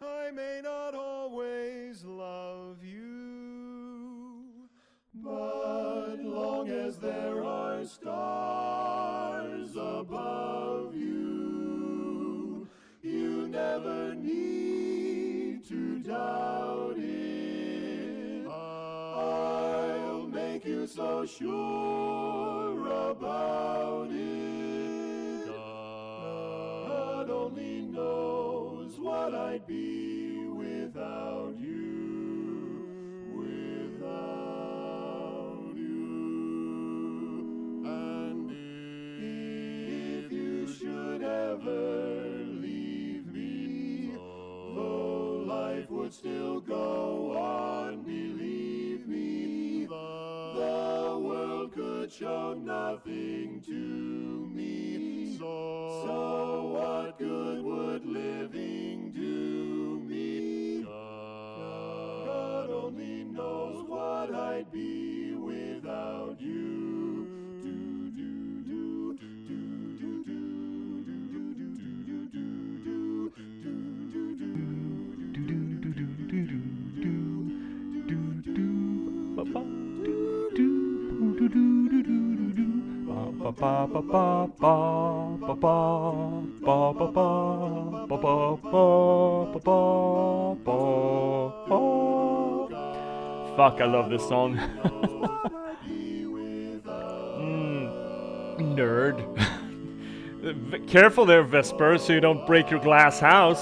I may not always love you, but long as there are stars above you, you never need to doubt it. I'll make you so sure about it. God only knows what I'd be without you, without you. And if you should ever leave me, though life would still go on, believe me, the world could show nothing to me. So what good would living do me? God only knows what I'd be without you. Do do do do do do do do Fuck, I love this song. nerd. Careful there, Vesper, so you don't break your glass house.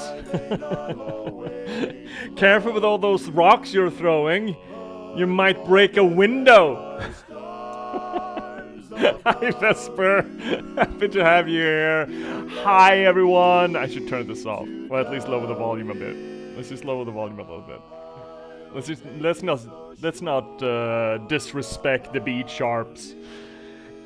Careful with all those rocks you're throwing. You might break a window. Hi, Vesper. Happy to have you here. Hi, everyone. I should turn this off, or at least lower the volume a bit. Let's just lower the volume a little bit. Let's not disrespect the beat sharps.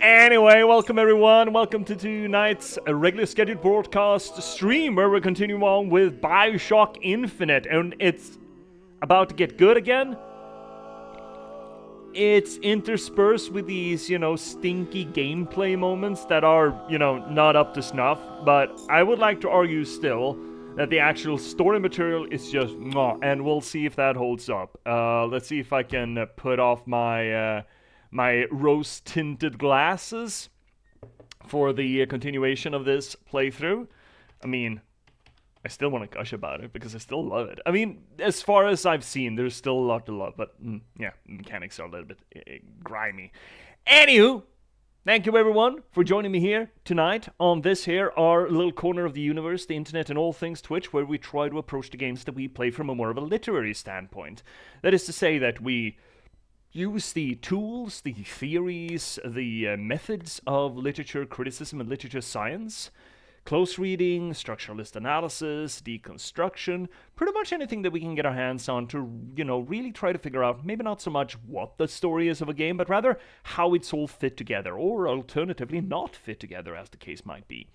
Anyway, welcome everyone. Welcome to tonight's regular scheduled broadcast stream where we're continuing on with Bioshock Infinite, and it's about to get good again. It's interspersed with these, stinky gameplay moments that are, not up to snuff, but I would like to argue still that the actual story material is just mwah, and we'll see if that holds up. Let's see if I can put off my my rose-tinted glasses for the continuation of this playthrough. I mean, I still want to gush about it because I still love it. I mean, as far as I've seen, there's still a lot to love, but yeah, mechanics are a little bit grimy. Anywho, thank you everyone for joining me here tonight on this here, our little corner of the universe, the internet and all things Twitch, where we try to approach the games that we play from a more of a literary standpoint. That is to say that we use the tools, the theories, the methods of literature criticism and literature science, close reading, structuralist analysis, deconstruction, pretty much anything that we can get our hands on to, really try to figure out maybe not so much what the story is of a game, but rather how it's all fit together, or alternatively not fit together, as the case might be.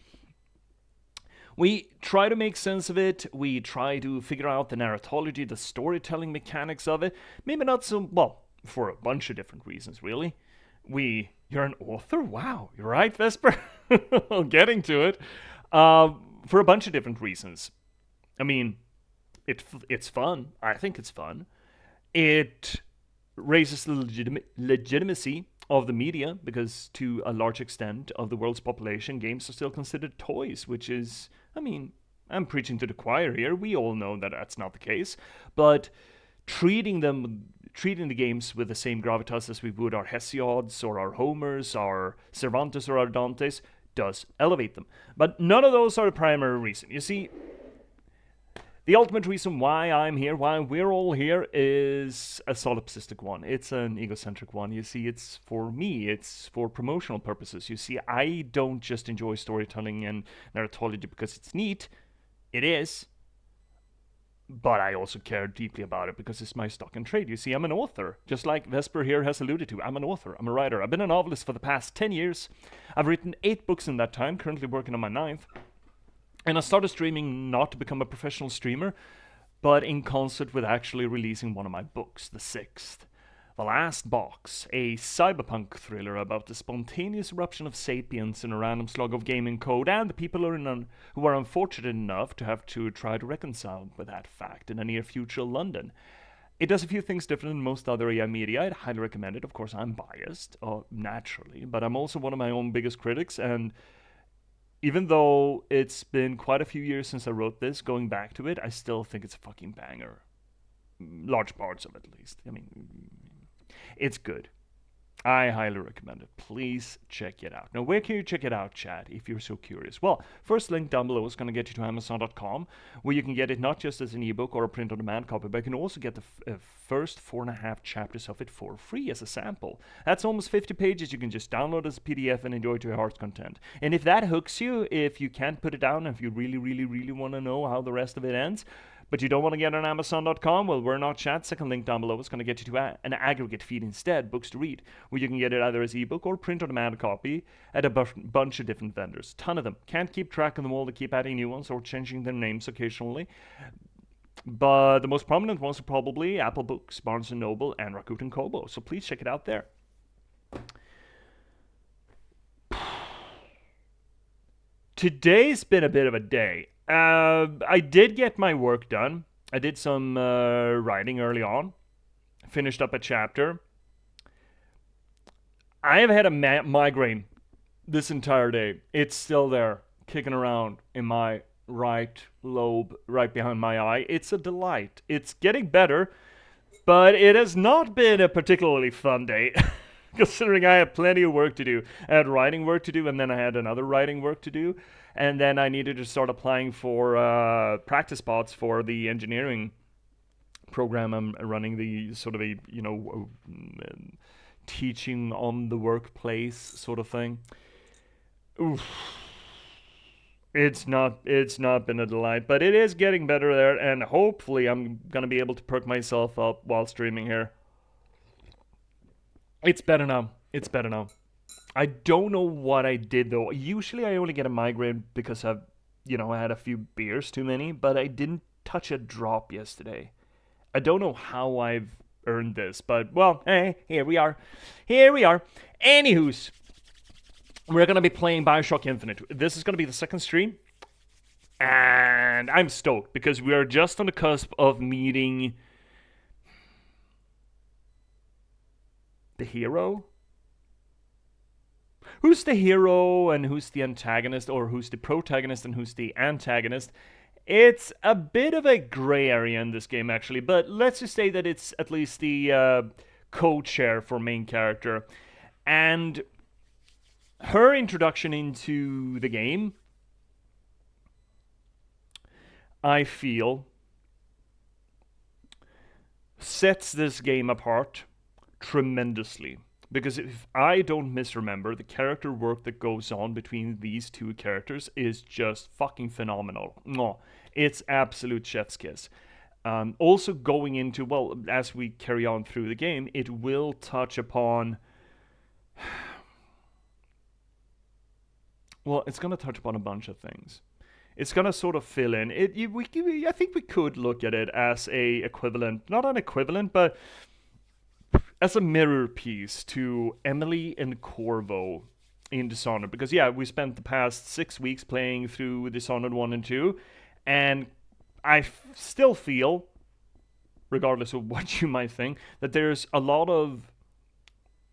We try to make sense of it, we try to figure out the narratology, the storytelling mechanics of it, maybe not so, well, for a bunch of different reasons, really. You're an author? Wow, you're right, Vesper? Getting to it. For a bunch of different reasons. I mean, it's fun. I think it's fun. It raises the legitimacy of the media, because to a large extent of the world's population, games are still considered toys, which is, I mean, I'm preaching to the choir here. We all know that that's not the case. But treating the games with the same gravitas as we would our Hesiod's or our Homers, our Cervantes or our Dantes, does elevate them. But none of those are the primary reason. You see, the ultimate reason why I'm here, why we're all here, is a solipsistic one. It's an egocentric one. You see, it's for me. It's for promotional purposes. You see, I don't just enjoy storytelling and narratology because it's neat. It is. But I also care deeply about it because it's my stock and trade. You see, I'm an author. Just like Vesper here has alluded to, I'm an author. I'm a writer. I've been a novelist for the past 10 years. I've written 8 books in that time, currently working on my 9th. And I started streaming not to become a professional streamer, but in concert with actually releasing one of my books, the 6th. The Last Box, a cyberpunk thriller about the spontaneous eruption of sapience in a random slug of gaming code and the people who are unfortunate enough to have to try to reconcile with that fact in a near future London. It does a few things different than most other AI media. I'd highly recommend it. Of course, I'm biased, naturally, but I'm also one of my own biggest critics, and even though it's been quite a few years since I wrote this, going back to it, I still think it's a fucking banger. Large parts of it, at least. I mean, it's good. I highly recommend it. Please check it out. Now, where can you check it out, chat, if you're so curious? Well, first link down below is going to get you to Amazon.com, where you can get it not just as an ebook or a print-on-demand copy, but you can also get the first 4.5 chapters of it for free as a sample. That's almost 50 pages you can just download as a PDF and enjoy to your heart's content. And if that hooks you, if you can't put it down, if you really, really, really want to know how the rest of it ends, but you don't want to get it on Amazon.com, well, we're not chat. Second link down below is going to get you to an aggregate feed instead, books to read, where you can get it either as ebook or print-on-demand copy at a bunch of different vendors. Ton of them. Can't keep track of them all. They keep adding new ones or changing their names occasionally. But the most prominent ones are probably Apple Books, Barnes & Noble, and Rakuten Kobo. So please check it out there. Today's been a bit of a day. I did get my work done. I did some writing early on. Finished up a chapter. I have had a migraine this entire day. It's still there, kicking around in my right lobe, right behind my eye. It's a delight. It's getting better, but it has not been a particularly fun day. Considering I had plenty of work to do. I had writing work to do, and then I had another writing work to do. And then I needed to start applying for practice spots for the engineering program I'm running, the sort of a, teaching on the workplace sort of thing. Oof. It's not been a delight, but it is getting better there, and hopefully I'm gonna be able to perk myself up while streaming here. It's better now. It's better now. I don't know what I did though. Usually I only get a migraine because I had a few beers too many, but I didn't touch a drop yesterday. I don't know how I've earned this, but well, hey, here we are. Here we are. Anywho's, we're going to be playing Bioshock Infinite. This is going to be the second stream, and I'm stoked because we are just on the cusp of meeting the hero. Who's the hero and who's the antagonist, or who's the protagonist and who's the antagonist? It's a bit of a gray area in this game, actually, but let's just say that it's at least the co-chair for main character. And her introduction into the game, I feel, sets this game apart tremendously. Because if I don't misremember, the character work that goes on between these two characters is just fucking phenomenal. No, it's absolute chef's kiss. Also going into, well, as we carry on through the game, it will touch upon... Well, it's going to touch upon a bunch of things. It's going to sort of fill in. I think we could look at it as a equivalent, not an equivalent, but as a mirror piece to Emily and Corvo in Dishonored. Because, yeah, we spent the past 6 weeks playing through Dishonored 1 and 2, and I still feel, regardless of what you might think, that there's a lot of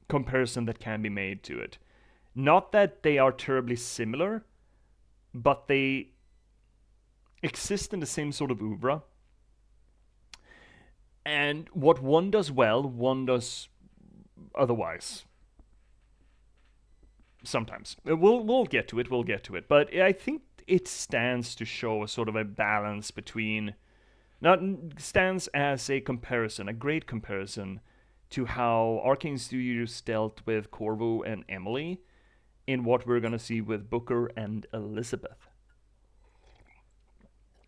comparison that can be made to it. Not that they are terribly similar, but they exist in the same sort of oeuvre. And what one does well, one does otherwise. Sometimes. We'll get to it. But I think it stands to show a sort of a balance between... Not stands as a comparison, a great comparison to how Arcane Studios dealt with Corvo and Emily in what we're going to see with Booker and Elizabeth.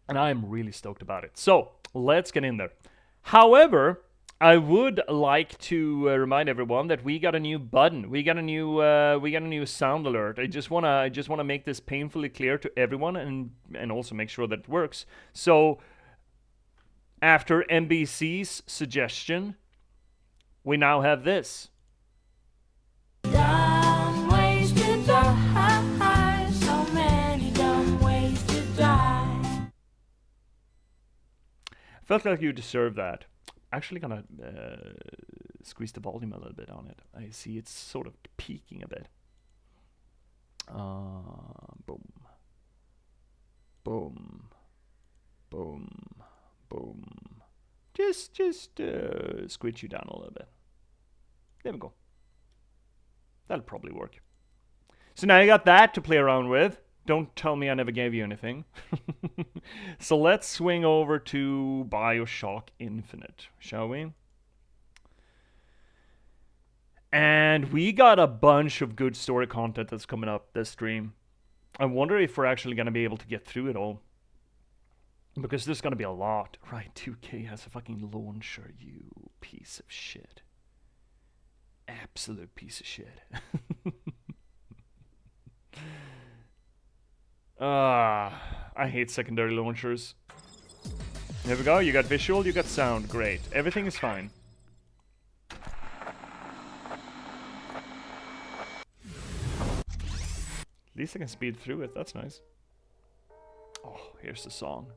And I'm really stoked about it. So, let's get in there. However, I would like to remind everyone that we got a new button. We got a new sound alert. I just wanna make this painfully clear to everyone and also make sure that it works. So, after NBC's suggestion, we now have this. Dumb ways to die, so many dumb ways to die. Felt like you deserve that. Actually gonna squeeze the volume a little bit on it. I see it's sort of peaking a bit. Boom. Boom. Boom. Boom. Just squeeze you down a little bit. There we go. That'll probably work. So now you got that to play around with. Don't tell me I never gave you anything. So let's swing over to Bioshock Infinite, shall we? And we got a bunch of good story content that's coming up this stream. I wonder if we're actually going to be able to get through it all. Because there's going to be a lot. Right, 2K has a fucking launcher, you piece of shit. Absolute piece of shit. I hate secondary launchers. There we go, you got visual, you got sound, great. Everything is fine. At least I can speed through it, that's nice. Oh, here's the song.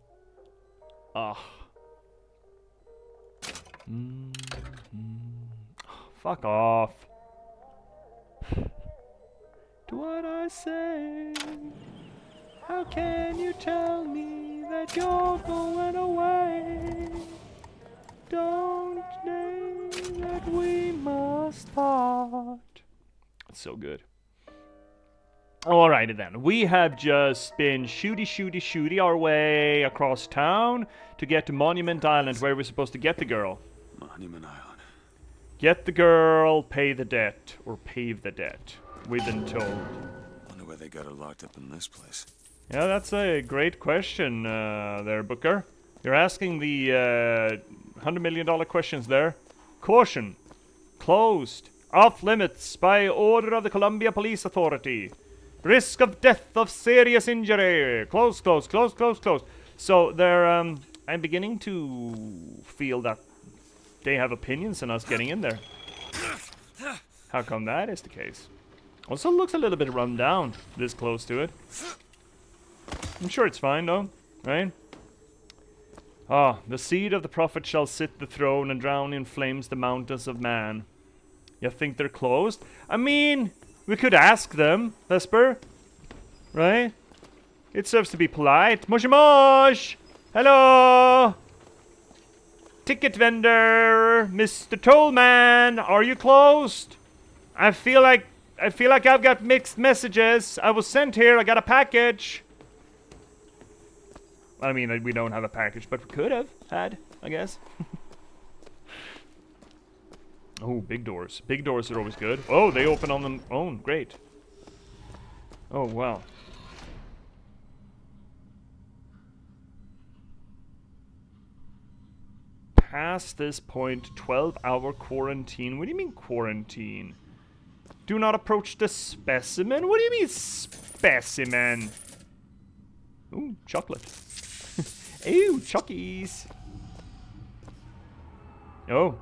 Fuck off. Do what I say. How can you tell me that you're going away? Don't say that we must part. so good. Alrighty then, we have just been shooty our way across town to get to Monument Island, where we're supposed to get the girl. Monument Island. Get the girl, pay the debt, or pave the debt, we've been told. Wonder where they got her locked up in this place. Yeah, that's a great question there, Booker. You're asking the $100 million questions there. Caution. Closed. Off limits by order of the Columbia Police Authority. Risk of death of serious injury. Close. So they're, I'm beginning to feel that they have opinions on us getting in there. How come that is the case? Also looks a little bit run down, this close to it. I'm sure it's fine though, right? Ah, the seed of the prophet shall sit the throne and drown in flames the mountains of man. You think they're closed? I mean, we could ask them, Vesper. Right? It serves to be polite. Moshi mosh! Hello! Ticket vendor! Mr. Tollman! Are you closed? I feel like I've got mixed messages. I was sent here, I got a package. I mean, we don't have a package, but we could have had, I guess. Oh, big doors. Big doors are always good. Oh, they open on their own. Great. Oh, wow. Past this point, 12-hour quarantine. What do you mean quarantine? Do not approach the specimen? What do you mean specimen? Ooh, chocolate. Ew, chockies. Oh.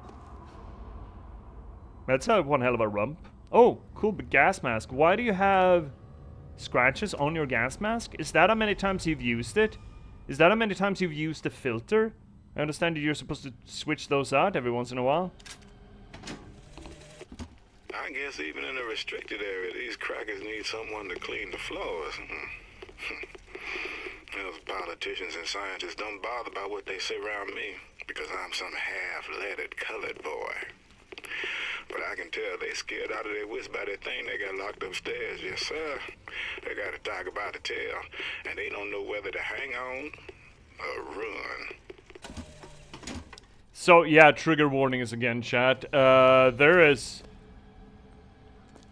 That's one hell of a rump. Oh, cool, but gas mask. Why do you have scratches on your gas mask? Is that how many times you've used it? Is that how many times you've used the filter? I understand that you're supposed to switch those out every once in a while. I guess even in a restricted area, these crackers need someone to clean the floors. Those politicians and scientists don't bother about what they say around me because I'm some half-leaded colored boy. But I can tell they scared out of their wits by that thing they got locked upstairs. Yes, sir. They got a tiger by the tail, and they don't know whether to hang on or run. So, yeah, trigger warnings again, chat. There is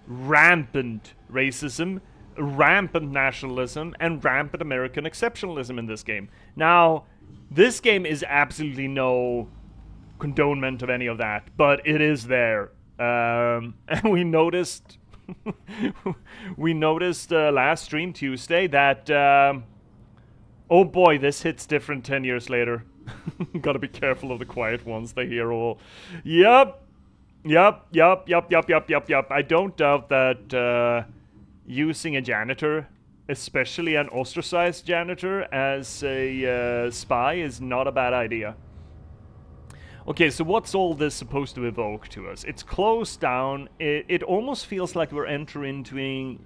rampant racism, rampant nationalism, and rampant American exceptionalism in this game. Now, this game is absolutely no condonement of any of that, but it is there. And we noticed last stream Tuesday that oh boy, this hits different 10 years later. Gotta be careful of the quiet ones. They hear all Yup. I don't doubt that using a janitor, especially an ostracized janitor, as a spy is not a bad idea. Okay, so what's all this supposed to evoke to us? It's closed down. It almost feels like we're entering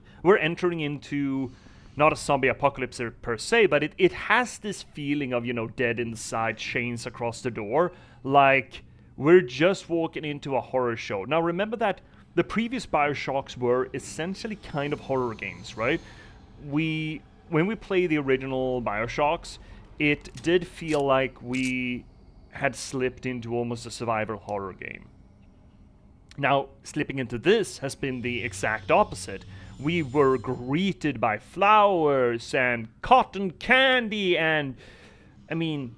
into not a zombie apocalypse per se, but it has this feeling of, you know, dead inside, chains across the door, like we're just walking into a horror show. Now remember that the previous Bioshocks were essentially kind of horror games, right? When we play the original Bioshocks, it did feel like we had slipped into almost a survival horror game. Now, slipping into this has been the exact opposite. We were greeted by flowers and cotton candy and, I mean,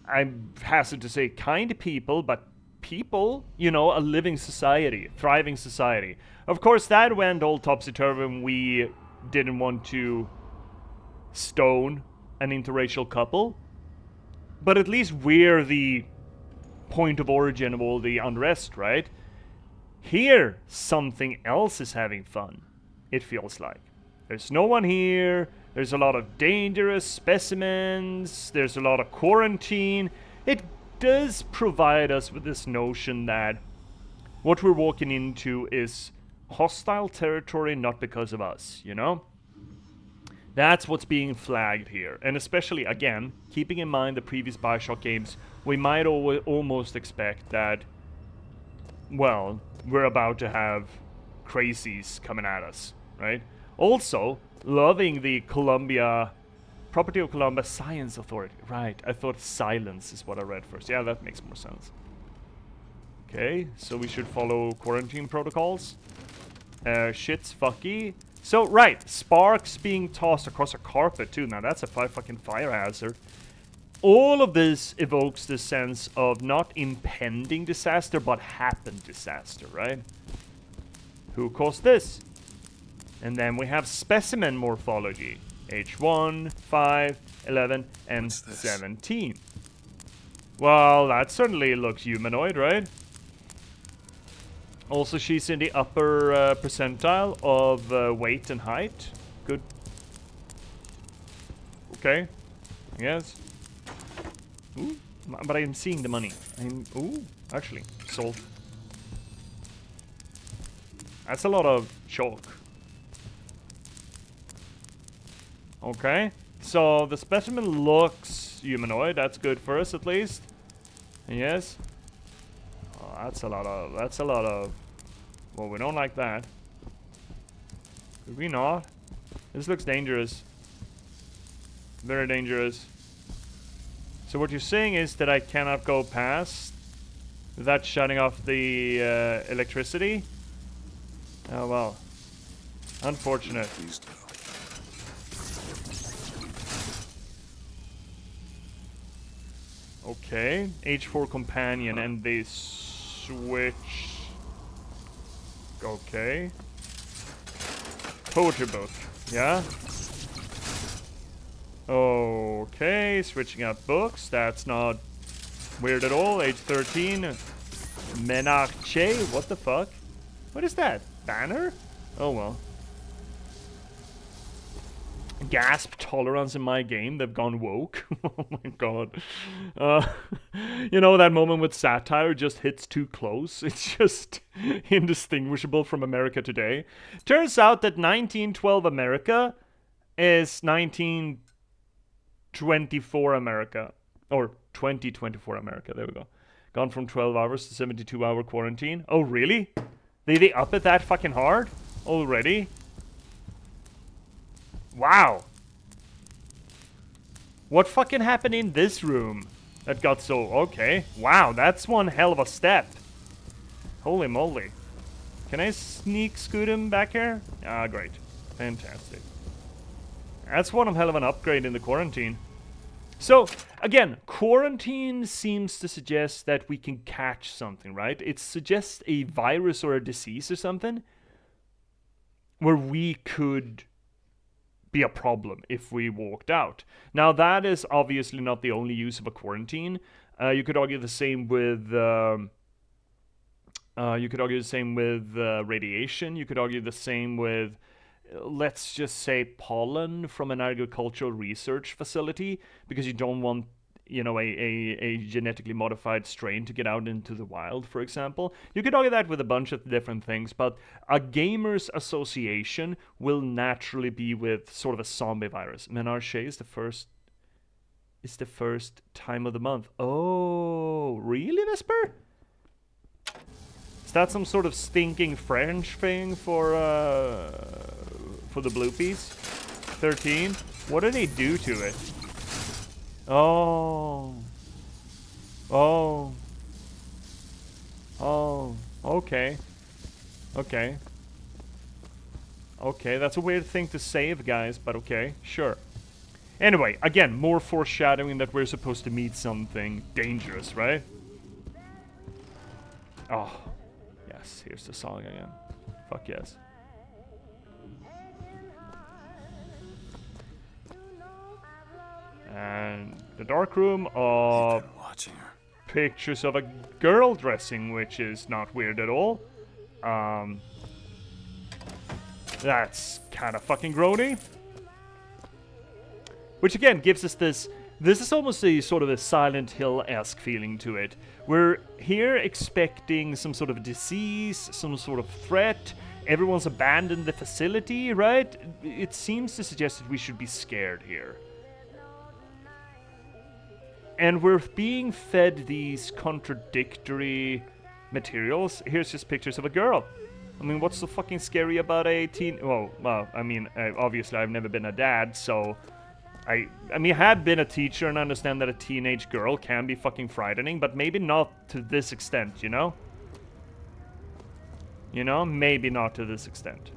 I'm hesitant to say kind people, but people, you know, a living society, thriving society. Of course, that went all topsy-turvy when we didn't want to stone an interracial couple, but at least we're the point of origin of all the unrest, right? Here, something else is having fun, it feels like. There's no one here, there's a lot of dangerous specimens, there's a lot of quarantine. It does provide us with this notion that what we're walking into is hostile territory, not because of us, you know? That's what's being flagged here. And especially, again, keeping in mind the previous Bioshock games, we might almost expect that well, we're about to have crazies coming at us, right? Also, loving the Columbia, Property of Columbia Science Authority. Right, I thought silence is what I read first. Yeah, that makes more sense. Okay, so we should follow quarantine protocols. Shit's fucky. So, right, sparks being tossed across a carpet too. Now that's a fucking fire hazard. All of this evokes the sense of not impending disaster, but happened disaster, right? Who caused this? And then we have specimen morphology. H1, 5, 11, and 17. Well, that certainly looks humanoid, right? Also, she's in the upper percentile of weight and height. Good. Okay. Yes. Ooh, but I'm seeing the money. Ooh, actually, salt. That's a lot of chalk. Okay. So the specimen looks humanoid. That's good for us, at least. Yes. Oh, that's a lot of. Well, we don't like that. Could we not? This looks dangerous. Very dangerous. So what you're saying is that I cannot go past without shutting off the electricity? Oh, well. Unfortunate. Please do. Okay. H4 companion and they switch. Okay. Poetry book. Yeah? Okay, switching out books. That's not weird at all. Age 13. Menarche. What the fuck? What is that? Banner? Oh well. Gasp tolerance in my game. They've gone woke. Oh my god. You know, that moment with satire just hits too close. It's just indistinguishable from America today. Turns out that 1912 America is 1924 America. Or 2024 America. There we go. Gone from 12 hours to 72-hour quarantine. Oh, really? They up it that fucking hard? Already? Wow. What fucking happened in this room that got so... Okay. Wow, that's one hell of a step. Holy moly. Can I sneak scoot him back here? Ah, great. Fantastic. That's one hell of an upgrade in the quarantine. So, again, quarantine seems to suggest that we can catch something, right? It suggests a virus or a disease or something where we could be a problem if we walked out. Now, that is obviously not the only use of a quarantine. You could argue the same with radiation. You could argue the same with, let's just say, pollen from an agricultural research facility, because you don't want, you know, a genetically modified strain to get out into the wild, for example. You could argue that with a bunch of different things, but a gamer's association will naturally be with sort of a zombie virus. Menarche is the first time of the month. Oh, really, Vesper? Is that some sort of stinking French thing for the Bloopies? 13. What do they do to it? Oh. Oh. Oh. Okay. Okay. Okay, that's a weird thing to save, guys, but okay, sure. Anyway, again, more foreshadowing that we're supposed to meet something dangerous, right? Oh. Yes, here's the song again. Fuck yes. And the dark room of Watching her. pictures of a girl dressing, which is not weird at all. That's kind of fucking grody. Which again gives us this is almost a sort of a Silent Hill-esque feeling to it. We're here expecting some sort of disease, some sort of threat. Everyone's abandoned the facility, right? It seems to suggest that we should be scared here. And we're being fed these contradictory materials. Here's just pictures of a girl. I mean, what's so fucking scary about a teen? Well, I mean, obviously I've never been a dad, so I mean, I have been a teacher and understand that a teenage girl can be fucking frightening, but maybe not to this extent, you know? You know, maybe not to this extent.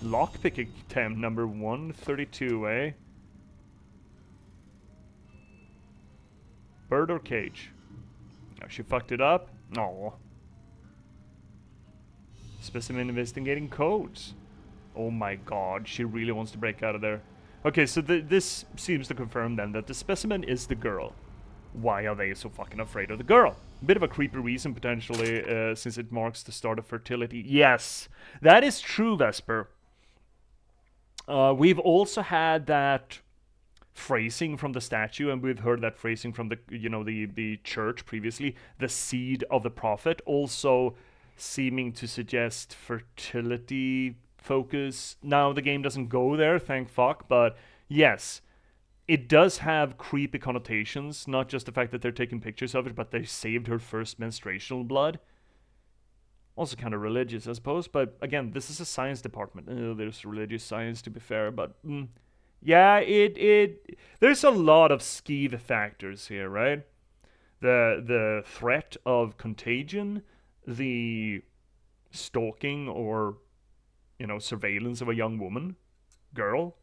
Lockpick attempt number 132, eh? Bird or cage? Oh, she fucked it up? No. Specimen investigating codes. Oh my god, she really wants to break out of there. Okay, so this seems to confirm then that the specimen is the girl. Why are they so fucking afraid of the girl? A bit of a creepy reason, potentially, since it marks the start of fertility. Yes, that is true, Vesper. We've also had that phrasing from the statue, and we've heard that phrasing from the, you know, the church previously. The seed of the prophet, also seeming to suggest fertility focus. Now, the game doesn't go there, thank fuck, but yes, it does have creepy connotations. Not just the fact that they're taking pictures of it, but they saved her first menstruational blood. Also kind of religious, I suppose, but again, this is a science department. There's religious science, to be fair, but yeah, there's a lot of skeeve factors here, right? The threat of contagion, the stalking or, you know, surveillance of a young woman, girl.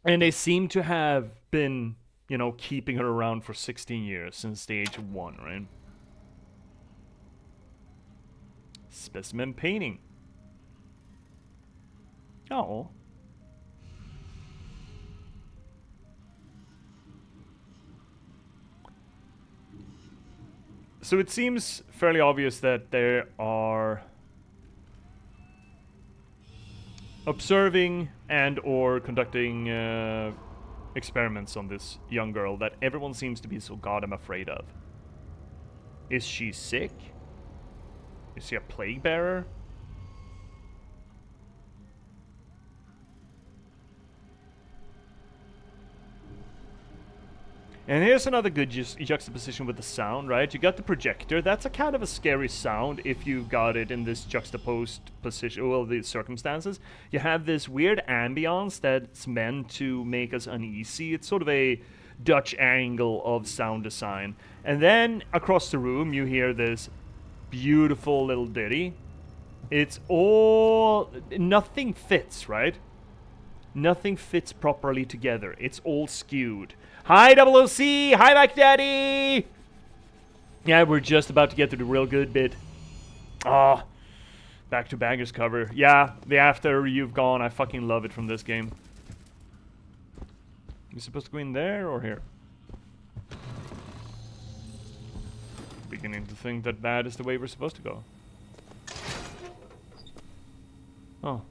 And they seem to have been, you know, keeping her around for 16 years, since the age of 1, right? Specimen painting. Oh. So it seems fairly obvious that they are observing and or conducting experiments on this young girl that everyone seems to be so goddamn afraid of. Is she sick? Is she a plague bearer? And here's another good juxtaposition with the sound, right? You got the projector. That's a kind of a scary sound if you got it in this juxtaposed position, well, the circumstances. You have this weird ambience that's meant to make us uneasy. It's sort of a Dutch angle of sound design. And then across the room, you hear this beautiful little ditty. It's all... nothing fits, right? Nothing fits properly together. It's all skewed. Hi, OOC! Hi, Mike Daddy! Yeah, we're just about to get to the real good bit. Ah, back to Bangers cover. Yeah, the After You've Gone. I fucking love it from this game. You supposed to go in there or here? Beginning to think that that is the way we're supposed to go. Oh.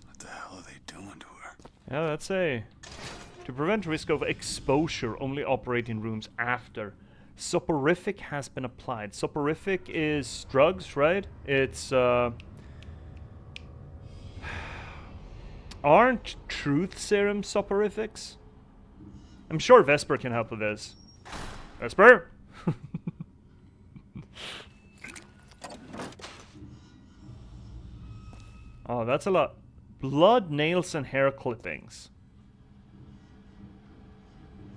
What the hell are they doing to her? Yeah, that's a... To prevent risk of exposure, only operate in rooms after. Soporific has been applied. Soporific is drugs, right? It's, aren't truth serum soporifics? I'm sure Vesper can help with this. Vesper? Oh, that's a lot. Blood, nails, and hair clippings.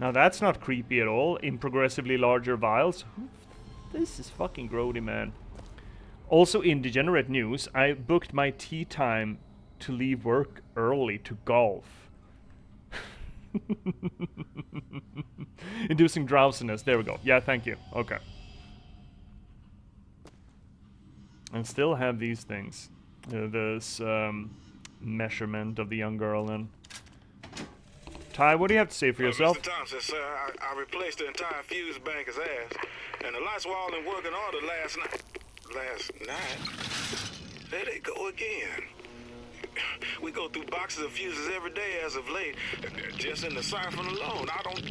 Now that's not creepy at all. In progressively larger vials. This is fucking grody, man. Also in degenerate news, I booked my tea time to leave work early to golf. Inducing drowsiness. There we go. Yeah, thank you. Okay. And still have these things. This measurement of the young girl and... Ty, what do you have to say for yourself? Mr. Thompson, sir, I replaced the entire fuse banker's ass, and the lights were all in working order last night. Last night? There they go again. We go through boxes of fuses every day as of late. Just in the siphon alone, I don't...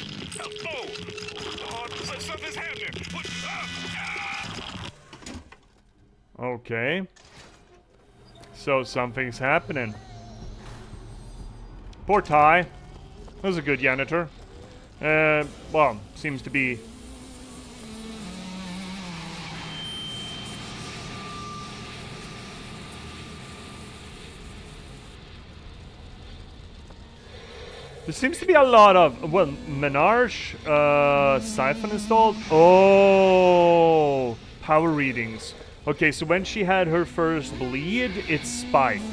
Oh, something's happening. What? Okay. So something's happening. Poor Ty. Was a good janitor. Well, seems to be... There seems to be a lot of... Well, Menarche, Siphon installed. Oh! Power readings. Okay, so when she had her first bleed, it spiked.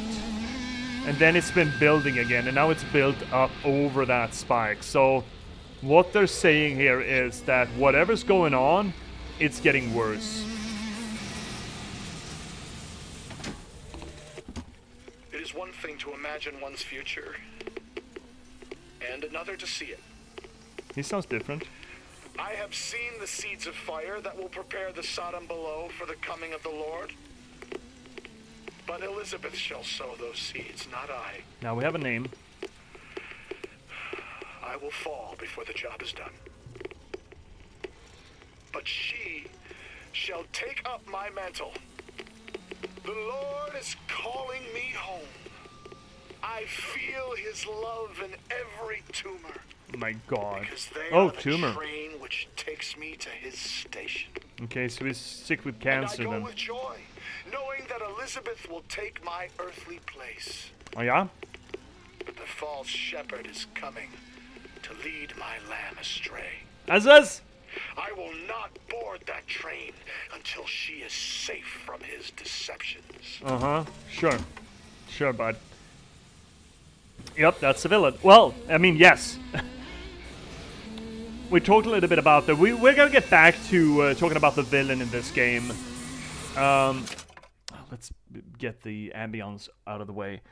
And then it's been building again, and now it's built up over that spike. So what they're saying here is that whatever's going on, it's getting worse. It is one thing to imagine one's future, and another to see it. He sounds different. I have seen the seeds of fire that will prepare the Sodom below for the coming of the Lord. But Elizabeth shall sow those seeds, not I. Now we have a name. I will fall before the job is done. But she shall take up my mantle. The Lord is calling me home. I feel his love in every tumor. My God. Because they Oh, are the tumor. train which takes me to his station. Okay, so he's sick with And cancer I go then. with joy, knowing that Elizabeth will take my earthly place. Oh yeah? But the false shepherd is coming to lead my lamb astray. Azaz! I will not board that train until she is safe from his deceptions. Uh-huh. Sure. Sure, bud. Yep, that's the villain. Well, I mean, yes. We talked a little bit about that. We're gonna get back to talking about the villain in this game. Let's get the ambience out of the way.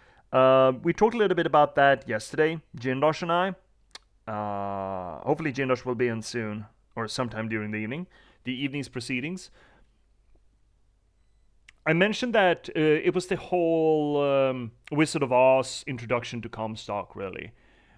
We talked a little bit about that yesterday, Jindosh and I. Hopefully Jindosh will be in soon, or sometime during the evening. The evening's proceedings. I mentioned that it was the whole Wizard of Oz introduction to Comstock, really,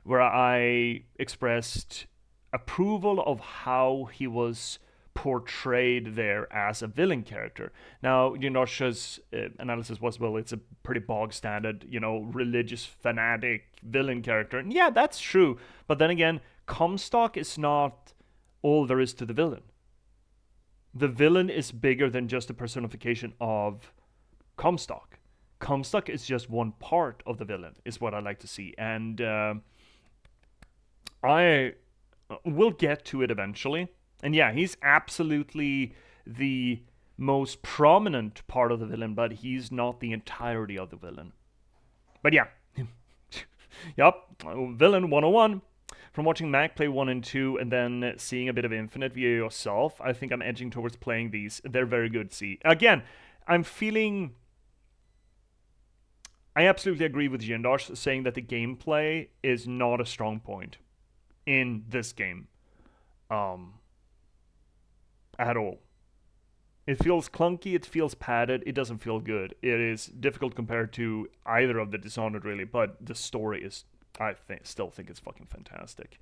where I expressed approval of how he was portrayed there as a villain character. Now, Jinosh's analysis was, well, it's a pretty bog standard, religious fanatic villain character. And yeah, that's true. But then again, Comstock is not all there is to the villain. The villain is bigger than just a personification of Comstock. Comstock is just one part of the villain, is what I like to see. And I will get to it eventually. And yeah, he's absolutely the most prominent part of the villain, but he's not the entirety of the villain. But yeah. Yup, Villain 101. From watching Mac play 1 and 2 and then seeing a bit of Infinite via yourself, I think I'm edging towards playing these. They're very good, see. Again, I'm feeling... I absolutely agree with Jindosh saying that the gameplay is not a strong point in this game. At all. It feels clunky, it feels padded, it doesn't feel good. It is difficult compared to either of the Dishonored, really, but the story is... I still think it's fucking fantastic.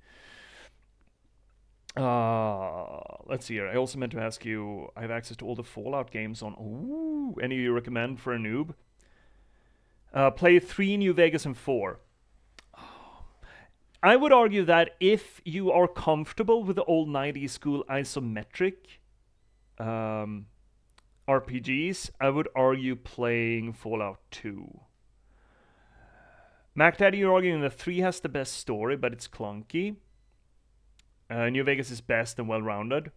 Let's see here. I also meant to ask you, I have access to all the Fallout games on... Ooh, any you recommend for a noob? Play 3, New Vegas, and 4. I would argue that if you are comfortable with the old 90s school isometric RPGs, I would argue playing Fallout 2. Mac Daddy, you're arguing that 3 has the best story, but it's clunky. New Vegas is best and well-rounded.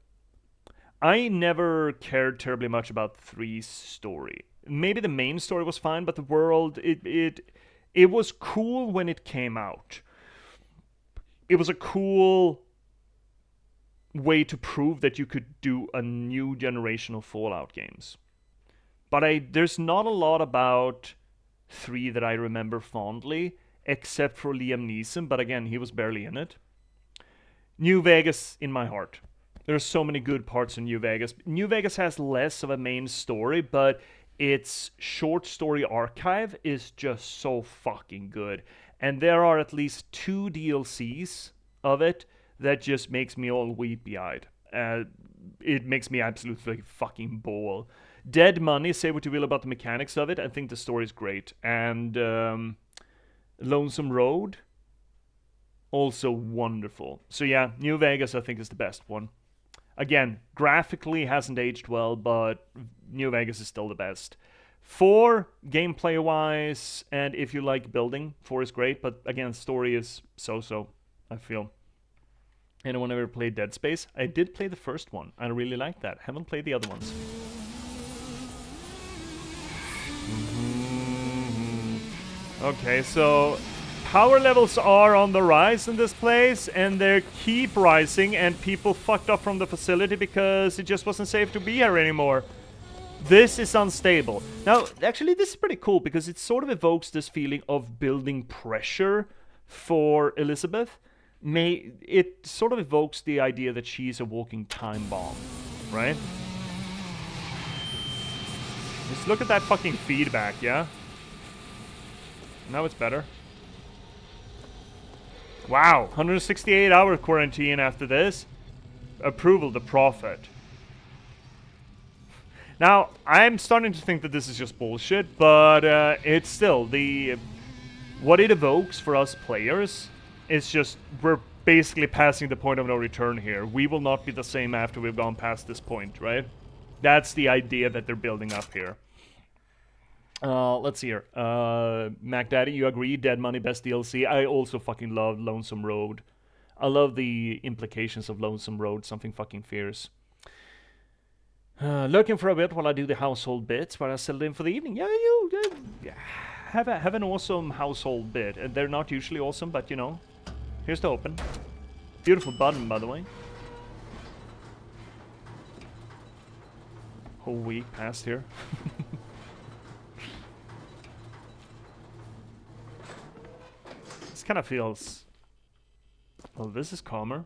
I never cared terribly much about 3's story. Maybe the main story was fine, but the world, it was cool when it came out. It was a cool way to prove that you could do a new generation of Fallout games. But there's not a lot about 3 that I remember fondly, except for Liam Neeson, but again, he was barely in it. New Vegas in my heart. There's so many good parts in New Vegas. New Vegas has less of a main story, but its short story archive is just so fucking good. And there are at least 2 DLCs of it that just makes me all weepy-eyed. It makes me absolutely fucking bawl. Dead Money, say what you will about the mechanics of it, I think the story is great. And Lonesome Road, also wonderful. So yeah, New Vegas I think is the best one. Again, graphically hasn't aged well, but New Vegas is still the best. 4, gameplay-wise, and if you like building, 4 is great, but again, story is so-so, I feel. Anyone ever played Dead Space? I did play the first one. I really liked that. Haven't played the other ones. Okay, so power levels are on the rise in this place, and they keep rising, and people fucked off from the facility because it just wasn't safe to be here anymore. This is unstable. Now, actually, this is pretty cool because it sort of evokes this feeling of building pressure for Elizabeth. It sort of evokes the idea that she's a walking time bomb, right? Just look at that fucking feedback, yeah? Now it's better. Wow, 168-hour quarantine after this. Approval to profit. Now, I'm starting to think that this is just bullshit, but it's still what it evokes for us players is just we're basically passing the point of no return here. We will not be the same after we've gone past this point, right? That's the idea that they're building up here. Let's see here. Mac Daddy, you agree? Dead Money, best DLC. I also fucking love Lonesome Road. I love the implications of Lonesome Road. Something fucking fierce. Lurking for a bit while I do the household bits, where I settle in for the evening. Yeah, you have an awesome household bit. And they're not usually awesome, but you know. Here's the open. Beautiful button, by the way. Whole week passed here. This kind of feels... Well, this is calmer.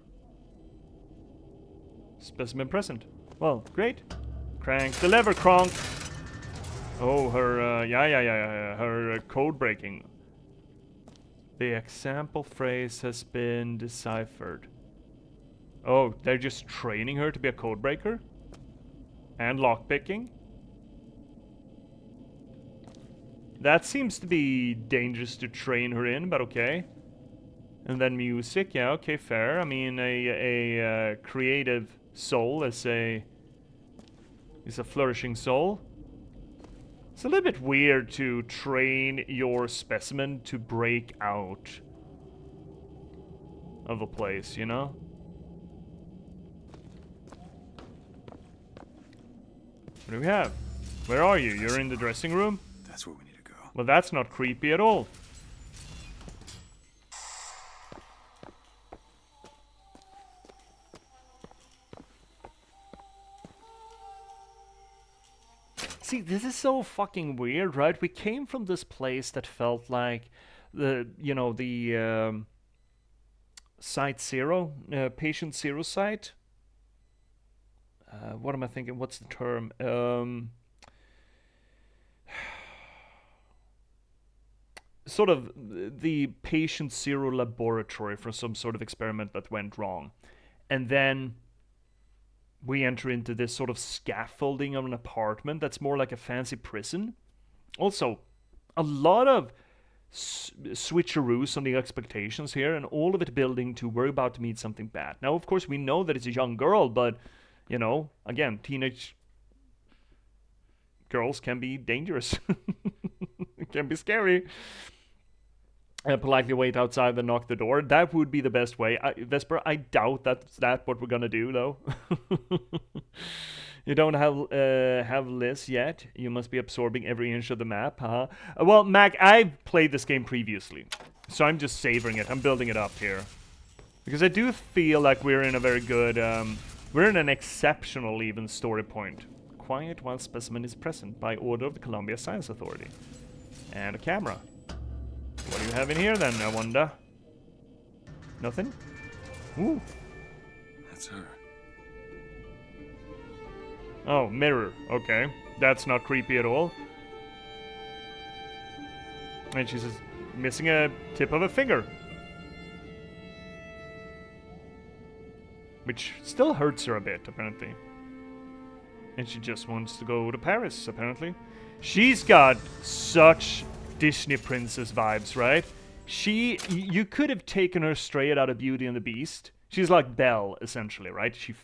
Specimen present. Well, great. Crank the lever, Kronk. Oh, her, her code breaking. The example phrase has been deciphered. Oh, they're just training her to be a code breaker? And lockpicking? That seems to be dangerous to train her in, but okay. And then music, yeah, okay, fair. I mean, a creative soul is a flourishing soul. It's a little bit weird to train your specimen to break out of a place, you know? What do we have? Where are you? You're in the dressing room? That's where we need to go. Well, that's not creepy at all. See, this is so fucking weird, right? We came from this place that felt like the Site Zero, Patient Zero site. What am I thinking? What's the term? Sort of the Patient Zero laboratory for some sort of experiment that went wrong. And then we enter into this sort of scaffolding of an apartment that's more like a fancy prison. Also, a lot of switcheroos on the expectations here, and all of it building to we're about to meet something bad. Now, of course, we know that it's a young girl, but, you know, again, teenage girls can be dangerous. It can be scary. Politely wait outside and knock the door. That would be the best way. Vesper, I doubt that's what we're gonna do, though. You don't have Liz yet. You must be absorbing every inch of the map, huh? Well, Mac, I've played this game previously, so I'm just savoring it. I'm building it up here. Because I do feel like we're in a very good... we're in an exceptional even story point. Quiet while specimen is present by order of the Columbia Science Authority. And a camera. What do you have in here then, I wonder? Nothing? Ooh. That's her. Oh, mirror. Okay. That's not creepy at all. And she's just missing a tip of a finger. Which still hurts her a bit, apparently. And she just wants to go to Paris, apparently. She's got such Disney princess vibes, right? You could have taken her straight out of Beauty and the Beast. She's like Belle, essentially, right? She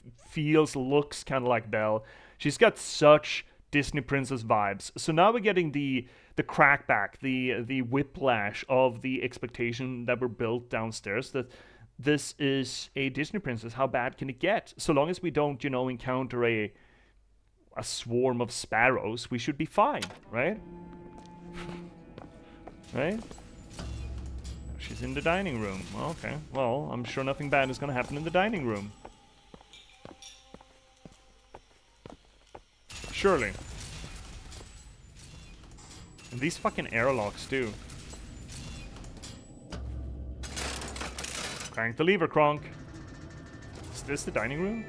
looks kind of like Belle. She's got such Disney princess vibes. So now we're getting the crackback, the whiplash of the expectation that were built downstairs that this is a Disney princess. How bad can it get? So long as we don't, encounter a swarm of sparrows, we should be fine, right? Right? She's in the dining room. Okay, well, I'm sure nothing bad is gonna happen in the dining room. Surely. And these fucking airlocks, too. Crank the lever, Kronk. Is this the dining room?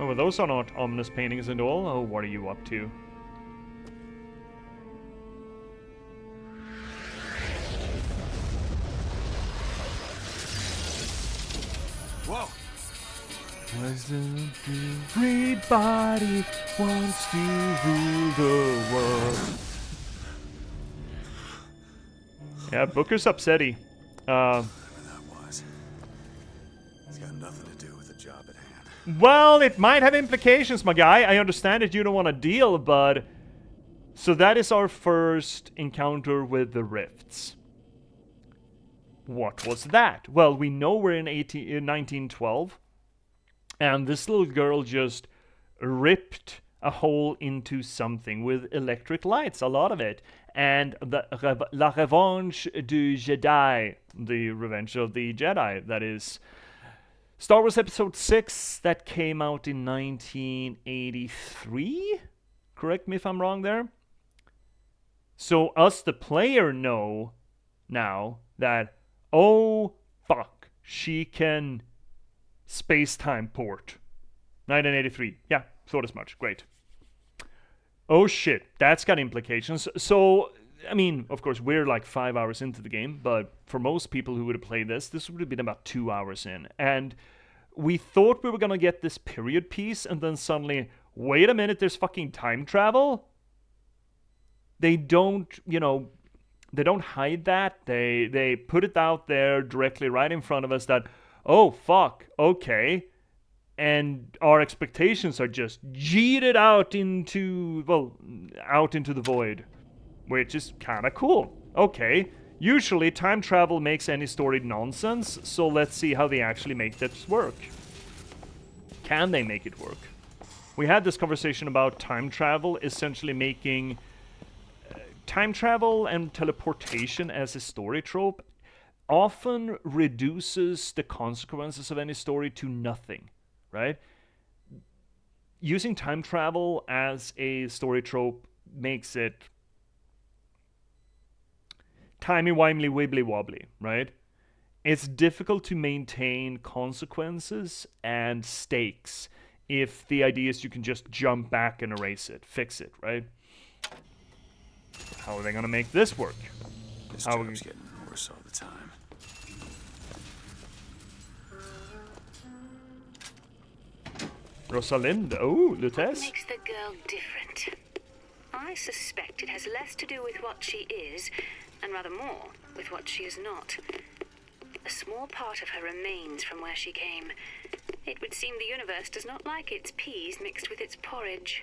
Oh, well, those are not ominous paintings at all. Oh, what are you up to? Whoa! Everybody wants to rule the world. Yeah, Booker's upsetty. Whatever that was. It's got nothing to do with the job at hand. Well, it might have implications, my guy. I understand that you don't want to deal, but... So that is our first encounter with the rifts. What was that? Well, we know we're in 1912. And this little girl just ripped a hole into something with electric lights, a lot of it. And La Revanche du Jedi, the Revenge of the Jedi, that is Star Wars Episode 6 that came out in 1983? Correct me if I'm wrong there. So us, the player, know now that, oh, fuck, she can space-time port. 1983. Yeah, thought as much. Great. Oh shit, that's got implications. So, I mean, of course, we're like 5 hours into the game, but for most people who would have played this would have been about 2 hours in. And we thought we were gonna get this period piece, and then suddenly, wait a minute, there's fucking time travel? They don't, they don't hide that. They put it out there directly right in front of us that, oh, fuck, okay. And our expectations are just jeeted out into the void. Which is kind of cool. Okay, usually time travel makes any story nonsense, so let's see how they actually make this work. Can they make it work? We had this conversation about time travel essentially making time travel and teleportation as a story trope often reduces the consequences of any story to nothing, right? Using time travel as a story trope makes it timey-wimey, wibbly-wobbly, right? It's difficult to maintain consequences and stakes if the idea is you can just jump back and erase it, fix it, right? How are they gonna make this work? This job's getting worse all the time. Rosalind, oh, What Lutece. makes the girl different? I suspect it has less to do with what she is, and rather more with what she is not. A small part of her remains from where she came. It would seem the universe does not like its peas mixed with its porridge.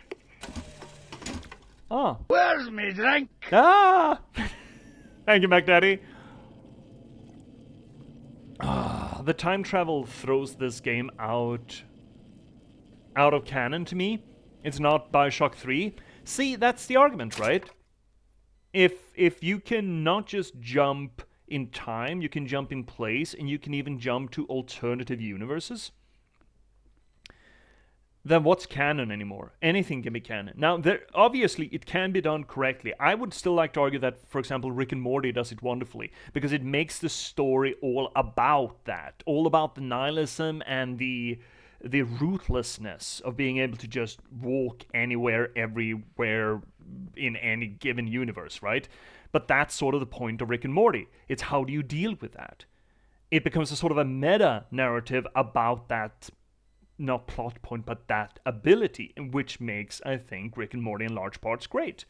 Oh. Where's me drink? Ah! Thank you, MacDaddy. The time travel throws this game out of canon to me. It's not Bioshock 3. See, that's the argument, right? If you can not just jump in time, you can jump in place, and you can even jump to alternative universes, then what's canon anymore? Anything can be canon. Now, obviously, it can be done correctly. I would still like to argue that, for example, Rick and Morty does it wonderfully, because it makes the story all about that, all about the nihilism and the ruthlessness of being able to just walk anywhere, everywhere, in any given universe, right? But that's sort of the point of Rick and Morty. It's how do you deal with that? It becomes a sort of a meta-narrative about that, not plot point, but that ability, which makes, I think, Rick and Morty in large parts great.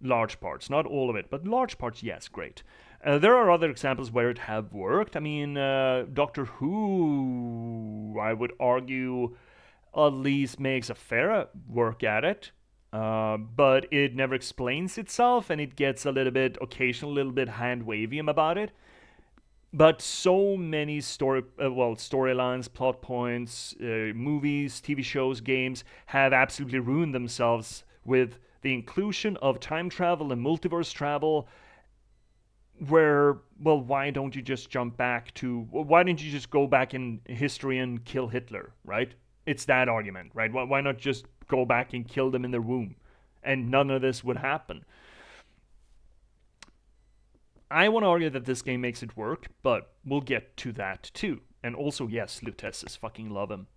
large parts, not all of it, but large parts, yes, great. There are other examples where it have worked. I mean, Doctor Who, I would argue, at least makes a fair work at it. But it never explains itself, and it gets a little bit, occasionally, a little bit hand-wavium about it. But so many storylines, plot points, movies, TV shows, games have absolutely ruined themselves with the inclusion of time travel and multiverse travel. Where, well, why don't you just why didn't you just go back in history and kill Hitler, right? It's that argument, right? Why not just go back and kill them in their womb? And none of this would happen. I want to argue that this game makes it work, but we'll get to that too. And also, yes, Lutesis, fucking love him.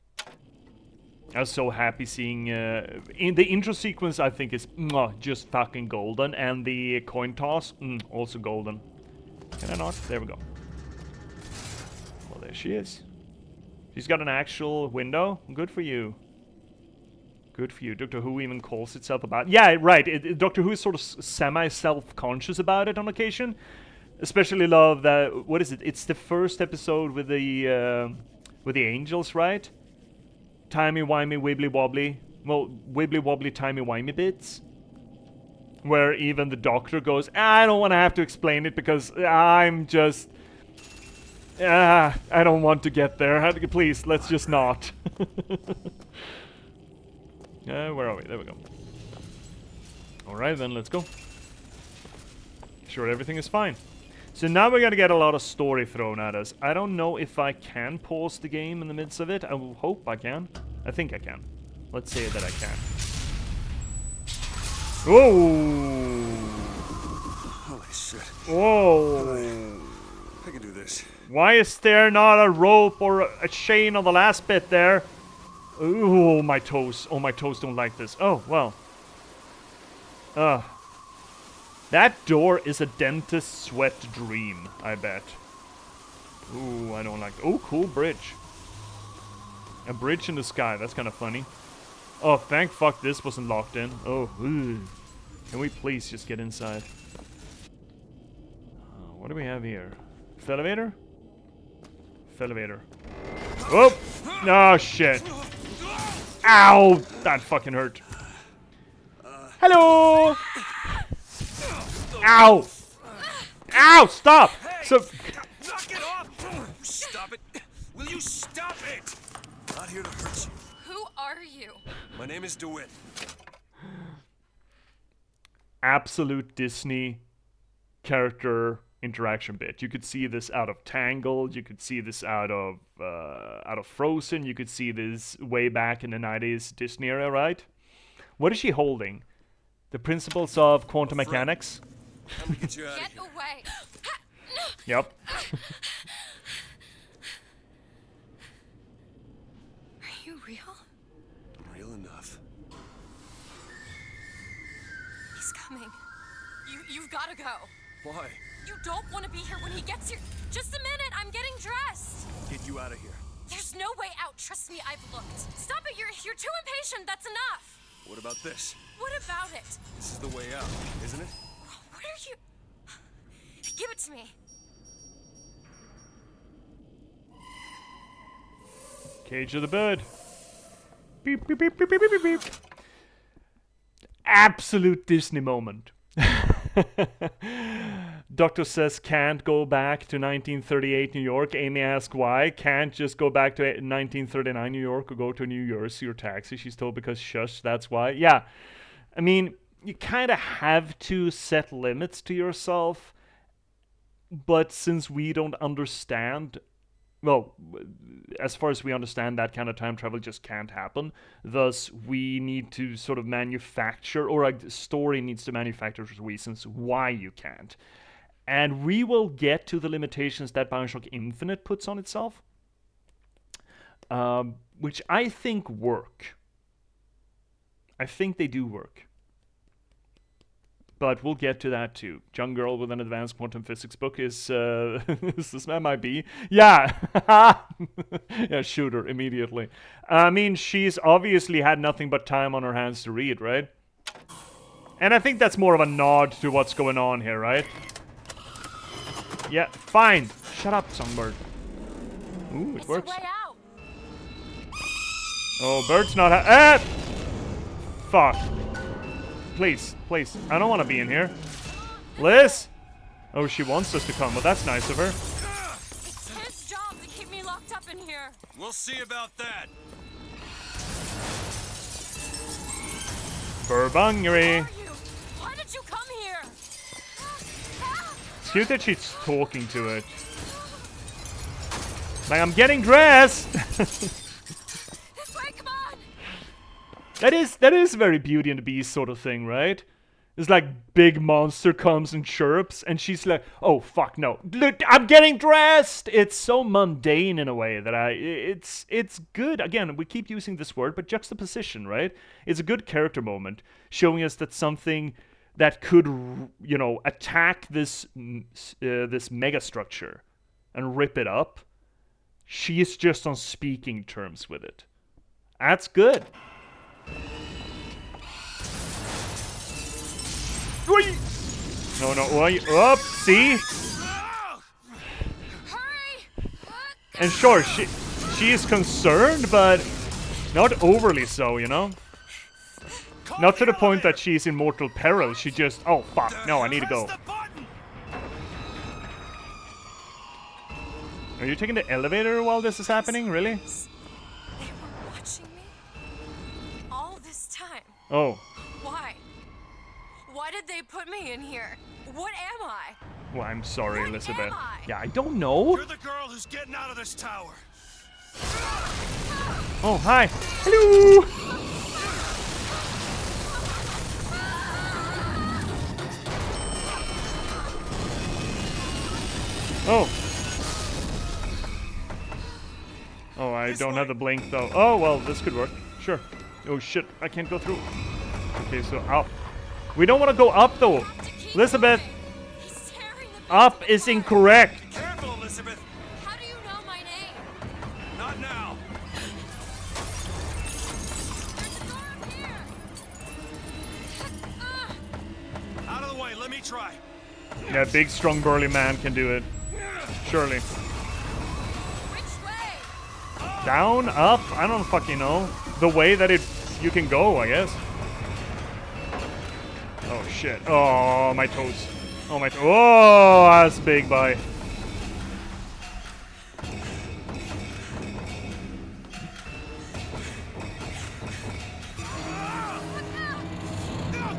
I was so happy seeing... in the intro sequence, I think, is just fucking golden. And the coin toss, also golden. Can I not? There we go. Well, there she is. She's got an actual window. Good for you. Good for you. Doctor Who even calls itself about... Yeah, right. Doctor Who is sort of semi-self-conscious about it on occasion. Especially love that... What is it? It's the first episode with the angels, right? Timey-wimey, wibbly-wobbly. Well, wibbly-wobbly, timey-wimey bits. Where even the Doctor goes, I don't want to have to explain it because I'm just... I don't want to get there. Please, let's just not. Where are we? There we go. Alright then, let's go. Sure, everything is fine. So now we're gonna get a lot of story thrown at us. I don't know if I can pause the game in the midst of it. I will hope I can. I think I can. Let's say that I can. Whoa! Holy shit. Whoa! I can do this. Why is there not a rope or a chain on the last bit there? Ooh, my toes. Oh, my toes don't like this. Oh, well. That door is a dentist's wet dream, I bet. Ooh, I don't like... Oh, cool bridge. A bridge in the sky. That's kind of funny. Oh, thank fuck this wasn't locked in. Oh, ooh. Can we please just get inside? What do we have here? Elevator? Elevator. Oh! Oh, shit. Ow! That fucking hurt. Hello! Ow! Ow! Stop! So... Knock it off! Stop it! Will you stop it? Not here to hurt you. Who are you? My name is DeWitt. Absolute Disney character interaction bit. You could see this out of Tangled. You could see this out of Frozen. You could see this way back in the 90s Disney era, right? What is she holding? The principles of quantum mechanics? Get you out of Get here. away! Yep. Are you real? Real enough. He's coming. You've got to go. Why? You don't want to be here when he gets here. Just a minute, I'm getting dressed. Get you out of here. There's no way out. Trust me, I've looked. Stop it, you're too impatient. That's enough. What about this? What about it? This is the way out, isn't it? What are you... Give it to me. Cage of the bird. Beep, beep, beep, beep, beep, beep, beep. Absolute Disney moment. Doctor says can't go back to 1938 New York. Amy asks why. Can't just go back to 1939 New York or go to New Jersey or taxi. She's told because shush, that's why. Yeah. I mean, you kind of have to set limits to yourself. But since we don't understand... Well, as far as we understand, that kind of time travel just can't happen. Thus, we need to sort of manufacture, or a story needs to manufacture reasons why you can't. And we will get to the limitations that Bioshock Infinite puts on itself, which I think work. I think they do work. But we'll get to that too. Young girl with an advanced quantum physics book is this might be. Yeah. Yeah, shoot her immediately. I mean, she's obviously had nothing but time on her hands to read, right? And I think that's more of a nod to what's going on here, right? Yeah, fine. Shut up, Songbird. Ooh, it works. Way out. Oh, Bird's not ah! Fuck. Please, please. I don't want to be in here. Liz? Oh, she wants us to come. Well, that's nice of her. It's his job to keep me locked up in here. We'll see about that. Burbungery. Who are you? Why did you come here? It's cute that she's talking to it. Like, I'm getting dressed! This way, come on! That is very Beauty and the Beast sort of thing, right? It's like big monster comes and chirps, and she's like, "Oh fuck no! Look, I'm getting dressed." It's so mundane in a way that it's good. Again, we keep using this word, but juxtaposition, right? It's a good character moment, showing us that something that could, you know, attack this this mega structure and rip it up. She is just on speaking terms with it. That's good. No, why? Up, see? Hurry! And sure, she is concerned, but not overly so, you know? Not to the point that she's in mortal peril. She just, oh fuck, no, I need to go. Are you taking the elevator while this is happening? Really? They were watching me all this time. Oh. Why? Why did they put me in here? What am I? Well, I'm sorry, What Elizabeth. am I? Yeah, I don't know. You're the girl who's getting out of this tower. Oh, hi. Hello. Oh. Oh, I don't have the blink though. Oh, well, this could work. Sure. Oh shit, I can't go through. Okay, so up. We don't want to go up though. Elizabeth, He's tearing the up is incorrect. Careful, Elizabeth. How do you know my name? Not now. There's a door up here. Out of the way. Let me try. Yeah, big, strong, burly man can do it. Surely. Which way? Down, up, I don't fucking know. The way that you can go, I guess. Oh shit. Oh, my toes. Oh, my toes. Oh, that's big, bye.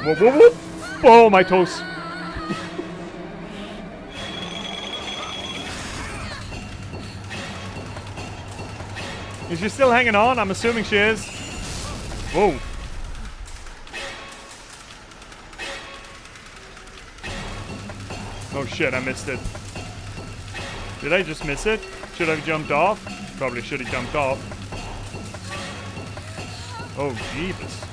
Whoop, whoop, whoop. Oh, my toes. Is she still hanging on? I'm assuming she is. Whoa. Oh shit, I missed it. Did I just miss it? Should I have jumped off? Probably should have jumped off. Oh, jeebus.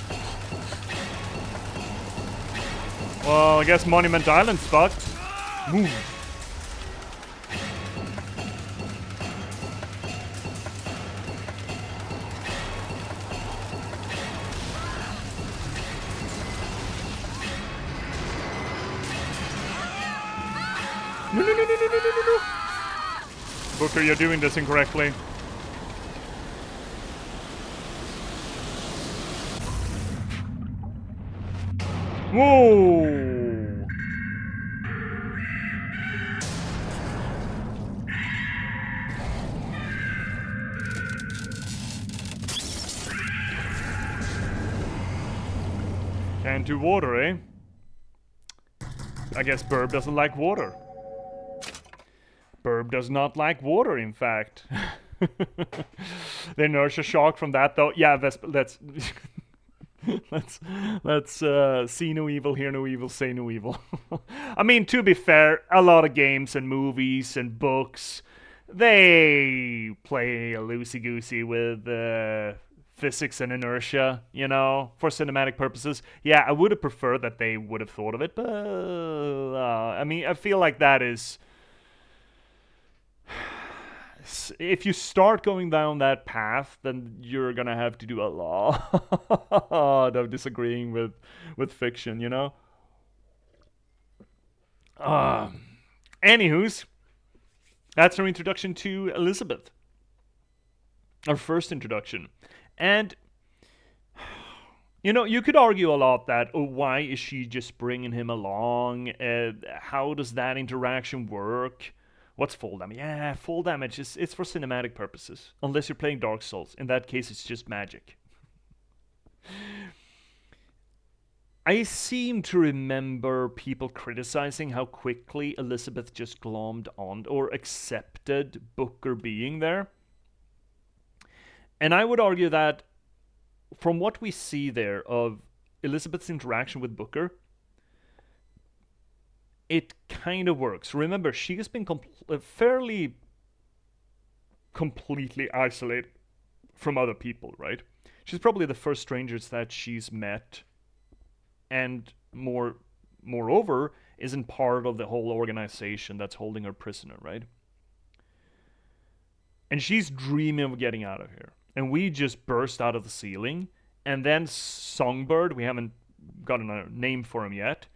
Well, I guess Monument Island's fucked. Move. No. Booker, you're doing this incorrectly. Whoa! Can't do water, eh? I guess Burb doesn't like water. Burb does not like water, in fact. They nurse a shock from that, though. Yeah, let's see no evil, hear no evil, say no evil. I mean, to be fair, a lot of games and movies and books, they play loosey-goosey with physics and inertia, you know, for cinematic purposes. Yeah, I would have preferred that they would have thought of it, but I mean, I feel like that is if you start going down that path, then you're gonna have to do a lot of disagreeing with fiction, you know. Anywho's, that's our introduction to Elizabeth, our first introduction, and you know, you could argue a lot that, oh, why is she just bringing him along? How does that interaction work? What's fall damage? Yeah, fall damage is it's for cinematic purposes. Unless you're playing Dark Souls. In that case, it's just magic. I seem to remember people criticizing how quickly Elizabeth just glommed on or accepted Booker being there. And I would argue that from what we see there of Elizabeth's interaction with Booker, it kind of works. Remember, she has been fairly completely isolated from other people, right? She's probably the first strangers that she's met, and moreover, isn't part of the whole organization that's holding her prisoner, right? And she's dreaming of getting out of here. And we just burst out of the ceiling. And then Songbird, we haven't gotten a name for him yet,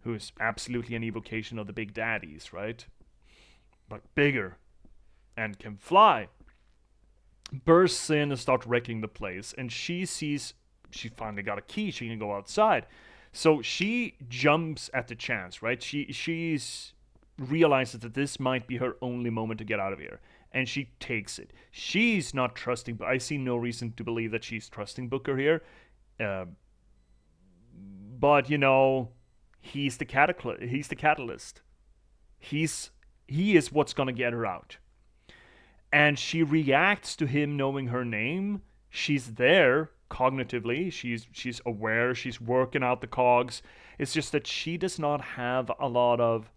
who's absolutely an evocation of the Big Daddies, right? But bigger and can fly. Bursts in and starts wrecking the place. And she sees she finally got a key. She can go outside. So she jumps at the chance, right? She's realizes that this might be her only moment to get out of here. And she takes it. She's not trusting, but I see no reason to believe that she's trusting Booker here. But you know, he's the catalyst. He is what's gonna get her out. And she reacts to him knowing her name. She's there cognitively. She's aware. She's working out the cogs. It's just that she does not have a lot of.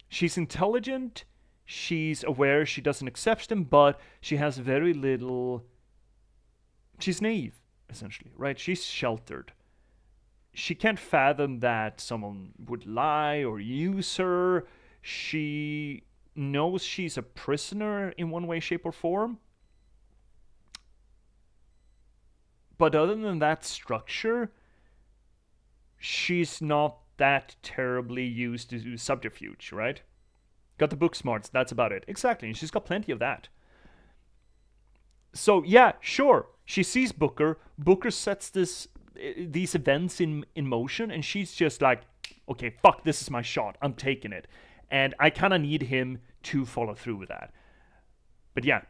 She's intelligent. She's aware she doesn't accept him, but she has very little. She's naive, essentially, right? She's sheltered. She can't fathom that someone would lie or use her. She knows she's a prisoner in one way, shape, or form. But other than that structure, she's not that terribly used to subterfuge, right? Got the book smarts, that's about it. Exactly, and she's got plenty of that. So yeah, sure, she sees Booker. Booker sets these events in motion, and she's just like, okay, fuck, this is my shot. I'm taking it. And I kind of need him to follow through with that. But yeah,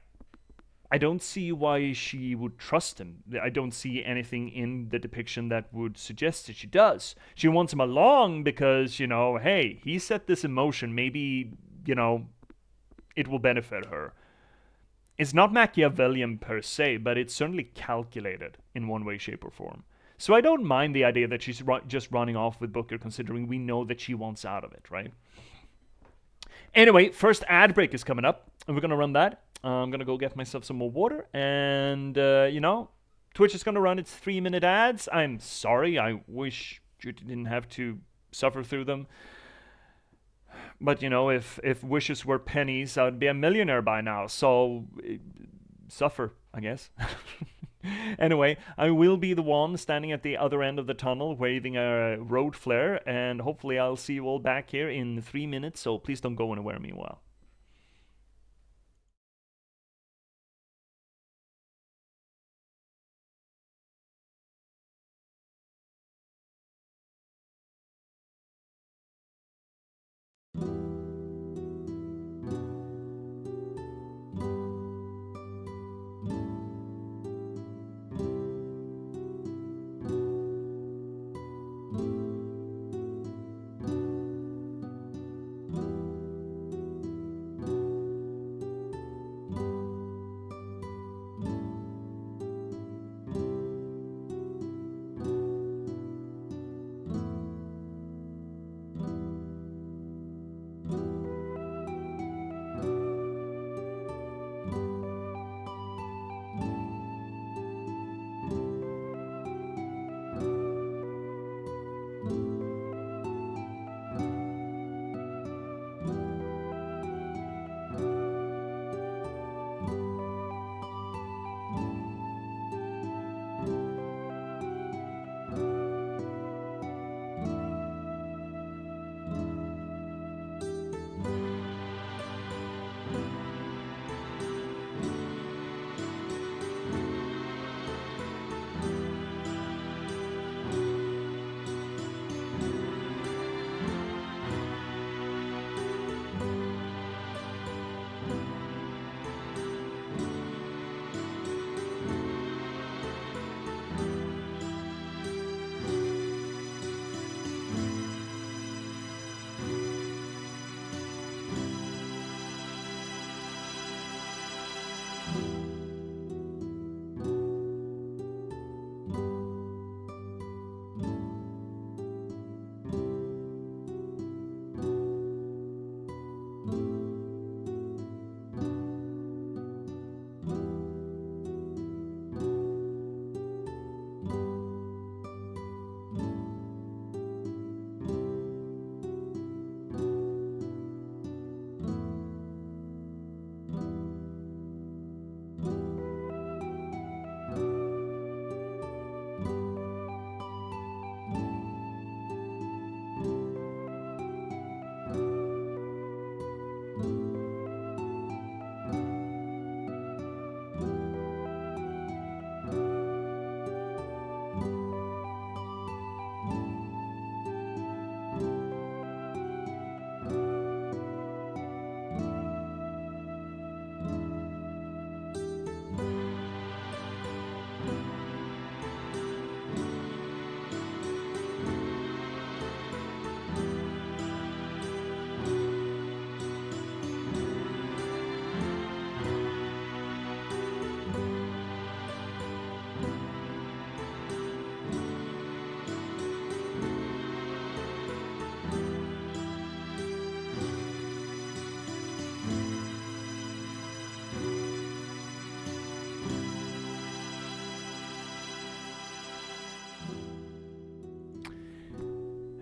I don't see why she would trust him. I don't see anything in the depiction that would suggest that she does. She wants him along because, you know, hey, he set this in motion. Maybe, you know, it will benefit her. It's not Machiavellian per se, but it's certainly calculated in one way, shape, or form. So I don't mind the idea that she's just running off with Booker, considering we know that she wants out of it, right? Anyway, first ad break is coming up, and we're going to run that. I'm going to go get myself some more water, and, you know, Twitch is going to run its 3-minute ads. I'm sorry. I wish you didn't have to suffer through them. But, you know, if wishes were pennies, I'd be a millionaire by now. So, suffer, I guess. Anyway, I will be the one standing at the other end of the tunnel waving a road flare, and hopefully I'll see you all back here in 3 minutes, so please don't go anywhere meanwhile.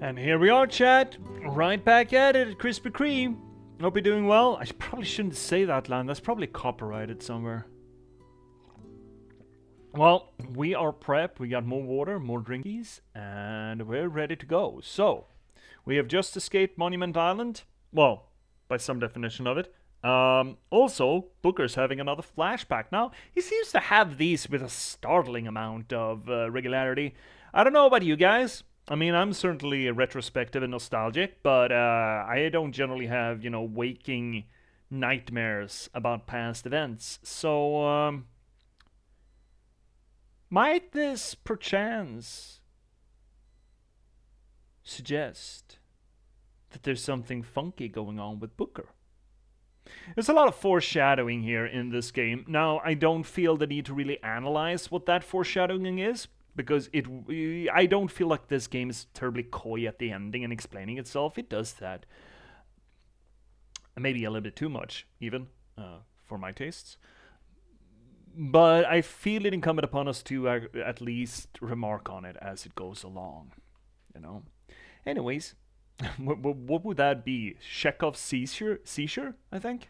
And here we are, chat. Right back at it, Krispy Kreme. Hope you're doing well. I probably shouldn't say that line. That's probably copyrighted somewhere. Well, we are prepped. We got more water, more drinkies, and we're ready to go. So, we have just escaped Monument Island. Well, by some definition of it. Also, Booker's having another flashback. Now, he seems to have these with a startling amount of regularity. I don't know about you guys. I mean, I'm certainly retrospective and nostalgic, but I don't generally have, you know, waking nightmares about past events. So, might this perchance suggest that there's something funky going on with Booker? There's a lot of foreshadowing here in this game. Now, I don't feel the need to really analyze what that foreshadowing is, because I don't feel like this game is terribly coy at the ending and explaining itself. It does that. Maybe a little bit too much, even, for my tastes. But I feel it incumbent upon us to at least remark on it as it goes along, you know? Anyways, what would that be? Chekhov's seizure, I think?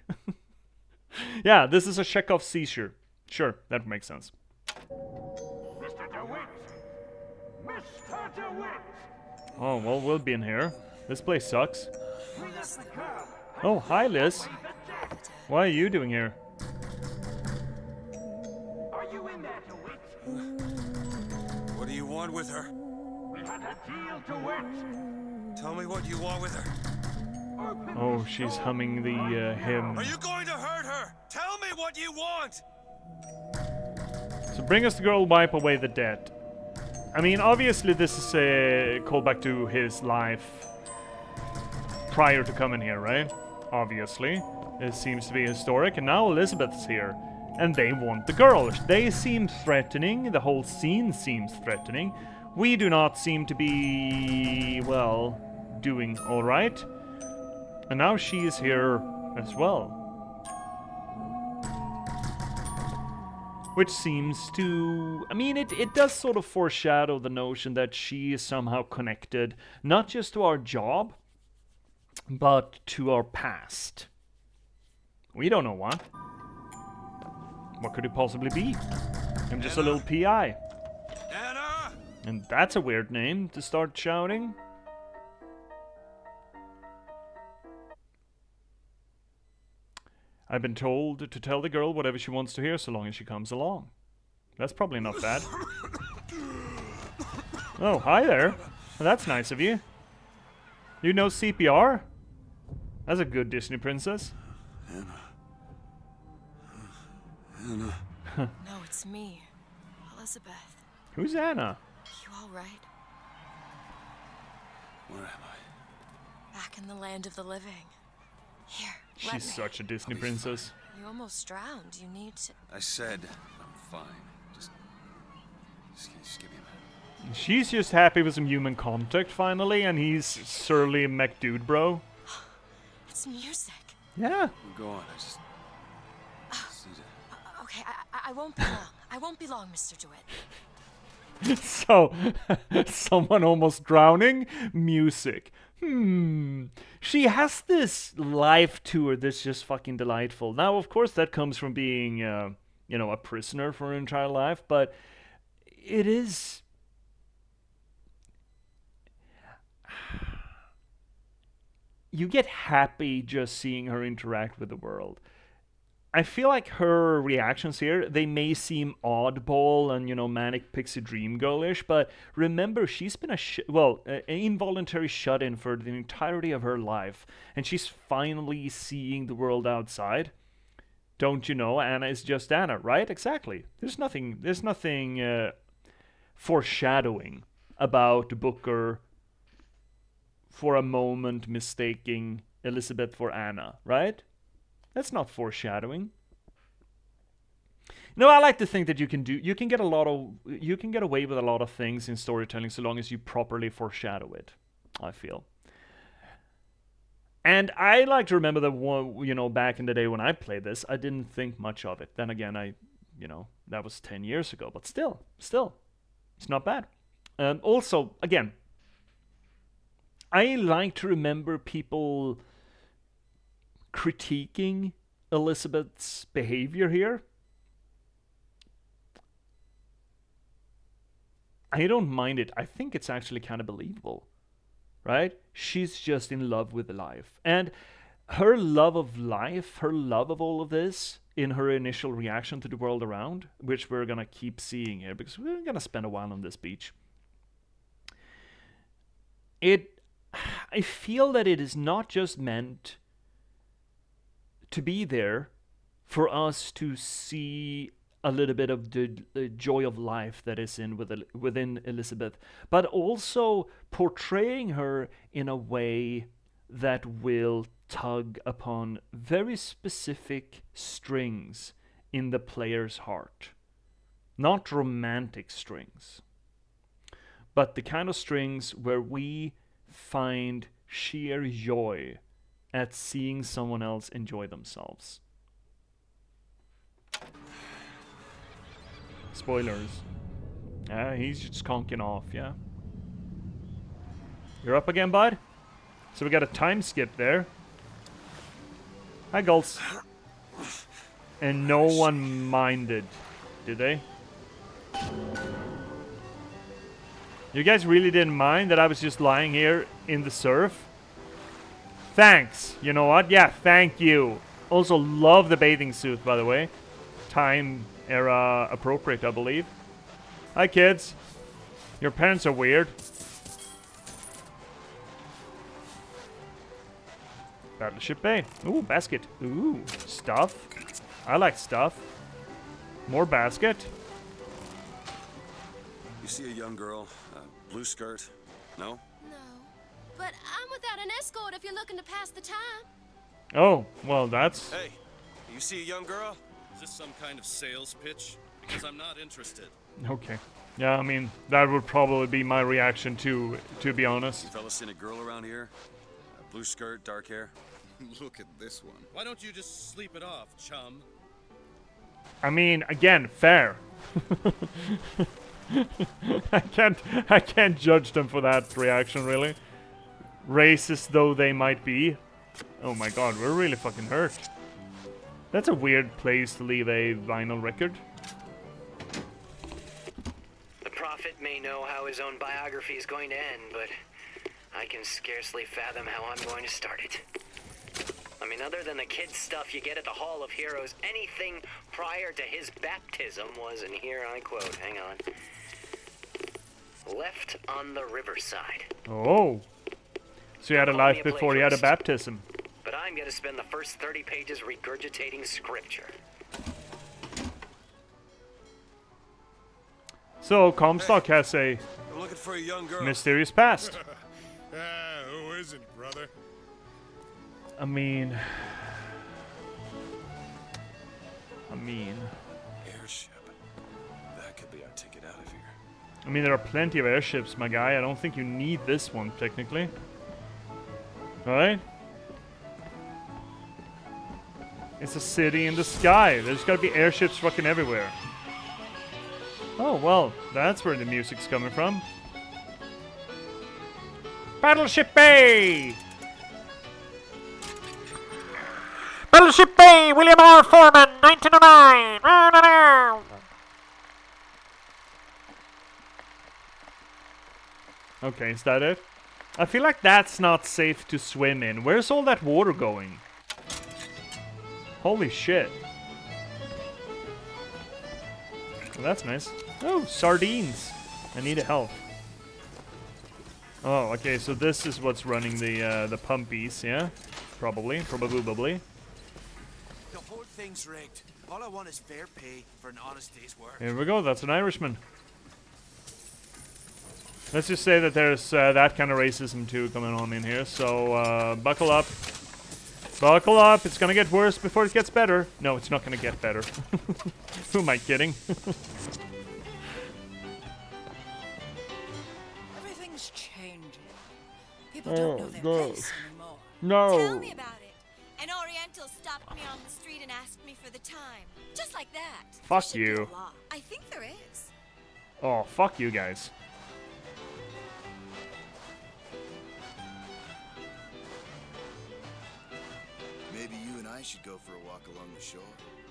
Yeah, this is a Chekhov's seizure. Sure, that makes sense. Mr. DeWitt! Mr. DeWitt! Oh, well, we'll be in here. This place sucks. Oh, hi, Liz. What are you doing here? Are you in there, DeWitt? What do you want with her? We had a deal, DeWitt! Tell me what you want with her. Oh, she's humming the hymn. Are you going to hurt her? Tell me what you want! So bring us the girl, wipe away the debt. I mean, obviously this is a callback to his life prior to coming here, right? Obviously. It seems to be historic, and now Elizabeth's here. And they want the girl. They seem threatening. The whole scene seems threatening. We do not seem to be, well, doing alright. And now she is here as well. Which seems to... I mean, it does sort of foreshadow the notion that she is somehow connected, not just to our job, but to our past. We don't know what. What could it possibly be? I'm just a little PI. Anna! And that's a weird name to start shouting. I've been told to tell the girl whatever she wants to hear so long as she comes along. That's probably not bad. Oh, hi there. Well, that's nice of you. You know CPR? That's a good Disney princess. Anna. No, it's me, Elizabeth. Who's Anna? You all right? Where am I? Back in the land of the living. Here, let me. She's such a Disney princess. You almost drowned. You need to... I said I'm fine. Just give me a minute. She's just happy with some human contact finally, and he's surly mech dude, bro. It's music. Yeah. Go on. I just need to... Okay, I won't be long. I won't be long, Mr. DeWitt. So, someone almost drowning? Music. She has this life tour that's just fucking delightful. Now, of course, that comes from being, you know, a prisoner for her entire life, but it is... You get happy just seeing her interact with the world. I feel like her reactions here, they may seem oddball and, you know, manic pixie dream girlish, but remember, she's been an involuntary shut-in for the entirety of her life, and she's finally seeing the world outside. Don't you know, Anna is just Anna, right? Exactly. There's nothing foreshadowing about Booker for a moment mistaking Elizabeth for Anna, right? That's not foreshadowing. No, I like to think that you can get away with a lot of things in storytelling so long as you properly foreshadow it, I feel. And I like to remember that one, you know, back in the day when I played this, I didn't think much of it. Then again, that was 10 years ago, but still, it's not bad. Also, again, I like to remember people critiquing Elizabeth's behavior here. I don't mind it. I think it's actually kind of believable, right? She's just in love with life. And her love of life, her love of all of this, in her initial reaction to the world around, which we're going to keep seeing here, because we're going to spend a while on this beach. I feel that it is not just meant to be there for us to see a little bit of the joy of life that is within Elizabeth, but also portraying her in a way that will tug upon very specific strings in the player's heart. Not romantic strings, but the kind of strings where we find sheer joy at seeing someone else enjoy themselves. Spoilers. He's just conking off, yeah. You're up again, bud? So we got a time skip there. Hi, Gulls. And no one minded, did they? You guys really didn't mind that I was just lying here in the surf? Thanks. You know what? Yeah, thank you. Also love the bathing suit, by the way. Time era appropriate, I believe. Hi, kids. Your parents are weird. Battleship Bay. Ooh, basket. Ooh, stuff. I like stuff. More basket. You see a young girl, blue skirt? No? No. But I'm without an escort if you're looking to pass the time. Oh, well, that's... Hey, you see a young girl? Is this some kind of sales pitch? Because I'm not interested. Okay. Yeah, I mean, that would probably be my reaction too, to be honest. You fellas seen a girl around here? Blue skirt, dark hair? Look at this one. Why don't you just sleep it off, chum? I mean, again, fair. I can't judge them for that reaction, really. Racist though they might be. Oh my god, we're really fucking hurt. That's a weird place to leave a vinyl record. The prophet may know how his own biography is going to end, but I can scarcely fathom how I'm going to start it. I mean, other than the kid stuff you get at the Hall of Heroes, anything prior to his baptism was, and here I quote, hang on, left on the riverside. Oh. So he had a life before he had a baptism. But I'm going to spend the first 30 pages regurgitating scripture. So, Comstock has a I'm looking for a young girl. mysterious past. Who isn't, brother? I mean... Airship. That could be our ticket out of here. I mean, there are plenty of airships, my guy. I don't think you need this one, technically. Alright? It's a city in the sky. There's gotta be airships fucking everywhere. Oh, well, that's where the music's coming from. Battleship Bay! Battleship Bay, William R. Foreman, 1909! Okay, is that it? I feel like that's not safe to swim in. Where's all that water going? Holy shit. Well, that's nice. Oh, sardines. I need a help. Oh, okay, so this is what's running the pumpies, yeah? Probably. The whole thing's rigged. All I want is fair pay for an honest day's work. Here we go, that's an Irishman. Let's just say that there's that kind of racism too going on in here, so buckle up. Buckle up, it's gonna get worse before it gets better. No, it's not gonna get better. Who am I kidding? Everything's changing. People don't know their place anymore. No. Tell me about it. An Oriental stopped me on the street and asked me for the time. Just like that. Fuck There should be you. a law. I think there is. Oh, fuck you guys. I should go for a walk along the shore.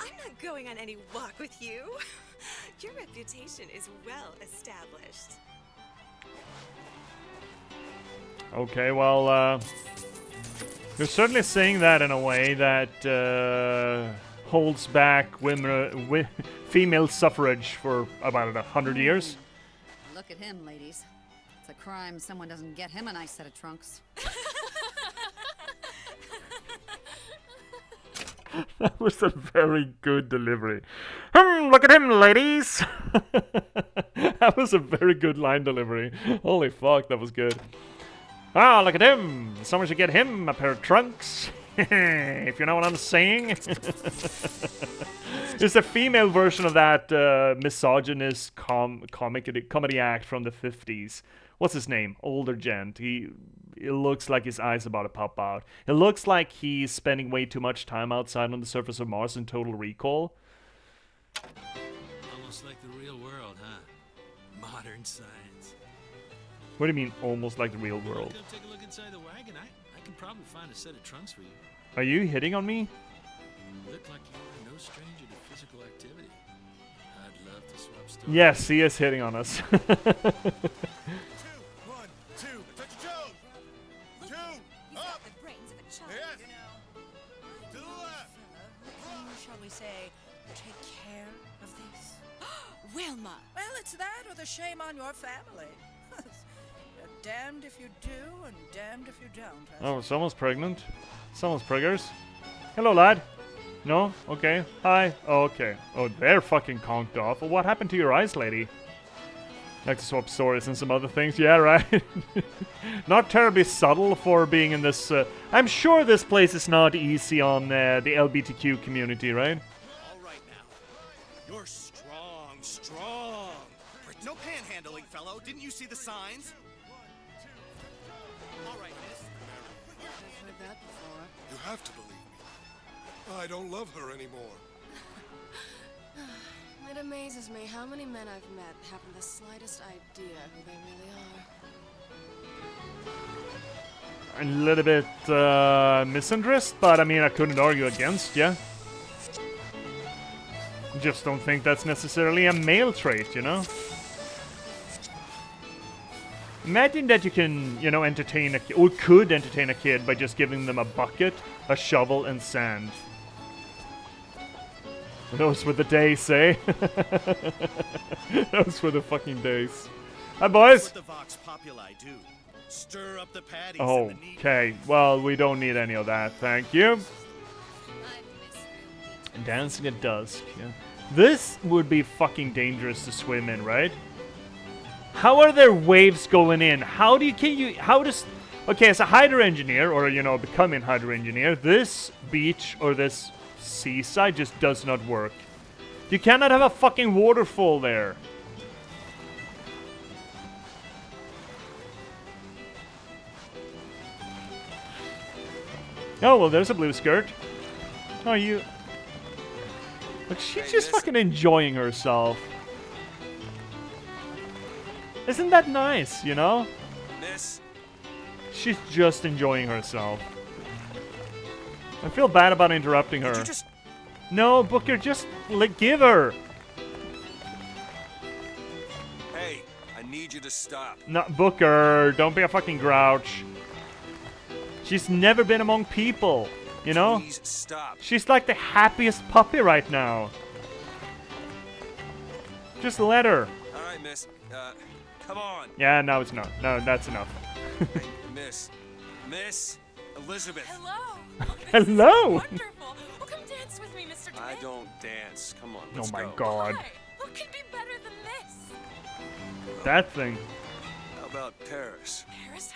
I'm not going on any walk with you. Your reputation is well established. Okay, well, you're certainly saying that in a way that holds back women, female suffrage for about 100 years. Look at him, ladies. It's a crime someone doesn't get him a nice set of trunks. That was a very good delivery. Look at him, ladies! That was a very good line delivery. Holy fuck, that was good. Ah, look at him! Someone should get him a pair of trunks. If you know what I'm saying. It's a female version of that misogynist comedy act from the 50s. What's his name? Older gent. It looks like his eyes about to pop out. It looks like he's spending way too much time outside on the surface of Mars in Total Recall. Almost like the real world, huh? Modern science. What do you mean, almost like the real world? Come take a look inside the wagon. I can probably find a set of trunks for you. Are you hitting on me? You look like you are no stranger to physical activity. I'd love to swap stories. Yes, he is hitting on us. 2, 1, 2, touch Joe. 2, up. The brains of a child. Yes. You know. To the left. Shall we say, take care of this? Wilma! Well, it's that or the shame on your family. You're damned if you do and damned if you don't. Oh, someone's pregnant. Someone's preggers. Hello, lad. No? Okay. Hi. Oh, okay. Oh, they're fucking conked off. Well, what happened to your eyes, lady? Like to swap stories and some other things. Yeah, right. Not terribly subtle for being in this... I'm sure this place is not easy on the LGBTQ community, right? All right now. You're strong. No panhandling, fellow. Didn't you see the signs? All right, miss. I've heard that before. You have to believe me. I don't love her anymore. It amazes me how many men I've met haven't the slightest idea who they really are. A little bit misandrist, but I mean, I couldn't argue against, yeah. Just don't think that's necessarily a male trait, you know? Imagine that you can, you know, entertain a kid, or could entertain a kid by just giving them a bucket, a shovel, and sand. Those were the days, eh? Those were the fucking days. Hi, boys! What the Vox Populi do. Stir up the patties Oh, and the neat. okay. Well, we don't need any of that, thank you. Dancing at dusk, yeah. This would be fucking dangerous to swim in, right? How are there waves going in? How does... Okay, as a hider engineer, or, you know, becoming hider engineer, this beach or this seaside just does not work. You cannot have a fucking waterfall there. Oh, well, there's a blue skirt. Oh, you... Look, she's just fucking enjoying herself. Isn't that nice, you know? Miss. She's just enjoying herself. I feel bad about interrupting her. Did you just... No, Booker, just give her. Hey, I need you to stop. No, Booker, don't be a fucking grouch. She's never been among people, you know? Please stop. She's like the happiest puppy right now. Just let her. All right, miss. Come on. Yeah, no, it's not. No, that's enough. Hey, Miss Elizabeth. Hello. Hello. Wonderful. Oh, come dance with me, Mr. I DeWitt. don't dance. Come on, let's Oh my go. god. Why? What could be better than this? That thing. How about Paris? Paris?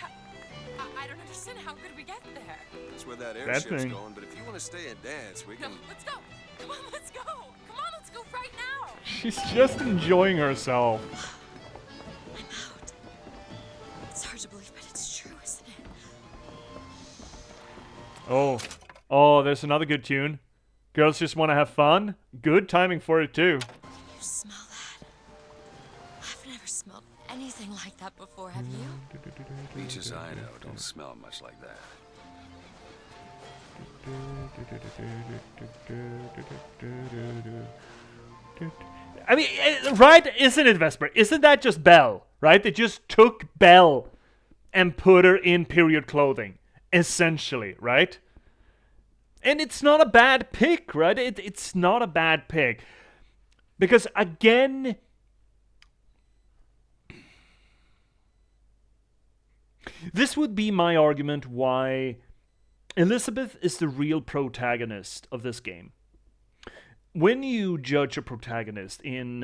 I don't understand. How could we get there? That's where that That airship's thing. going, but if you want to stay and dance, we No, can... let's go. Come on, let's go. Come on, let's go right now. She's just enjoying herself. I'm out. It's hard to believe, but it's true, isn't it? Oh, there's another good tune. Girls just want to have fun. Good timing for it too. You smell that? I've never smelled anything like that before, have you? Beaches I know don't smell much like that. I mean, right? Isn't it, Vesper? Isn't that just Belle, right? They just took Belle and put her in period clothing, essentially, right? And it's not a bad pick, right? It's not a bad pick. Because, again, this would be my argument why Elizabeth is the real protagonist of this game. When you judge a protagonist in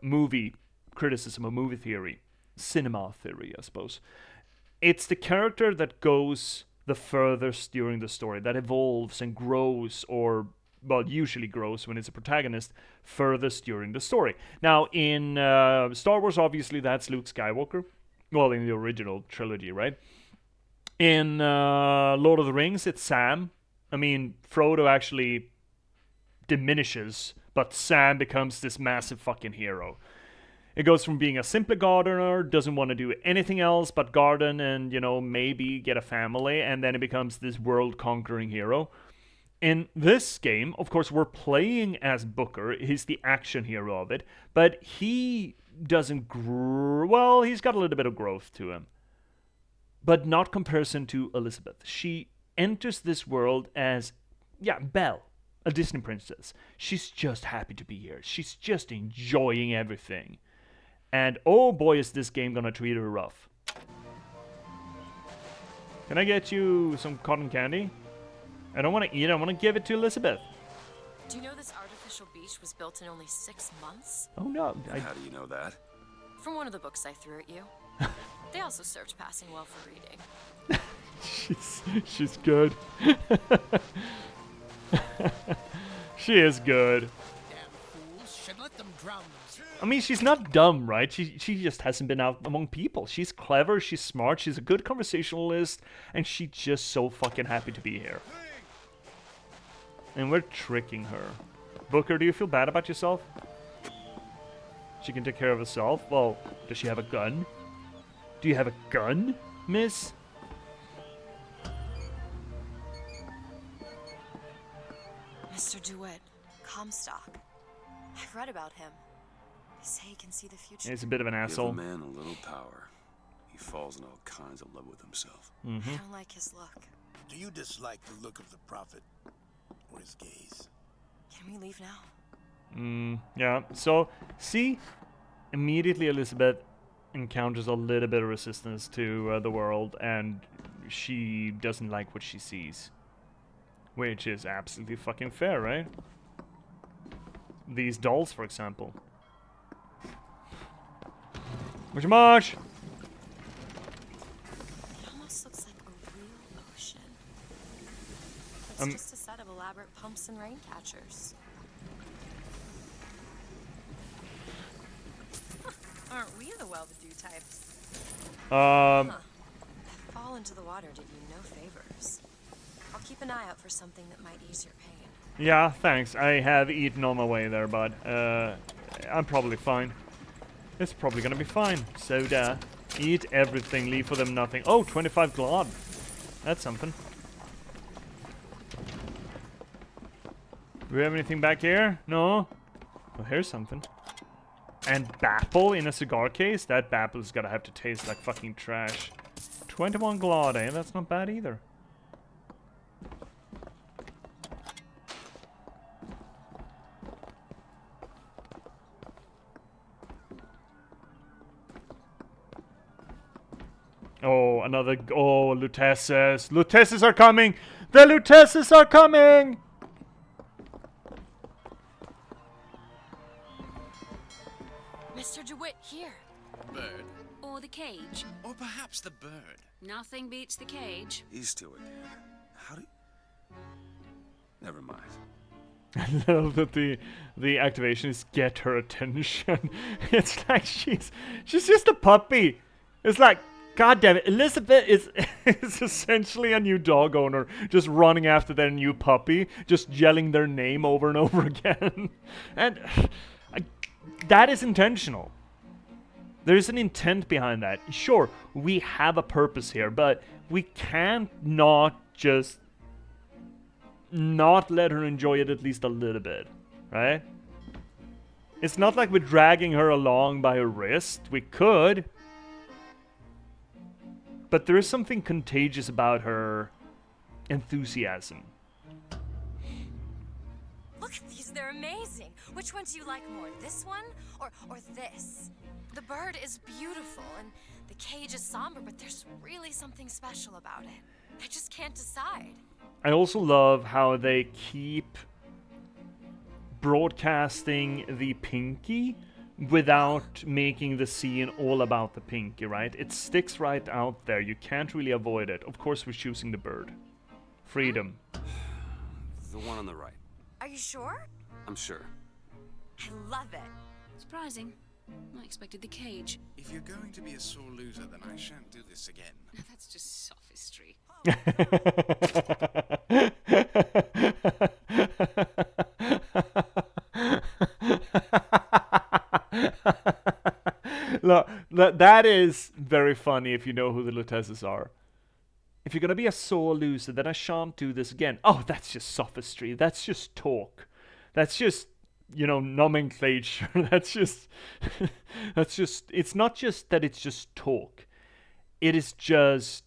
movie criticism or movie theory, cinema theory, I suppose, it's the character that goes the furthest during the story, that evolves and grows, or, well, usually grows when it's a protagonist, furthest during the story. Now, in Star Wars, obviously, that's Luke Skywalker. Well, in the original trilogy, right? In Lord of the Rings, it's Sam. I mean, Frodo actually diminishes, but Sam becomes this massive fucking hero. It goes from being a simple gardener, doesn't want to do anything else but garden and, you know, maybe get a family, and then it becomes this world-conquering hero. In this game, of course, we're playing as Booker. He's the action hero of it, but he doesn't grow. Well, he's got a little bit of growth to him, but not comparison to Elizabeth. She enters this world as, Belle, a Disney princess. She's just happy to be here. She's just enjoying everything. And oh boy, is this game gonna treat her rough. Can I get you some cotton candy? I don't want to eat, I want to give it to Elizabeth. Do you know this artificial beach was built in only 6 months? Oh no. How do you know that? From one of the books I threw at you. They also served passing well for reading. She's good. She is good. Should let them drown themselves. I mean, she's not dumb, right? She just hasn't been out among people. She's clever, she's smart, she's a good conversationalist, and she's just so fucking happy to be here. And we're tricking her. Booker, do you feel bad about yourself? She can take care of herself? Well, does she have a gun? Do you have a gun, miss? Mr. DeWitt, Comstock. I've read about him. They say he can see the future. He's a bit of an asshole. Give a man a little power, he falls in all kinds of love with himself. I don't like his look. Do you dislike the look of the prophet or his gaze? Can we leave now? Yeah. So, see, immediately Elizabeth encounters a little bit of resistance to the world, and she doesn't like what she sees. Which is absolutely fucking fair, right? These dolls, for example. Much. It almost looks like a real ocean. It's just a set of elaborate pumps and rain catchers. Aren't we the well-to-do types? Fall into the water did you no favors. I'll keep an eye out for something that might ease your pain. Yeah, thanks. I have eaten on my way there, bud. I'm probably fine. It's probably gonna be fine. Soda. Eat everything, leave for them nothing. Oh, 25 glad. That's something. Do we have anything back here? No? Oh, here's something. And Bapple in a cigar case? That Bapple's gotta have to taste like fucking trash. 21 glad, eh? That's not bad either. Oh, another... Oh, Lutesses. Lutesses are coming! The Lutesses are coming! Mr. DeWitt, here. Bird. Or the cage. Or perhaps the bird. Nothing beats the cage. He's to it. How do you... Never mind. I love that the activation is get her attention. It's like she's just a puppy. It's like, God damn it, Elizabeth is essentially a new dog owner, just running after their new puppy, just yelling their name over and over again. And that is intentional. There's an intent behind that. Sure, we have a purpose here, but we can't not just not let her enjoy it at least a little bit, right? It's not like we're dragging her along by her wrist. We could. But there is something contagious about her enthusiasm. Look at these, they're amazing. Which one do you like more, this one or this? The bird is beautiful and the cage is somber, but there's really something special about it. I just can't decide. I also love how they keep broadcasting the pinky without making the scene all about the pinky, right? It sticks right out there. You can't really avoid it. Of course, we're choosing the bird. Freedom. The one on the right. Are you sure? I'm sure. I love it. Surprising. I expected the cage. If you're going to be a sore loser, then I shan't do this again. That's just sophistry. Look, that is very funny if you know who the Lutezes are. If you're gonna be a sore loser, then I shan't do this again. Oh, that's just sophistry. That's just talk. That's just, you know, nomenclature. That's just... It's not just that it's just talk. It is just...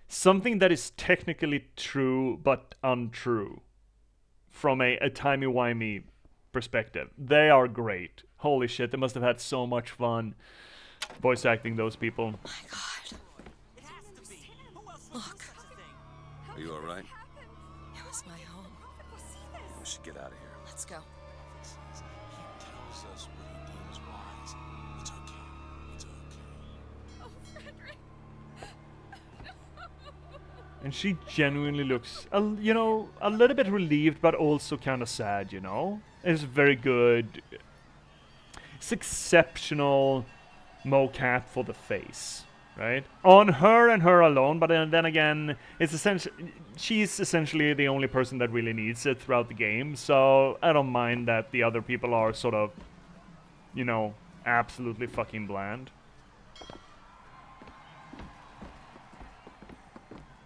something that is technically true, but untrue. From a timey-wimey perspective. They are great. Holy shit, they must have had so much fun voice acting those people. Oh my god. Look. Are you alright? It was my home. We should get out of here. Let's go. He tells us what he deems wise. It's okay. It's okay. Oh, Frederick. And she genuinely looks, you know, a little bit relieved, but also kind of sad, you know? It's very good. It's exceptional mocap for the face, right? On her and her alone, but then again, it's essentially, she's essentially the only person that really needs it throughout the game, so I don't mind that the other people are sort of, you know, absolutely fucking bland.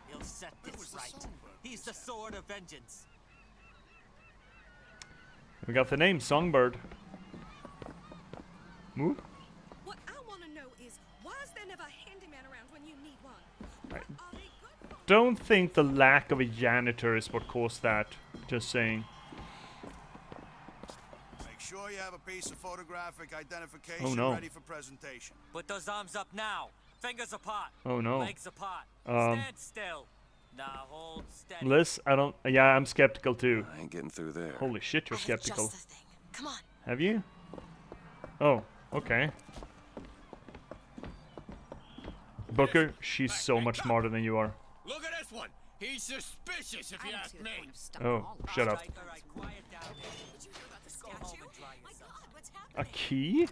He'll set this right. He's the sword of vengeance. We got the name, Songbird. Move. What I want to know is, why is there never a handyman around when you need one? I don't think the lack of a janitor is what caused that. Just saying. Make sure you have a piece of photographic identification ready for presentation. Put those arms up now. Fingers apart. Oh no. Legs apart. Stand still. Now hold steady. Liz, I don't... Yeah, I'm skeptical too. I ain't getting through there. Holy shit, you're skeptical. Just the thing. Come on. Have you? Oh, okay. Booker, she's so much smarter than you are. Look at this one. He's suspicious, if you ask me. Oh, shut up. A key?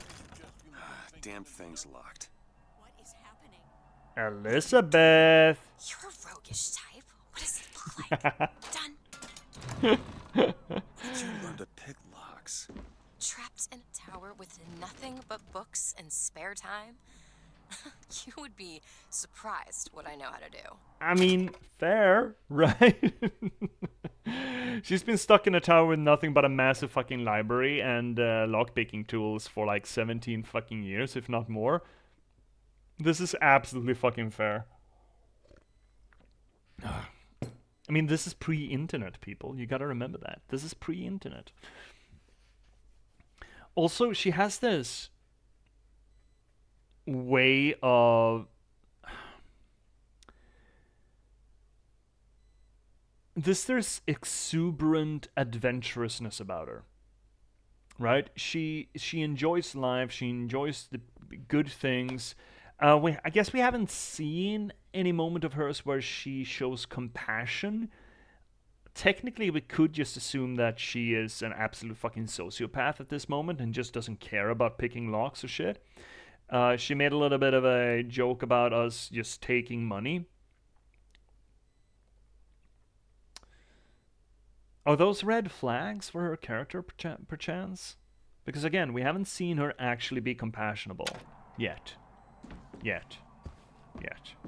Damn thing's locked. Elizabeth! You're a roguish type. What does it look like? Done. Did you learn to pick locks? Trapped in a tower with nothing but books and spare time? You would be surprised what I know how to do. I mean, fair, right? She's been stuck in a tower with nothing but a massive fucking library and lockpicking tools for like 17 fucking years, if not more. This is absolutely fucking fair. I mean, this is pre-internet, people. You gotta remember that. This is pre-internet. Also, she has this way of... There's exuberant adventurousness about her. Right? She enjoys life. She enjoys the good things. I guess we haven't seen any moment of hers where she shows compassion. Technically, we could just assume that she is an absolute fucking sociopath at this moment and just doesn't care about picking locks or shit. She made a little bit of a joke about us just taking money. Are those red flags for her character, perchance? Because again, we haven't seen her actually be compassionable. Yet.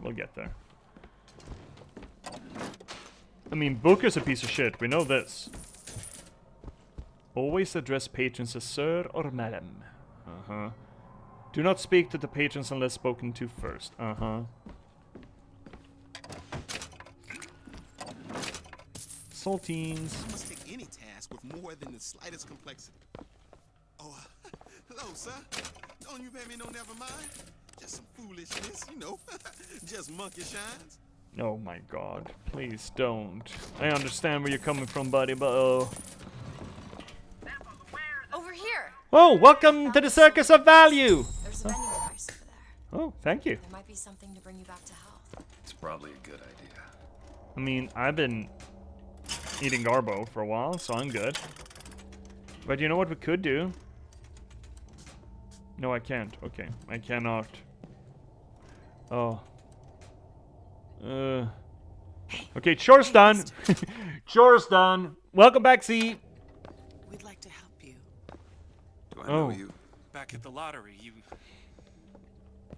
We'll get there. I mean, Booker's a piece of shit. We know this. Always address patrons as sir or madam. Uh-huh. Do not speak to the patrons unless spoken to first. Uh-huh. Saltines. You must take any task with more than the slightest complexity. Oh, hello, sir. Don't you pay me no never mind? Just some foolishness, you know. Just monkey shines. Oh my god. Please don't. I understand where you're coming from, buddy, but Over here. Oh, welcome to the Circus of Value! There's a vending device over there. Oh, thank you. There might be something to bring you back to health. It's probably a good idea. I mean, I've been eating Garbo for a while, so I'm good. But you know what we could do? No, I can't. Okay, I cannot. Oh. Okay, chore's done. Chore's done. Welcome back, Z. We'd like to help you. Do I know you? Back at the lottery,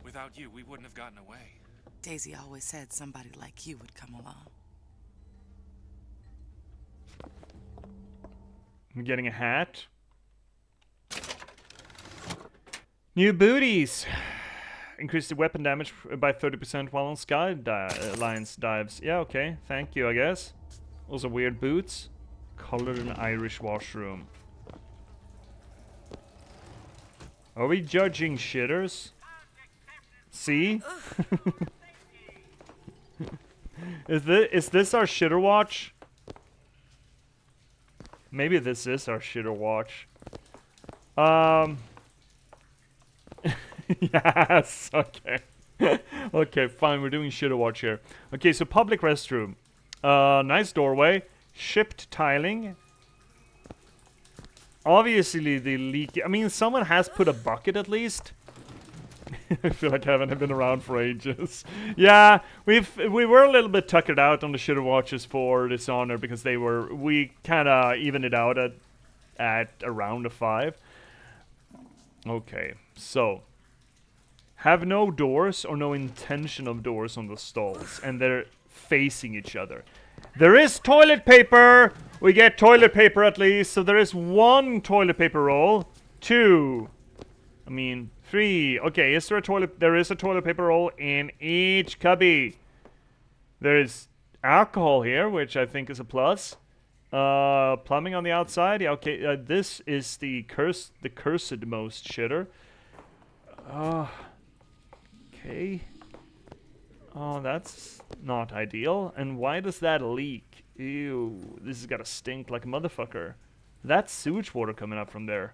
without you, we wouldn't have gotten away. Daisy always said somebody like you would come along. I'm getting a hat. New booties. Increase the weapon damage by 30% while on Sky Alliance dives. Yeah, okay. Thank you, I guess. Also weird boots. Colored in Irish washroom. Are we judging shitters? See? Is this our shitter watch? Maybe this is our shitter watch. Yes, okay. Okay, fine, we're doing shitter watch here. Okay, so public restroom. Nice doorway. Shipped tiling. Obviously the leak. I mean, someone has put a bucket at least. I feel like I haven't been around for ages. Yeah, we were a little bit tuckered out on the shitter watches for Dishonor because we kind of evened it out at around a 5. Okay, so have no doors or no intention of doors on the stalls, and they're facing each other. There is toilet paper. We get toilet paper at least, so there is 1 toilet paper roll. 2. I mean, 3. Okay, is there a toilet? There is a toilet paper roll in each cubby. There is alcohol here, which I think is a plus. Plumbing on the outside. Yeah, okay. This is the cursed most shitter. Okay. Oh, that's not ideal. And why does that leak? Ew, this has got to stink like a motherfucker. That's sewage water coming up from there.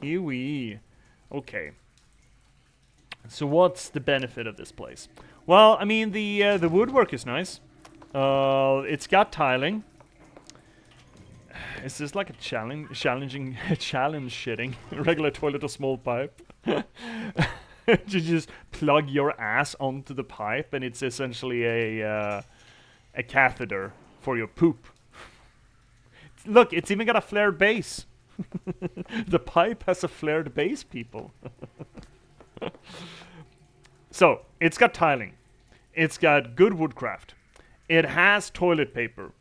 Ew-wee. Okay. So what's the benefit of this place? Well, I mean, the woodwork is nice. It's got tiling. Is this like a challenge shitting? Regular toilet or small pipe? You just plug your ass onto the pipe, and it's essentially a catheter for your poop. Look, it's even got a flared base. The pipe has a flared base, people. So, it's got tiling. It's got good woodcraft. It has toilet paper.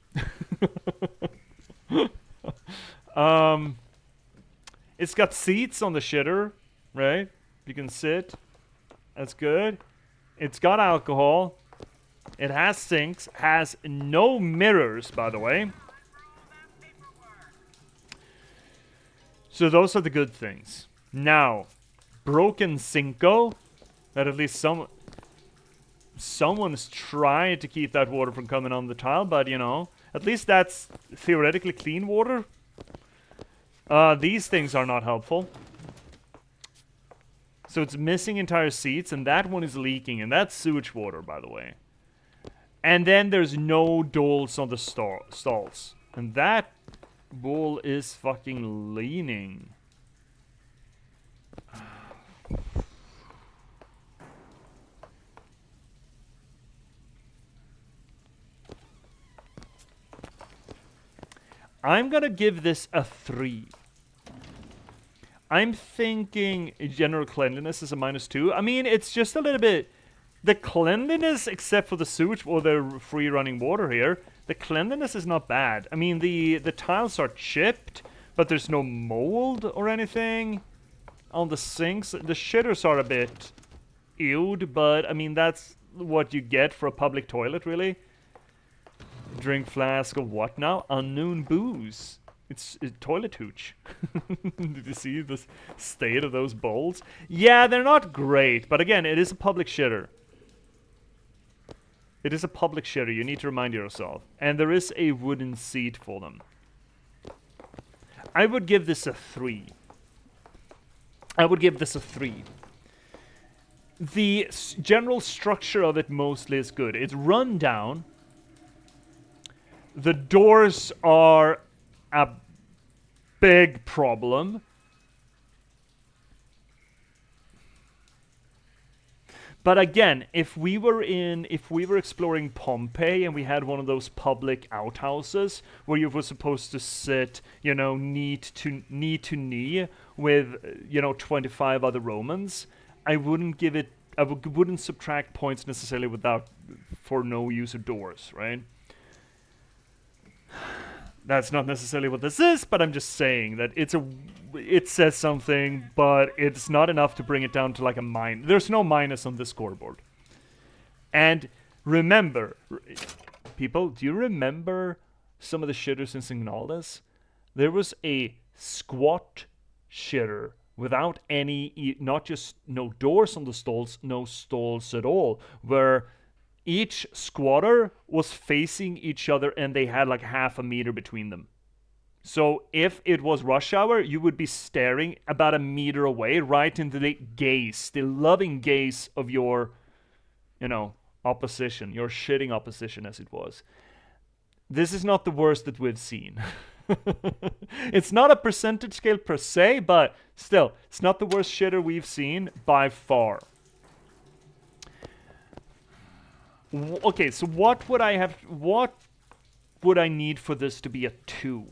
It's got seats on the shitter, right? You can sit. That's good. It's got alcohol. It has sinks. Has no mirrors, by the way. So those are the good things. Now, broken Cinco. That at least someone's trying to keep that water from coming on the tile, but you know, at least that's theoretically clean water. These things are not helpful. So it's missing entire seats, and that one is leaking, and that's sewage water, by the way. And then there's no dolls on the stalls. And that bull is fucking leaning. I'm gonna give this a 3. I'm thinking general cleanliness is a -2. I mean, it's just a little bit the cleanliness, except for the sewage or the free running water here, the cleanliness is not bad. I mean, the tiles are chipped, but there's no mold or anything on the sinks. The shitters are a bit ewed, but I mean, that's what you get for a public toilet, really. Drink flask of what now? Unknown booze. It's toilet hooch. Did you see the state of those bowls? Yeah, they're not great, but again, it is a public shitter. It is a public shitter, you need to remind yourself. And there is a wooden seat for them. I would give this a 3. I would give this a 3. The general structure of it mostly is good. It's run down. The doors are a big problem. But again, if we were exploring Pompeii and we had one of those public outhouses where you were supposed to sit, you know, knee to knee with, you know, 25 other Romans, I wouldn't give it. I wouldn't subtract points necessarily for no use of doors, right? That's not necessarily what this is, but I'm just saying that it says something, but it's not enough to bring it down to like a minus. There's no minus on the scoreboard. And remember, people, do you remember some of the shitters in Signales? There was a squat shitter without any, not just no doors on the stalls, no stalls at all, where each squatter was facing each other and they had like half a meter between them. So if it was rush hour, you would be staring about a meter away, right into the gaze, the loving gaze of your, you know, opposition, your shitting opposition as it was. This is not the worst that we've seen. It's not a percentage scale per se, but still, it's not the worst shitter we've seen by far. Okay, so what would I need for this to be a 2?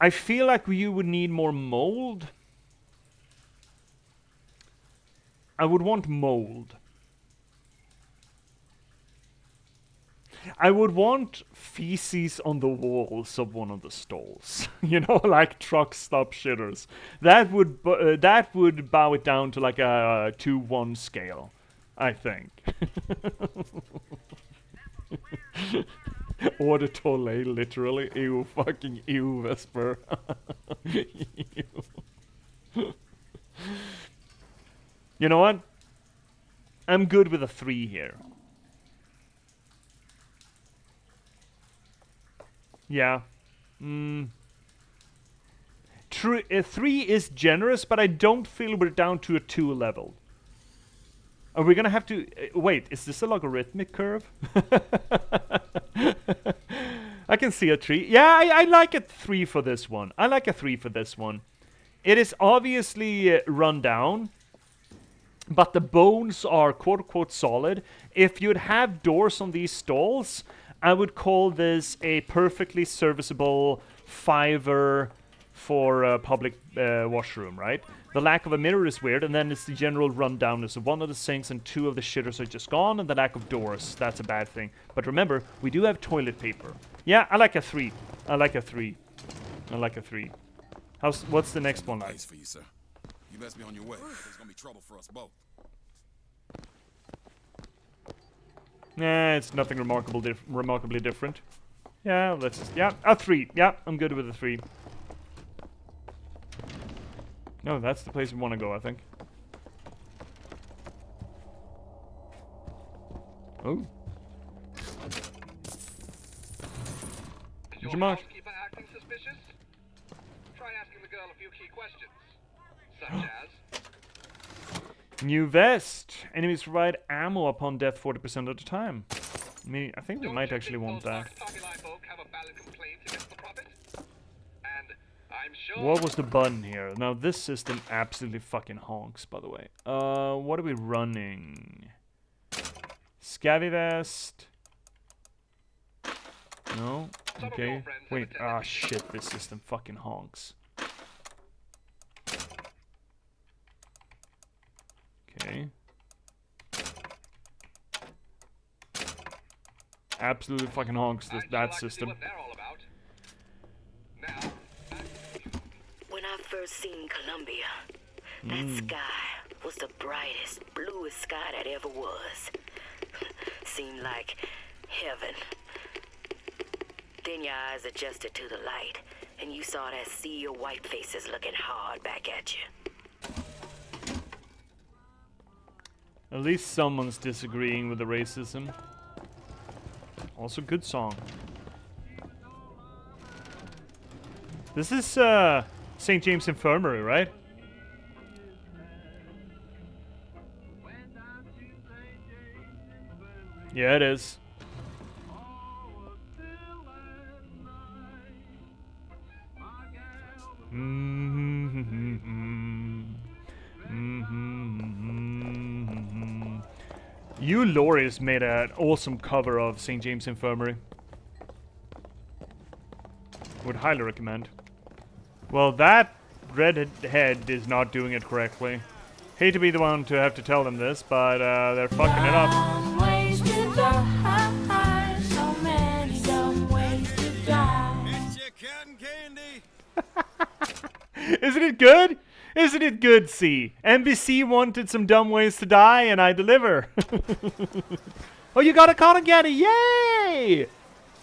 I feel like you would need more mold. I would want mold. I would want feces on the walls of one of the stalls. You know, like truck stop shitters. That would bow it down to like a 2-1 scale, I think. Eau de toilette, literally. Ew, fucking ew, Vesper. Ew. You know what? I'm good with a 3 here. Yeah. 3 is generous, but I don't feel we're down to a 2 level. Are we gonna have to... wait, is this a logarithmic curve? I can see a 3. Yeah, I like a 3 for this one. I like a 3 for this one. It is obviously run down, but the bones are quote-unquote solid. If you'd have doors on these stalls, I would call this a perfectly serviceable 5er for a public washroom, right? The lack of a mirror is weird, and then it's the general rundownness of one of the sinks and 2 of the shitters are just gone, and the lack of doors, that's a bad thing. But remember, we do have toilet paper. Yeah, I like a 3. I like a 3. I like a 3. What's the next one like? Nice for you, sir. You best be on your way. There's gonna be trouble for us both. Nah, it's nothing remarkably different. Yeah, let's just... yeah, a 3. Yeah, I'm good with a 3. No, that's the place we want to go, I think. Oh. Is your housekeeper acting suspicious? Try asking the girl a few key questions, such as... New vest. Enemies provide ammo upon death 40% of the time. I mean, I think we might actually want that. What was the button here? Now this system absolutely fucking honks, by the way. What are we running? Scabby vest. No? Okay. Wait, ah shit, this system fucking honks. Okay. absolutely fucking honks that system. When I first seen Columbia, that sky was the brightest, bluest sky that ever was. Seemed like heaven. Then your eyes adjusted to the light, and you saw that sea of white faces looking hard back at you. At least someone's disagreeing with the racism. Also, good song. This is St. James Infirmary, right? Yeah, it is. You Loris made an awesome cover of St. James Infirmary. Would highly recommend. Well, that redhead is not doing it correctly. Hate to be the one to have to tell them this, but they're fucking it up. Ways to die, so many dumb ways to die. It's your cotton candy. Isn't it good? Isn't it good, C? NBC wanted some dumb ways to die, and I deliver. Oh, you got a cotton candy! Yay!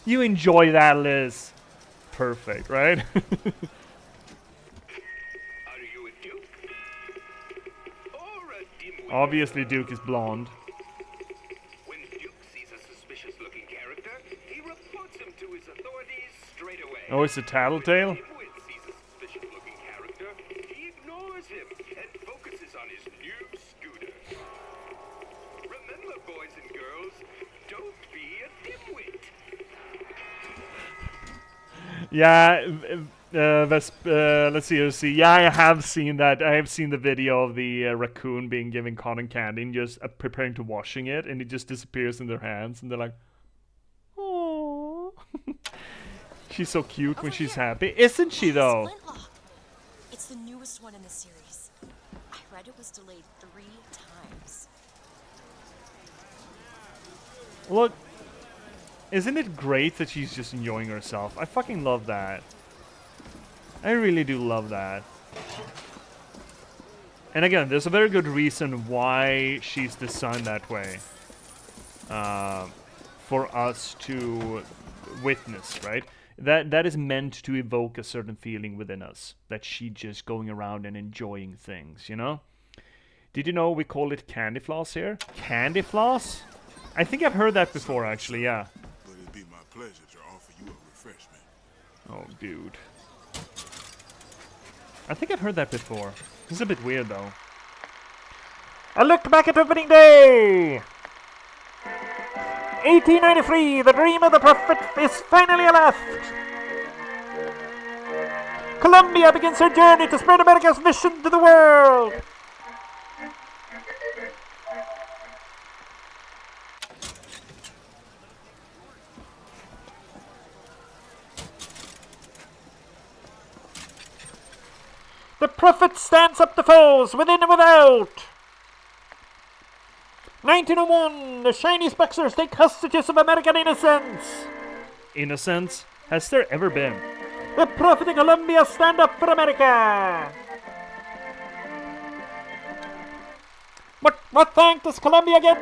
You enjoy that, Liz. Perfect, right? Obviously, Duke is blonde. When Duke sees a suspicious-looking character, he reports him to his authorities straight away. Oh, it's a tattletale? He ignores him and focuses on his new scooter. Remember, boys and girls, don't be a dimwit. Yeah, let's see. Yeah, I have seen that. I have seen the video of the raccoon being given cotton candy and just preparing to washing it, and it just disappears in their hands, and they're like, "Oh." She's so cute when she's happy, isn't she? Though. It's the newest one in the series. I read it was delayed 3 times. Look, isn't it great that she's just enjoying herself? I fucking love that. I really do love that. And again, there's a very good reason why she's designed that way. For us to witness, right? That is meant to evoke a certain feeling within us. That she just going around and enjoying things, you know? Did you know we call it candy floss here? Candy floss? I think I've heard that before, actually, yeah. But it'd be my pleasure to offer you a refreshment. Oh, dude. I think I've heard that before. It's a bit weird, though. I looked back at opening day! 1893, the dream of the prophet is finally aloft! Columbia begins her journey to spread America's vision to the world! The prophet stands up to foes, within and without! 1901, the Chinese boxers take hostages of American innocence! Innocence? Has there ever been? The prophet in Columbia stand up for America! What thank does Columbia get?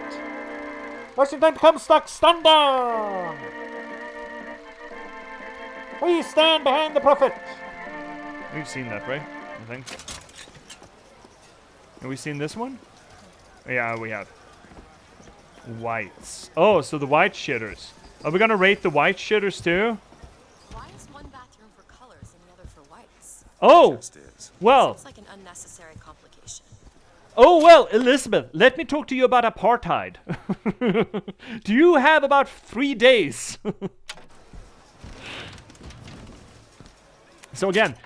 Washington Comstock, stand down! We stand behind the prophet! We've seen that, right? I think. Have we seen this one? Yeah, we have. Whites. Oh, so the white shitters. Are we gonna rate the white shitters too? Why is one bathroom for colors and the other for whites? Oh! Well. Seems like an unnecessary complication. Oh, well, Elizabeth, let me talk to you about apartheid. Do you have about 3 days? So again,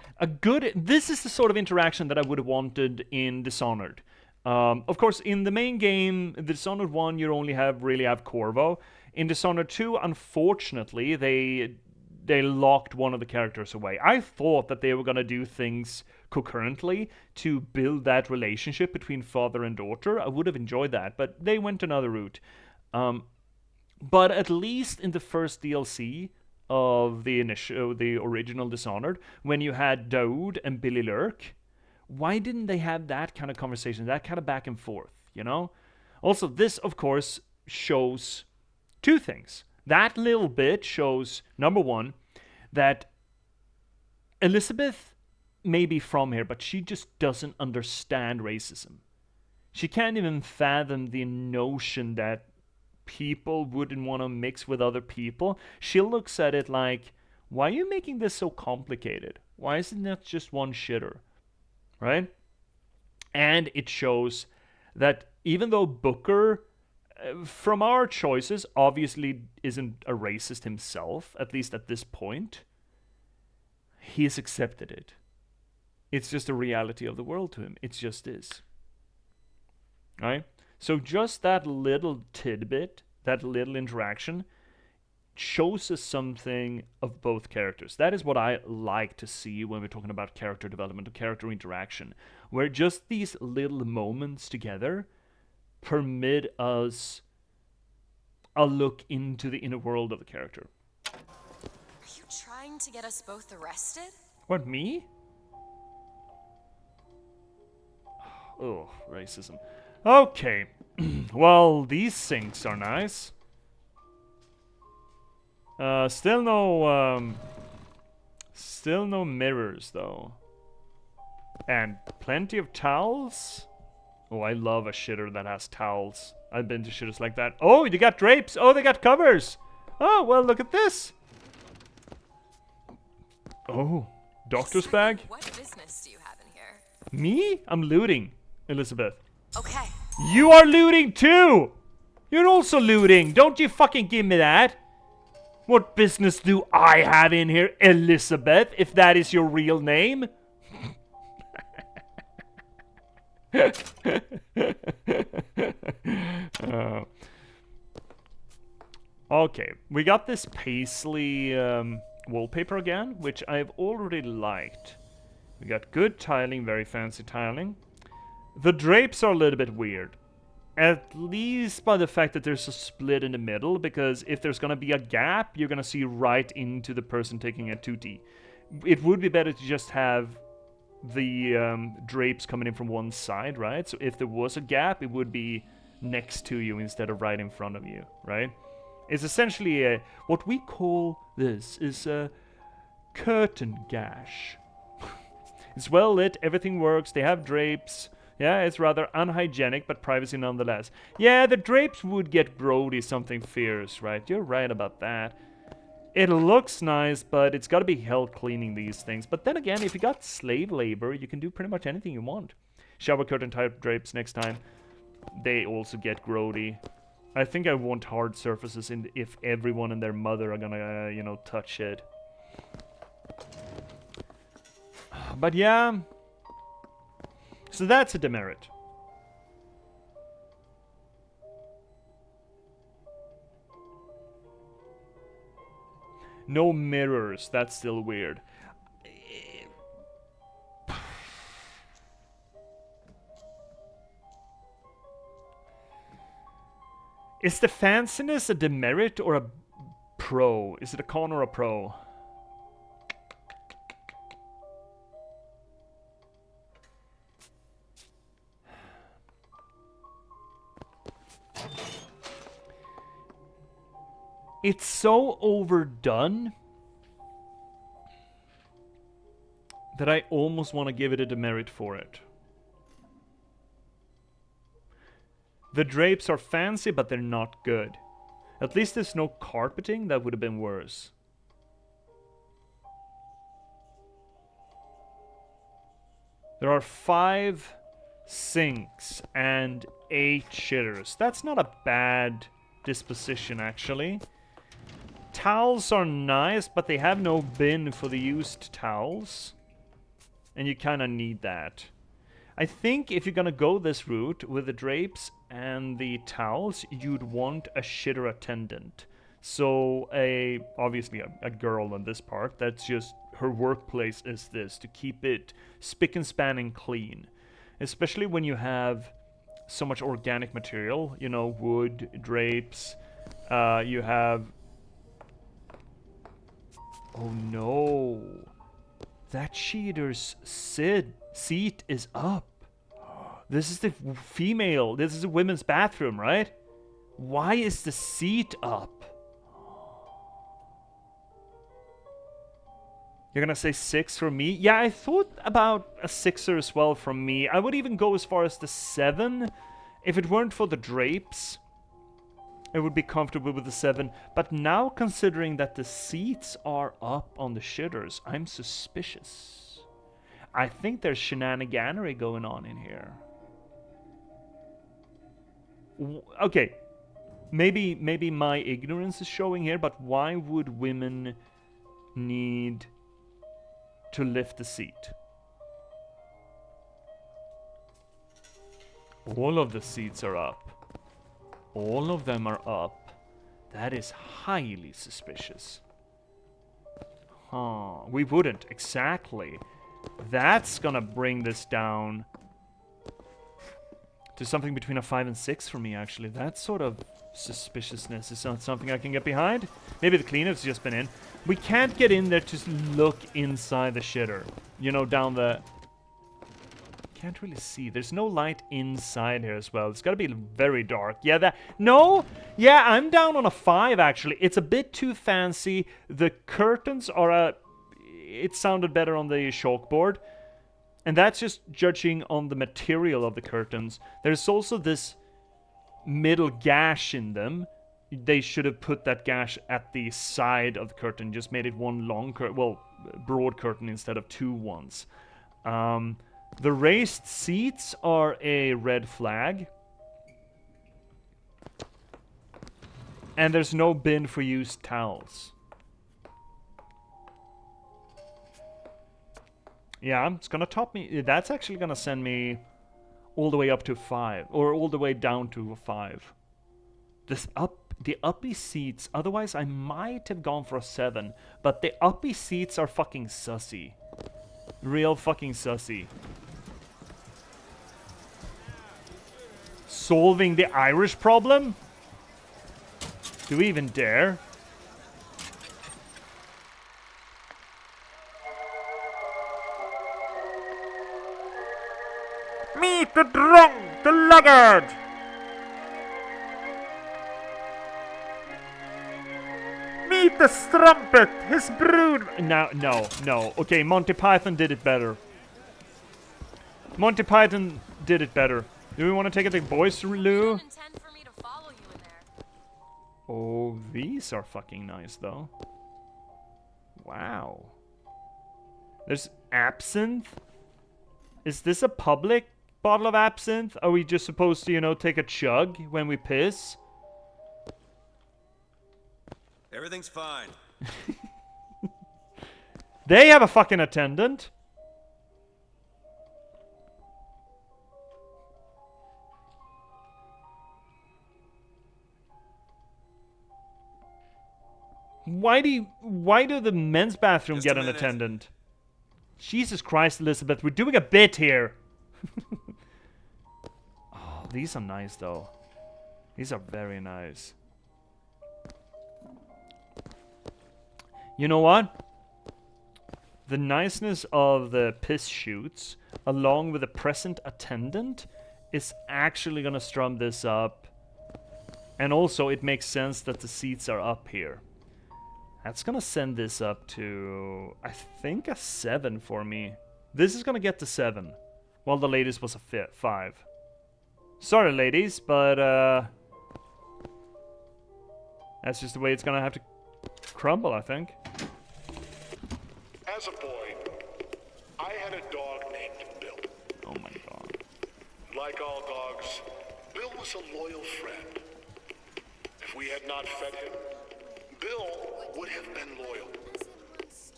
this is the sort of interaction that I would have wanted in Dishonored. Of course, in the main game, the Dishonored 1, you only really have Corvo. In Dishonored 2, unfortunately, they locked one of the characters away. I thought that they were going to do things concurrently to build that relationship between father and daughter. I would have enjoyed that, but they went another route. But at least in the first DLC of the original Dishonored, when you had Daoud and Billy Lurk, why didn't they have that kind of conversation, that kind of back and forth, you know? Also, this, of course, shows two things. That little bit shows, number one, that Elizabeth may be from here, but she just doesn't understand racism. She can't even fathom the notion that people wouldn't want to mix with other people. She looks at it like, why are you making this so complicated? Why isn't that just one shitter? Right? And it shows that even though Booker, from our choices, obviously isn't a racist himself, at least at this point, he has accepted it. It's just a reality of the world to him. It just is. Right? So just that little tidbit, that little interaction, shows us something of both characters. That is what I like to see when we're talking about character development or character interaction, where just these little moments together permit us a look into the inner world of the character. Are you trying to get us both arrested? What, me? Oh, racism. Okay. Well, these sinks are nice. Still no mirrors though. And plenty of towels. Oh, I love a shitter that has towels. I've been to shitters like that. Oh, you got drapes. Oh, they got covers. Oh, well, look at this. Oh, doctor's bag. What business do you have in here? Me? I'm looting, Elizabeth. Okay. You are looting too! You're also looting. Don't you fucking give me that. What business do I have in here, Elizabeth, if that is your real name? Okay, we got this paisley wallpaper again, which I've already liked. We got good tiling, very fancy tiling. The drapes are a little bit weird. At least by the fact that there's a split in the middle, because if there's gonna be a gap, you're gonna see right into the person taking a tootie. It would be better to just have the drapes coming in from one side, right? So if there was a gap, it would be next to you instead of right in front of you, right? It's essentially a, what we call this is a curtain gash. It's well lit, everything works, they have drapes. Yeah, it's rather unhygienic, but privacy nonetheless. Yeah, the drapes would get grody something fierce, right? You're right about that. It looks nice, but it's got to be hell cleaning these things. But then again, if you got slave labor, you can do pretty much anything you want. Shower curtain type drapes next time. They also get grody. I think I want hard surfaces if everyone and their mother are gonna, you know, touch it. But yeah. So that's a demerit. No mirrors, that's still weird. Is the fanciness a demerit or a pro? Is it a con or a pro? It's so overdone that I almost want to give it a demerit for it. The drapes are fancy, but they're not good. At least there's no carpeting, that would have been worse. There are 5 sinks and 8 shitters. That's not a bad disposition, actually. Towels are nice, but they have no bin for the used towels. And you kind of need that. I think if you're gonna go this route with the drapes and the towels, you'd want a shitter attendant. So obviously a girl in this part, that's just her workplace is this, to keep it spick and span and clean. Especially when you have so much organic material, you know, wood, drapes, You have... Oh no. That cheater's seat is up. This is the female. This is a women's bathroom, right? Why is the seat up? You're gonna say 6 from me? Yeah, I thought about a 6er as well from me. I would even go as far as the 7. If it weren't for the drapes, I would be comfortable with the 7. But now, considering that the seats are up on the shitters, I'm suspicious. I think there's shenaniganery going on in here. Okay, maybe my ignorance is showing here, but why would women need to lift the seat? All of the seats are up. All of them are up. That is highly suspicious. Huh, we wouldn't, exactly. That's gonna bring this down to something between a 5 and 6 for me, actually. That sort of suspiciousness is not something I can get behind. Maybe the cleanup's just been in. We can't get in there to look inside the shitter. You know, down the... Can't really see. There's no light inside here as well. It's gotta be very dark. Yeah, that... No! Yeah, I'm down on a 5, actually. It's a bit too fancy. The curtains are a... It sounded better on the chalkboard. And that's just judging on the material of the curtains. There's also this middle gash in them. They should have put that gash at the side of the curtain. Just made it one long curtain. Well, broad curtain instead of 2 ones. The raised seats are a red flag. And there's no bin for used towels. Yeah, it's gonna top me. That's actually gonna send me all the way up to 5. Or all the way down to a 5. The uppy seats, otherwise I might have gone for a 7. But the uppy seats are fucking sussy. Real fucking sussy. Solving the Irish problem? Do we even dare? Meet the drunk, the laggard! Meet the strumpet, his brood... No. Okay, Monty Python did it better. Monty Python did it better. Do we want to take it to Boys Lou? Oh, these are fucking nice, though. Wow. There's absinthe? Is this a public bottle of absinthe? Are we just supposed to, you know, take a chug when we piss? Everything's fine. They have a fucking attendant. Why do the men's bathroom get an attendant? Jesus Christ, Elizabeth, we're doing a bit here. Oh, these are nice, though. These are very nice. You know what? The niceness of the piss chutes, along with the present attendant, is actually gonna strum this up. And also, it makes sense that the seats are up here. That's gonna send this up to, I think, a 7 for me. This is gonna get to 7, while the ladies was a 5. Sorry, ladies, but that's just the way it's gonna have to crumble, I think. As a boy, I had a dog named Bill. Oh my god. Like all dogs, Bill was a loyal friend. If we had not fed him, Bill would have been loyal.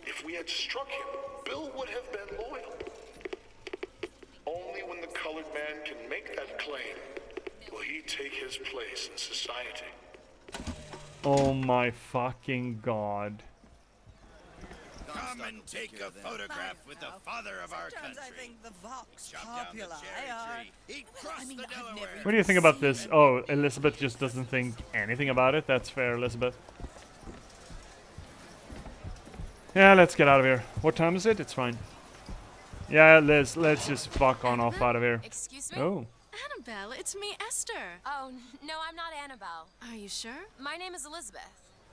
If we had struck him, Bill would have been loyal. Only when the colored man can make that claim will he take his place in society. Oh my fucking god. Come and take a photograph with the father of our Sometimes country. I think the Vox Jump down the Populi cherry are... tree. He crossed the Delaware. What do you think about this? Oh, Elizabeth just doesn't think anything about it. That's fair, Elizabeth. Yeah, let's get out of here. What time is it? It's fine. Yeah, let's just fuck on off out of here. Excuse me? Oh. Annabelle, it's me, Esther. Oh, no, I'm not Annabelle. Are you sure? My name is Elizabeth.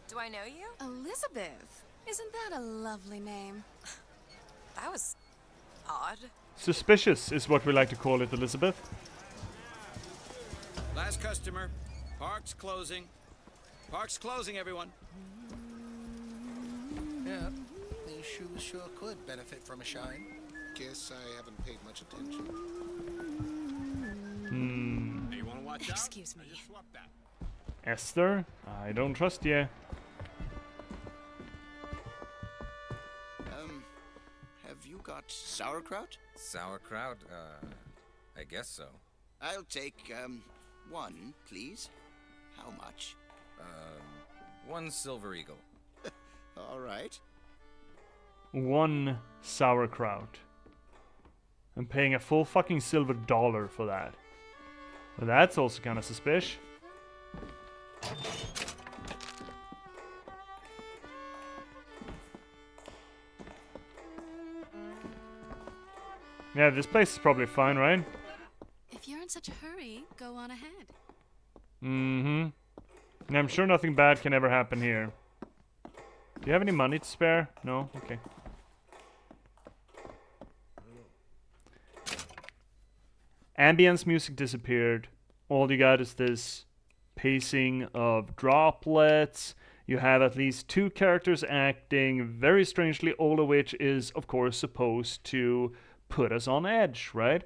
Do I know you? Elizabeth. Isn't that a lovely name? That was odd. Suspicious is what we like to call it, Elizabeth. Last customer. Park's closing. Park's closing, everyone. Yeah, these shoes sure could benefit from a shine. Guess I haven't paid much attention. Hey, you want to watch out? Excuse me. I just swapped that. Esther, I don't trust you. Have you got sauerkraut? Sauerkraut? I guess so. I'll take, one, please. How much? One silver eagle. All right. 1 sauerkraut. I'm paying a full fucking silver dollar for that. Well, that's also kind of suspicious. Yeah, this place is probably fine, right? If you're in such a hurry, go on ahead. Mm-hmm. I'm sure nothing bad can ever happen here. Do you have any money to spare? No? Okay. Ambience music disappeared. All you got is this pacing of droplets. You have at least 2 characters acting very strangely, all of which is, of course, supposed to put us on edge, right?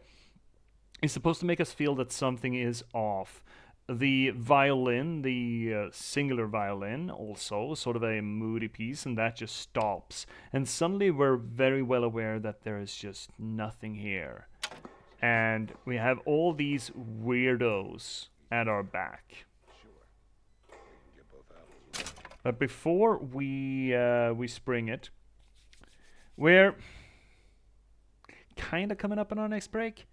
It's supposed to make us feel that something is off. The violin, the singular violin, also sort of a moody piece, and that just stops. And suddenly we're very well aware that there is just nothing here. And we have all these weirdos at our back. But before we spring it, we're kind of coming up on our next break.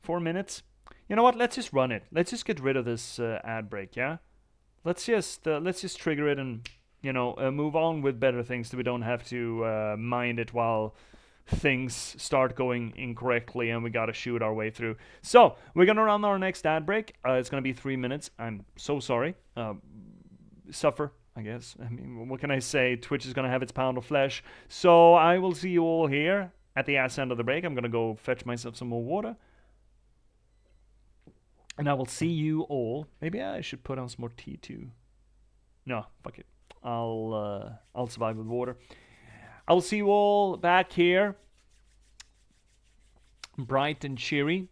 4 minutes. You know what? Let's just run it. Let's just get rid of this ad break, yeah? Let's just trigger it and, you know, move on with better things so we don't have to mind it while things start going incorrectly and we gotta shoot our way through. So, we're gonna run our next ad break. It's gonna be 3 minutes. I'm so sorry. Suffer, I guess. I mean, what can I say? Twitch is gonna have its pound of flesh. So, I will see you all here at the ass end of the break. I'm gonna go fetch myself some more water. And I will see you all. Maybe I should put on some more tea too. No, fuck it. I'll survive with water. I'll see you all back here, bright and cheery,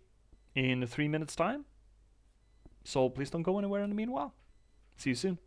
in 3 minutes' time. So please don't go anywhere in the meanwhile. See you soon.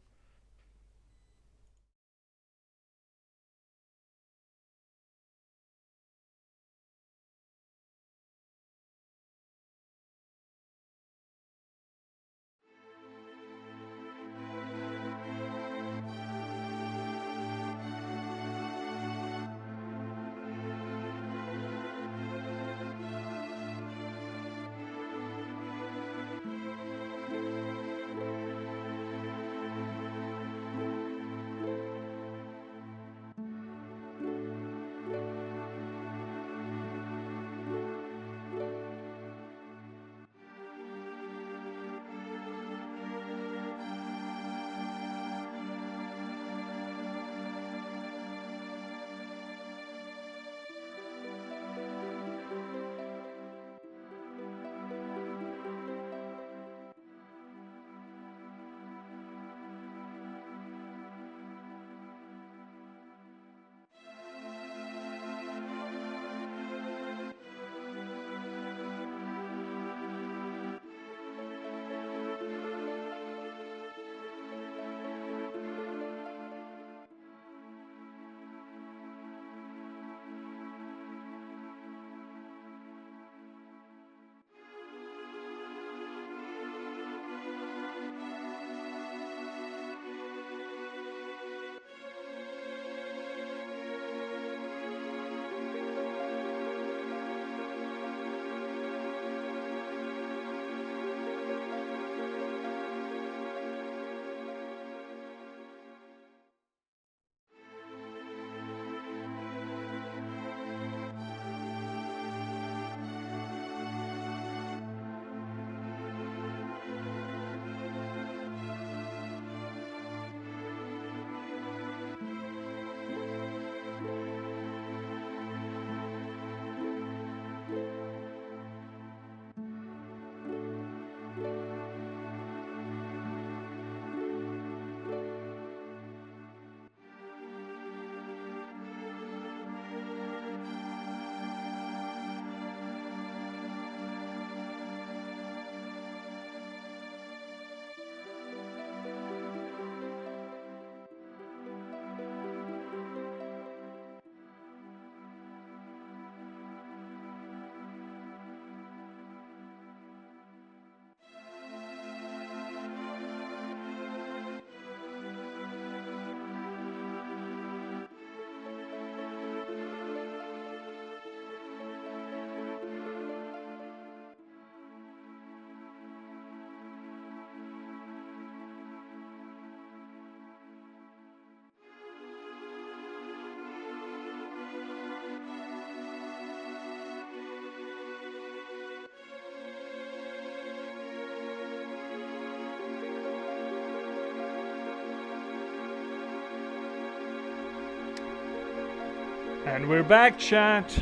And we're back, chat.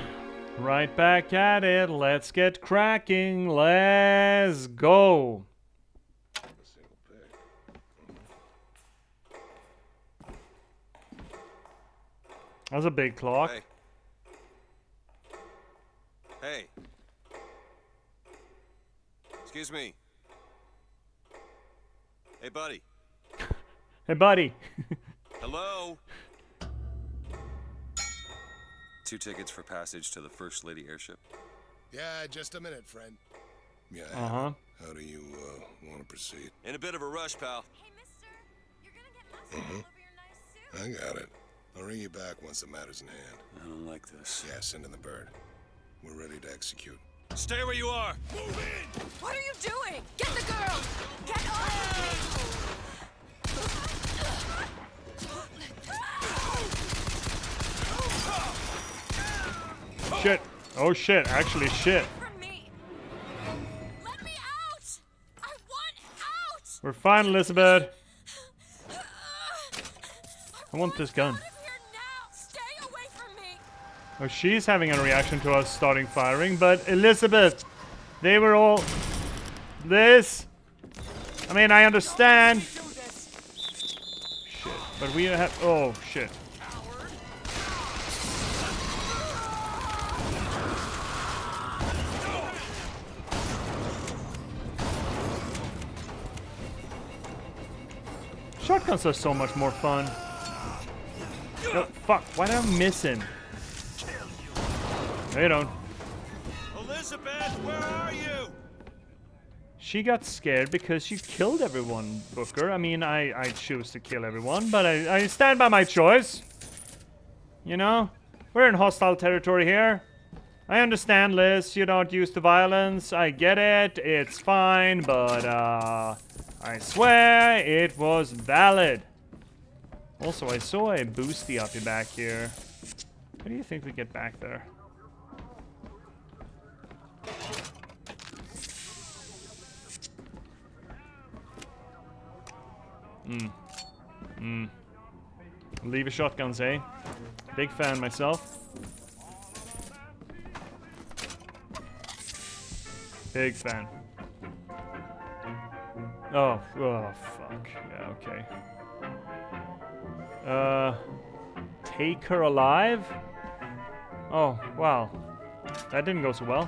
Right back at it. Let's get cracking. Let's go. That's a big clock. Hey. Hey. Excuse me. Hey, buddy. Hey, buddy. Hello? 2 tickets for passage to the First Lady airship. Yeah, just a minute, friend. Yeah. Uh-huh. How do you want to proceed? In a bit of a rush, pal. I got it. I'll ring you back once the matter's in hand. I don't like this. Yeah, send in the bird. We're ready to execute. Stay where you are! Move in! What are you doing? Get the girl! Get off me! Shit. Oh shit, actually shit. Let me out! I want out! We're fine, Elizabeth. I want this gun. Oh, she's having a reaction to us starting firing, but Elizabeth, they were all... This... I mean, I understand. Shit, but we have... Oh, shit. Shotguns are so much more fun. No, fuck, why did I miss him? No, you don't. Elizabeth, where are you? She got scared because she killed everyone, Booker. I mean, I choose to kill everyone, but I stand by my choice. You know? We're in hostile territory here. I understand, Liz, you don't use the violence. I get it, it's fine, but I swear it was valid. Also, I saw a boosty up your back here. How do you think we get back there? Leave a shotguns, eh? Big fan myself. Big fan. Oh, fuck. Yeah, okay. Take her alive? Oh, wow. That didn't go so well.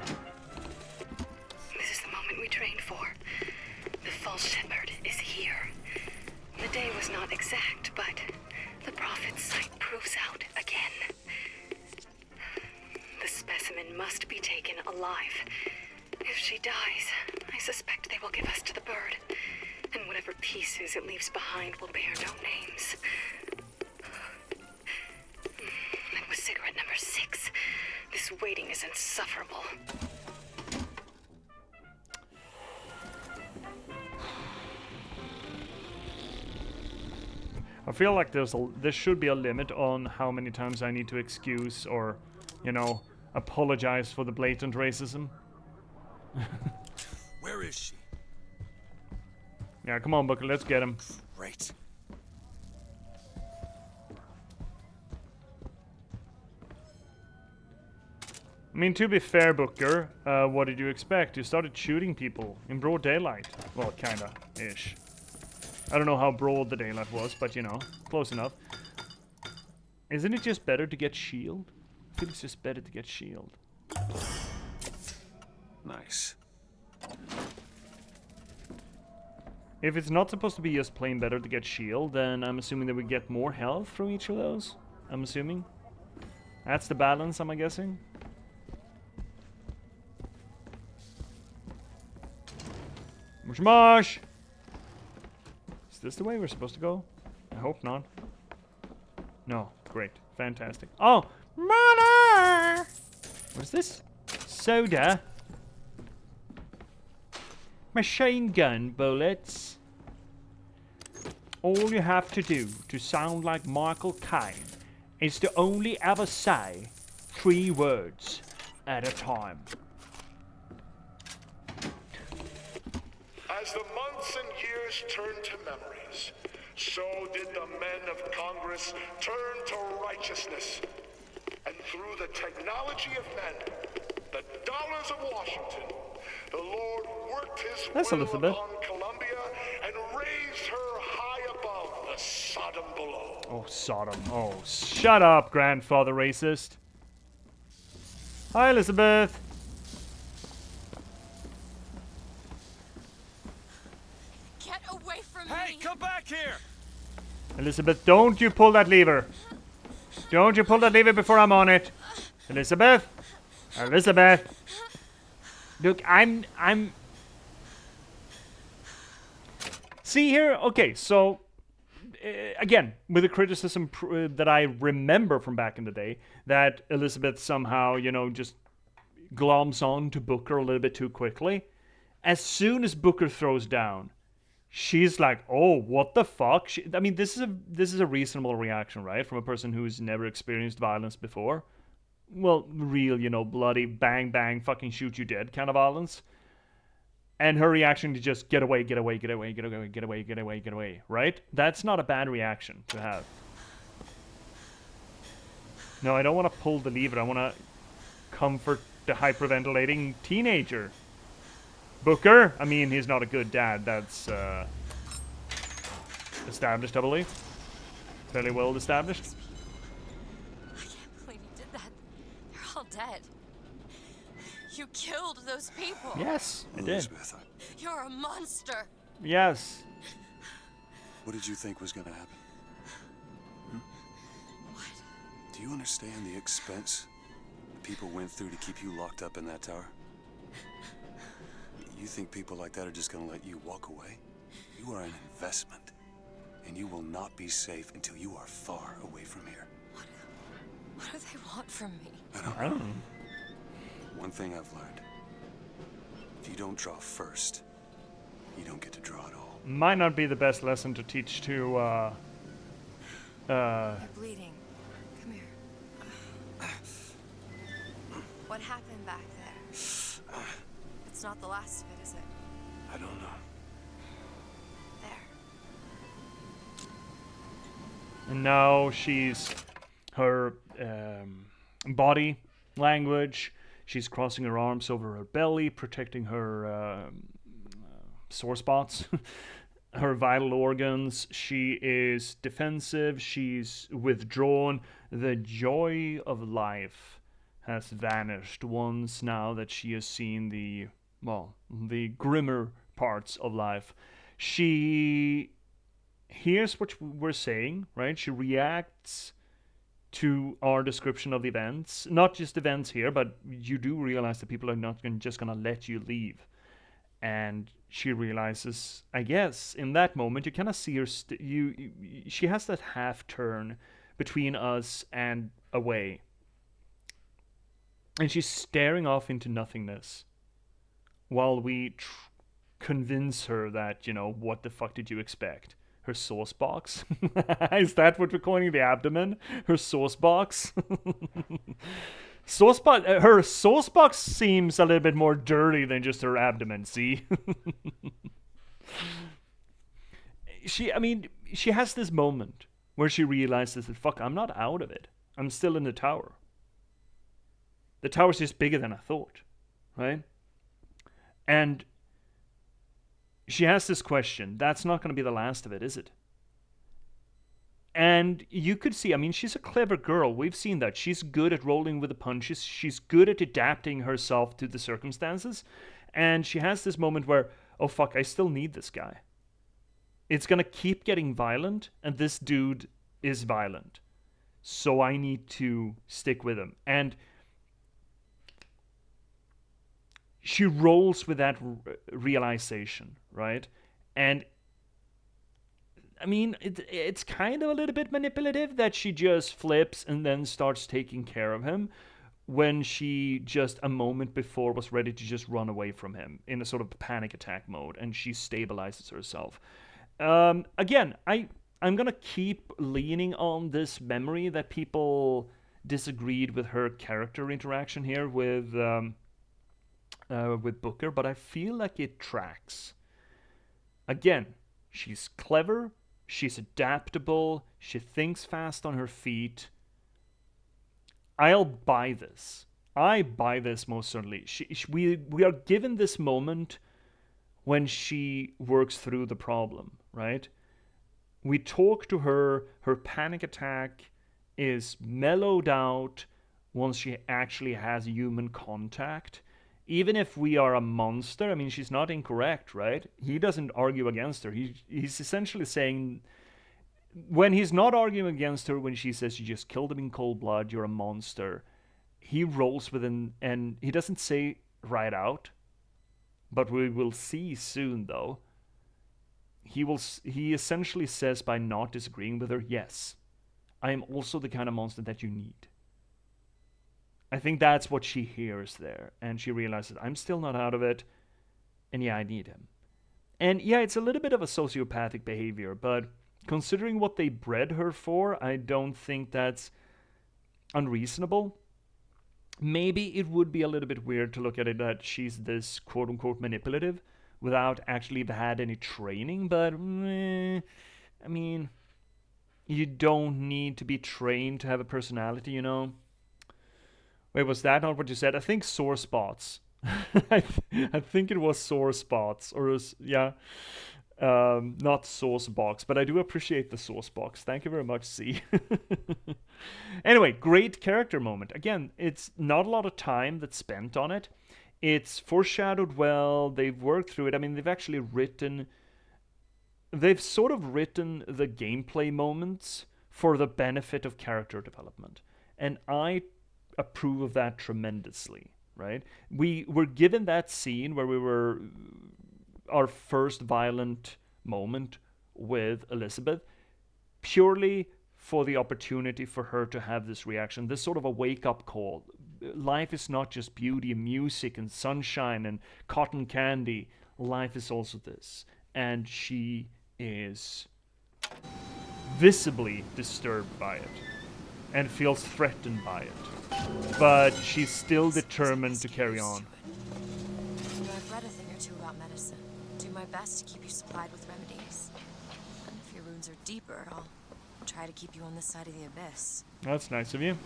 This is the moment we trained for. The false shepherd is here. The day was not exact, but the prophet's sight proves out again. The specimen must be taken alive. If she dies, I suspect they will give us to the bird. And whatever pieces it leaves behind will bear no names. That was cigarette number 6. This waiting is insufferable. I feel like there should be a limit on how many times I need to excuse or, you know, apologize for the blatant racism. Where is she? Yeah, come on, Booker, let's get him. Great. I mean, to be fair, Booker, what did you expect? You started shooting people in broad daylight. Well, kinda, ish. I don't know how broad the daylight was, but you know, close enough. Isn't it just better to get shield? I feel it's just better to get shield. Nice. If it's not supposed to be just plain better to get shield, then I'm assuming that we get more health from each of those. I'm assuming. That's the balance, I'm guessing. Mush mush! Is this the way we're supposed to go? I hope not. No. Great. Fantastic. Oh! Money! What is this? Soda? Machine gun bullets. All you have to do to sound like Michael Caine is to only ever say 3 words at a time. As the months and years turned to memories, so did the men of Congress turn to righteousness. And through the technology of men, the dollars of Washington, the Lord worked his will Elizabeth. upon Columbia and raised her high above the Sodom below. Oh, Sodom. Oh, shut up, grandfather racist. Hi, Elizabeth. Get away from me! Hey, come back here! Elizabeth, don't you pull that lever. Don't you pull that lever before I'm on it. Elizabeth. Elizabeth. Look, I'm... See here? Okay, so... again, with the criticism that I remember from back in the day, that Elizabeth somehow, you know, just gloms on to Booker a little bit too quickly. As soon as Booker throws down, she's like, "Oh, what the fuck?" I mean, this is a reasonable reaction, right, from a person who's never experienced violence before. Well, real, you know, bloody bang bang, fucking shoot you dead kind of violence. And her reaction to just get away, get away, get away, get away, get away, get away, get away, right? That's not a bad reaction to have. No, I don't want to pull the lever. I want to comfort the hyperventilating teenager. Booker, I mean, he's not a good dad. That's established, I believe. Fairly well established. I can't believe you did that. They're all dead. You killed those people. Yes, I did. Elizabeth, You're a monster. Yes. what did you think was going to happen? What? Do you understand the expense people went through to keep you locked up in that tower? You think people like that are just going to let you walk away? You are an investment, and you will not be safe until you are far away from here. What do they want from me? I don't know. One thing I've learned. If you don't draw first, you don't get to draw at all. Might not be the best lesson to teach to, You're bleeding. Come here. What happened back there? It's not the last of it, is it? I don't know. There. and now her body language, she's crossing her arms over her belly, protecting her sore spots, her vital organs. She is defensive, she's withdrawn. The joy of life has vanished once now that she has seen the grimmer parts of life. She hears what we're saying, right? She reacts to our description of the events. Not just events here, but you do realize that people are not just going to let you leave. And she realizes, I guess, in that moment, you kind of see her, she has that half turn between us and away. And she's staring off into nothingness while we convince her that, you know, what the fuck did you expect? Her sauce box? Is that what we're calling the abdomen? Her sauce box? Her sauce box seems a little bit more dirty than just her abdomen, see? She has this moment where she realizes that, fuck, I'm not out of it. I'm still in the tower. The tower's just bigger than I thought, right? And she has this question. That's not going to be the last of it, is it? And you could see, I mean, she's a clever girl. We've seen that. She's good at rolling with the punches. She's good at adapting herself to the circumstances. And she has this moment where, oh, fuck, I still need this guy. It's going to keep getting violent, and this dude is violent. So I need to stick with him. And she rolls with that realization, right? And I mean, it's kind of a little bit manipulative that she just flips and then starts taking care of him when she just a moment before was ready to just run away from him in a sort of panic attack mode, and she stabilizes herself. Again, I'm gonna keep leaning on this memory that people disagreed with her character interaction here with Booker, but I feel like it tracks. Again, she's clever, she's adaptable, she thinks fast on her feet. I'll buy this. I buy this most certainly. We are given this moment when she works through the problem, right? We talk to her, her panic attack is mellowed out once she actually has human contact. Even if we are a monster, I mean, she's not incorrect, right? He doesn't argue against her. He's essentially saying, when he's not arguing against her, when she says you just killed him in cold blood, you're a monster, he rolls with an, and he doesn't say right out, but we will see soon though. He essentially says, by not disagreeing with her, yes, I am also the kind of monster that you need. I think that's what she hears there, and she realizes, I'm still not out of it, and yeah, I need him. And yeah, it's a little bit of a sociopathic behavior, but considering what they bred her for, I don't think that's unreasonable. Maybe it would be a little bit weird to look at it that she's this quote-unquote manipulative without actually have had any training, but I mean, you don't need to be trained to have a personality, you know? Wait, was that not what you said? I think sore spots. I think it was sore spots, or yeah, not sauce box, but I do appreciate the sauce box. Thank you very much, C. Anyway, great character moment. Again, it's not a lot of time that's spent on it. It's foreshadowed well. They've worked through it. I mean, they've sort of written the gameplay moments for the benefit of character development. And I approve of that tremendously, right? We were given that scene where we were our first violent moment with Elizabeth purely for the opportunity for her to have this reaction, this sort of a wake-up call. Life is not just beauty and music and sunshine and cotton candy. Life is also this. And she is visibly disturbed by it and feels threatened by it. But she's still determined to carry on. You know, I've read a thing or two about medicine. Do my best to keep you supplied with remedies. And if your wounds are deeper, I'll try to keep you on this side of the abyss. That's nice of you.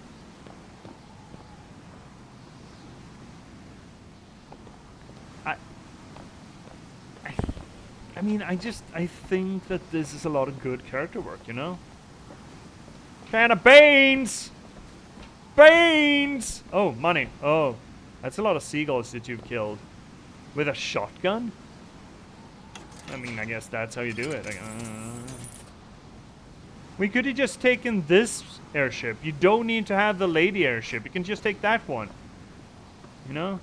I mean, I think that this is a lot of good character work, you know? Can of beans! Beans! Oh, money. Oh, that's a lot of seagulls that you've killed. With a shotgun? I mean, I guess that's how you do it. We could have just taken this airship. You don't need to have the lady airship. You can just take that one. You know?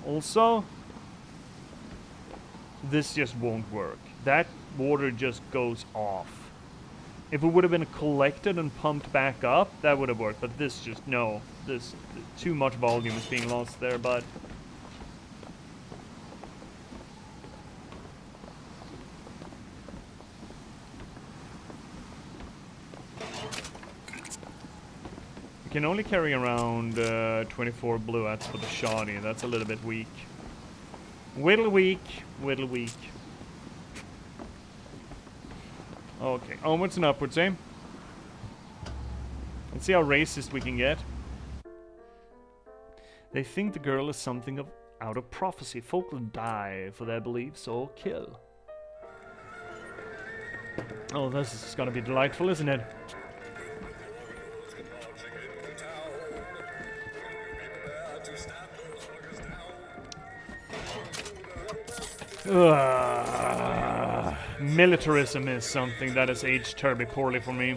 Also, this just won't work. That water just goes off. If it would have been collected and pumped back up, that would have worked. But this just, no. This, too much volume is being lost there, but... You can only carry around 24 bluets for the shoddy. That's a little bit weak. Whittle weak. Whittle weak. Okay, onwards and upwards, eh? Let's see how racist we can get. They think the girl is something out of prophecy. Folk will die for their beliefs or kill. Oh, this is gonna be delightful, isn't it? Militarism is something that has aged terribly poorly for me.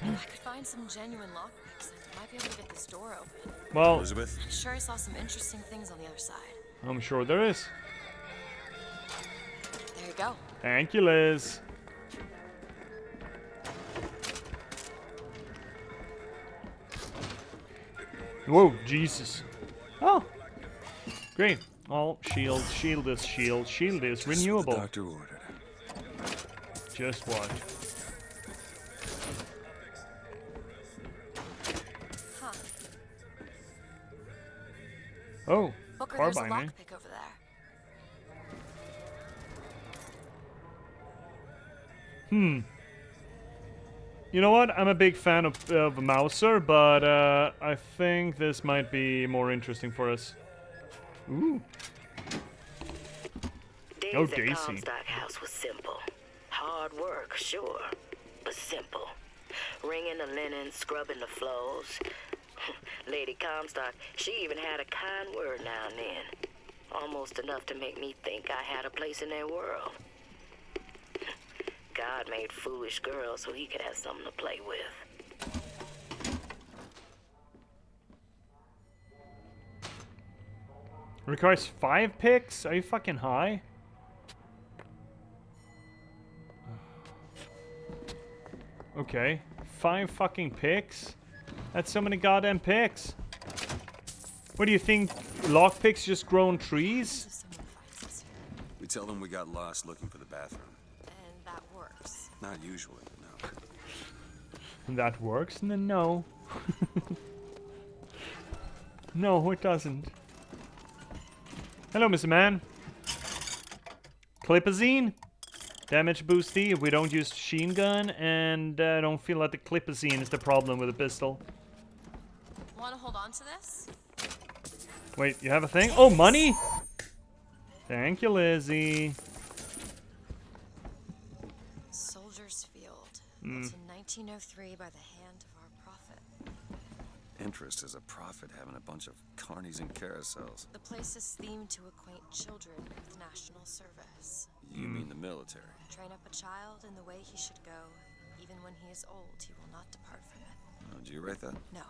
If I could find some genuine lockpicks, I might be able to get this door open. Well, Elizabeth? I'm sure I saw some interesting things on the other side. I'm sure there is. There you go. Thank you, Liz. Whoa, Jesus. Oh. Great. All shield is renewable. The doctor ordered. Just what? Huh. Oh, Booker, there's a carbine, eh? lockpick over there. You know what? I'm a big fan of Mauser, but I think this might be more interesting for us. Ooh. Days Oh, at Daisy. Comstock House was simple. Hard work, sure, but simple. Wringing the linen, scrubbing the floors. Lady Comstock, she even had a kind word now and then. Almost enough to make me think I had a place in their world. God made foolish girls so he could have something to play with. Requires 5 picks? Are you fucking high? Okay. 5 fucking picks? That's so many goddamn picks. What do you think? Lockpicks just grow on trees? We tell them we got lost looking for the bathroom. And that works. Not usually, no. That works? No. No, it doesn't. Hello, Mr. Man. Clipazine. Damage boosty if we don't use machine gun, and I don't feel like the clipazine is the problem with the pistol. Want to hold on to this? Wait, you have a thing? Oh, money? Thank you, Lizzie. Soldier's Field. Built in 1903 by the hand of our prophet. Interest is a prophet having a bunch of carnies and carousels. The place is themed to acquaint children with national service. You mean the military? Train up a child in the way he should go. Even when he is old, he will not depart from it. Oh, did you write that? No.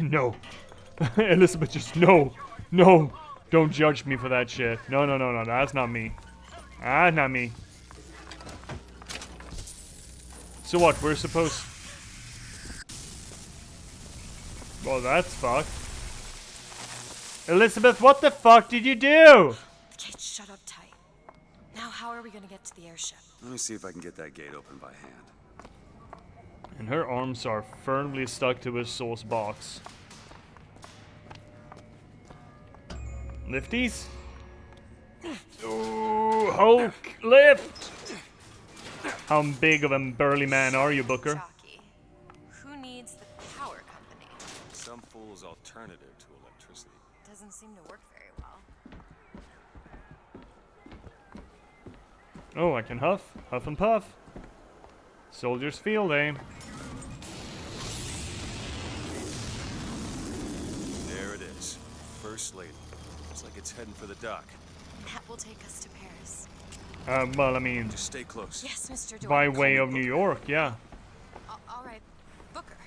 No. Elizabeth, just no. No. Don't judge me for that shit. No. That's not me. That's not me. So what? We're supposed... Well, that's fucked. Elizabeth, what the fuck did you do? Kate, shut up tight. Now, how are we gonna get to the airship? Let me see if I can get that gate open by hand. And her arms are firmly stuck to a sauce box. Lifties? Ooh, Hulk, lift! How big of a burly man are you, Booker? Jockey. Who needs the power company? Some fool's alternative to electricity. Doesn't seem to work very well. Oh, I can huff and puff. Soldier's Field, eh? There it is. First Lady. Looks like it's heading for the dock. That will take us to Paris. Well, I mean... Just stay close. Yes, Mr. Doyle. By way of New York, yeah. All right, Booker.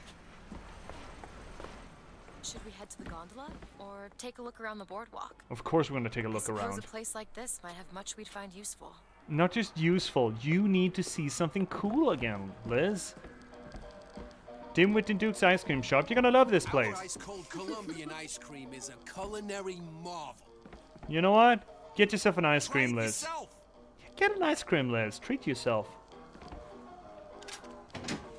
Should we head to the gondola or take a look around the boardwalk? Of course we're gonna take a look I suppose around. a place like this might have much we'd find useful. Not just useful, you need to see something cool again, Liz. Dimwit and Duke's Ice Cream Shop, you're gonna love this place. Our ice-cold Colombian ice cream is a culinary marvel. You know what? Get yourself an ice cream, Try it Liz. yourself. Get an ice cream, Liz. Treat yourself.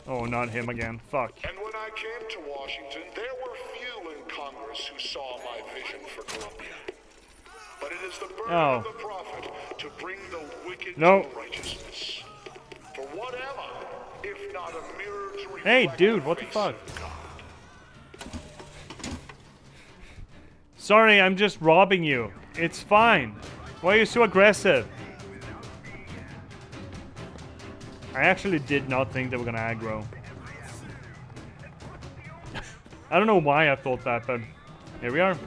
Oh, not him again. Fuck. And when I came to Washington, there were few in Congress who saw my vision for Columbia. But it is the burden of the prophet to bring the wicked to righteousness. For whatever, if not a mirror to reflect Hey, dude, what the fuck? Sorry, I'm just robbing you. It's fine. Why are you so aggressive? I actually did not think they were gonna aggro. I don't know why I thought that, but here we are.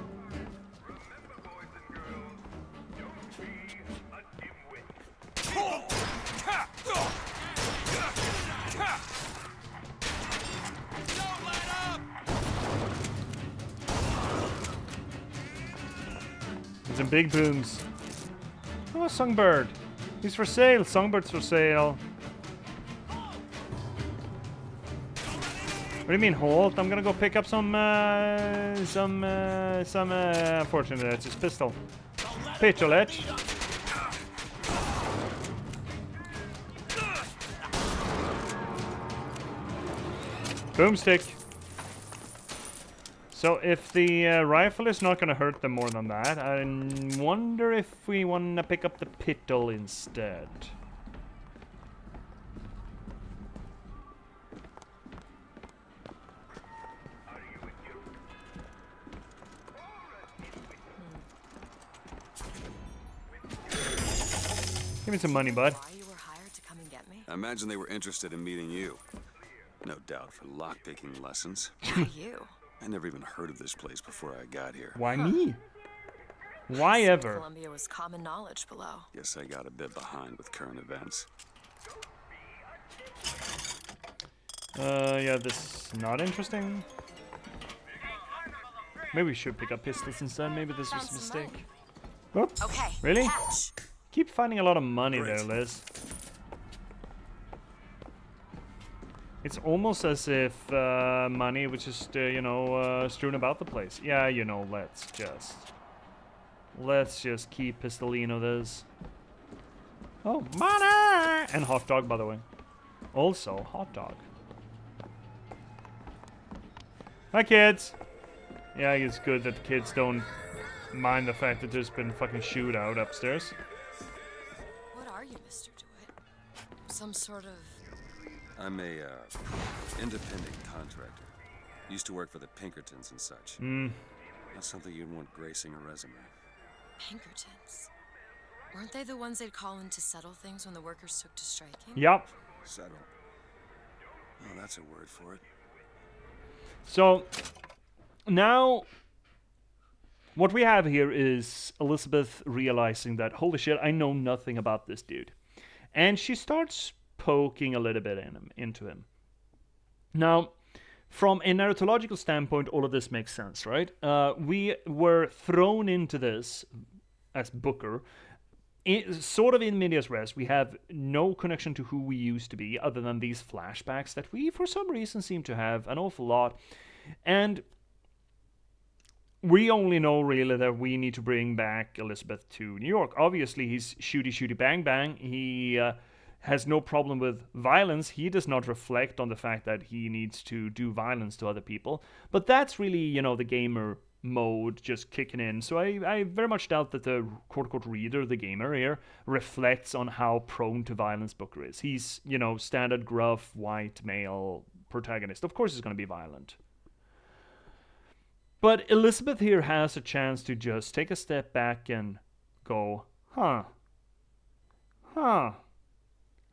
Some big booms. Oh, Songbird. He's for sale. Songbird's for sale. What do you mean, halt? I'm gonna go pick up unfortunately, that's his pistol. Pistolette. Boomstick. So if the rifle is not gonna hurt them more than that, I wonder if we wanna pick up the pistol instead. me some money, bud. Why you were hired to come and get me? I imagine they were interested in meeting you. No doubt for lockpicking lessons. Why you? I never even heard of this place before I got here. Why me? Why ever? Columbia was common knowledge below. Guess I got a bit behind with current events. Yeah, this is not interesting. Maybe we should pick up pistols instead. Maybe this was a mistake. Oh, okay. Really? Catch. Keep finding a lot of money there, Liz. It's almost as if money was just, strewn about the place. Yeah, let's just keep Pistolino this. Oh, money! And hot dog, by the way. Also, hot dog. Hi, kids. Yeah, it's good that the kids don't mind the fact that there's been a fucking shootout upstairs. What are you, Mr. DeWitt? Some sort of... I'm a independent contractor. Used to work for the Pinkertons and such. That's something you'd want gracing a resume. Pinkertons? Weren't they the ones they'd call in to settle things when the workers took to striking? Yep. Settle. Oh, that's a word for it. So, now, what we have here is Elizabeth realizing that, holy shit, I know nothing about this dude. And she starts poking a little bit into him. Now, from a narratological standpoint, all of this makes sense, right? We were thrown into this as Booker, sort of in medias res. We have no connection to who we used to be, other than these flashbacks that we, for some reason, seem to have an awful lot. And we only know, really, that we need to bring back Elizabeth to New York. Obviously, he's shooty bang bang. He has no problem with violence. He does not reflect on the fact that he needs to do violence to other people. But that's really, the gamer mode just kicking in. So I very much doubt that the quote-unquote reader, the gamer here, reflects on how prone to violence Booker is. He's, standard gruff, white, male protagonist. Of course he's going to be violent. But Elizabeth here has a chance to just take a step back and go,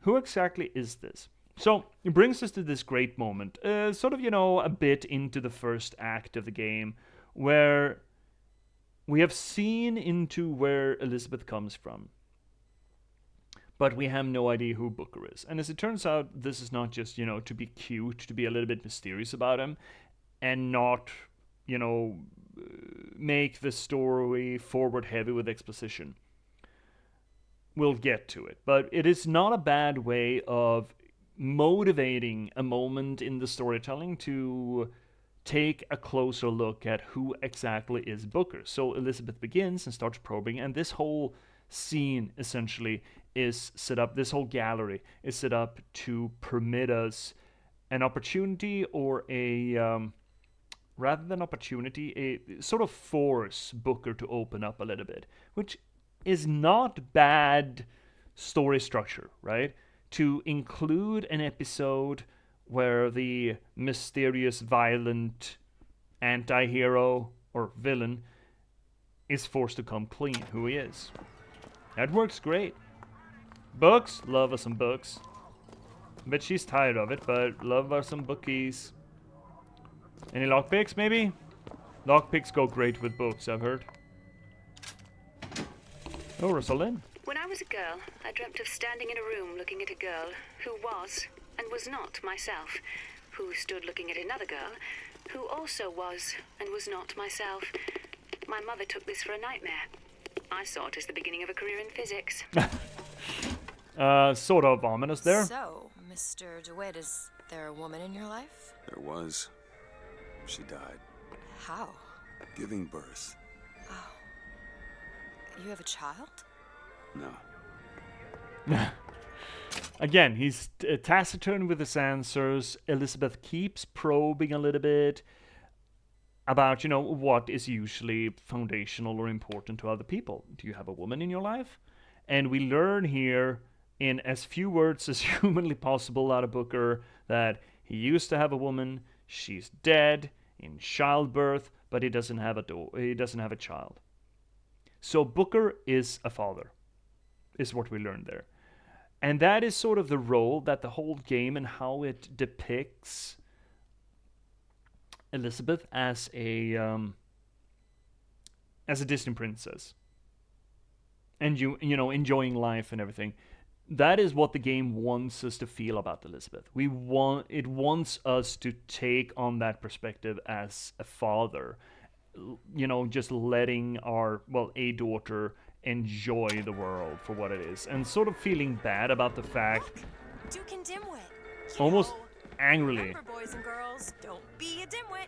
who exactly is this? So, it brings us to this great moment, sort of, a bit into the first act of the game, where we have seen into where Elizabeth comes from. But we have no idea who Booker is. And as it turns out, this is not just, to be cute, to be a little bit mysterious about him, and not, make the story forward heavy with exposition. We'll get to it. But it is not a bad way of motivating a moment in the storytelling to take a closer look at who exactly is Booker. So Elizabeth begins and starts probing, and this whole scene essentially is set up, this whole gallery is set up to permit us an opportunity, or rather than opportunity, a sort of force Booker to open up a little bit, which is not bad story structure, right? To include an episode where the mysterious, violent anti-hero or villain is forced to come clean who he is. That works great. Books, love us some books. Bet she's tired of it, but love us some bookies. Any lockpicks, maybe? Lockpicks go great with books, I've heard. Oh, Rosalind. When I was a girl, I dreamt of standing in a room looking at a girl who was and was not myself, who stood looking at another girl who also was and was not myself. My mother took this for a nightmare. I saw it as the beginning of a career in physics. Sort of ominous there. So, Mr. DeWitt, is there a woman in your life? There was. She died. How? Giving birth. Oh. You have a child? No. Again, he's taciturn with his answers. Elizabeth keeps probing a little bit about, what is usually foundational or important to other people. Do you have a woman in your life? And we learn here, in as few words as humanly possible out of Booker, that he used to have a woman. She's dead in childbirth, but he doesn't have a child. So Booker is a father, is what we learned there. And that is sort of the role that the whole game and how it depicts Elizabeth as a Disney princess, and you know, enjoying life and everything. That is what the game wants us to feel about Elizabeth. It wants us to take on that perspective as a father, you know, just letting a daughter enjoy the world for what it is, and sort of feeling bad about the fact, Duke and Dimwit. almost angrily. Remember, boys and girls, don't be a dimwit.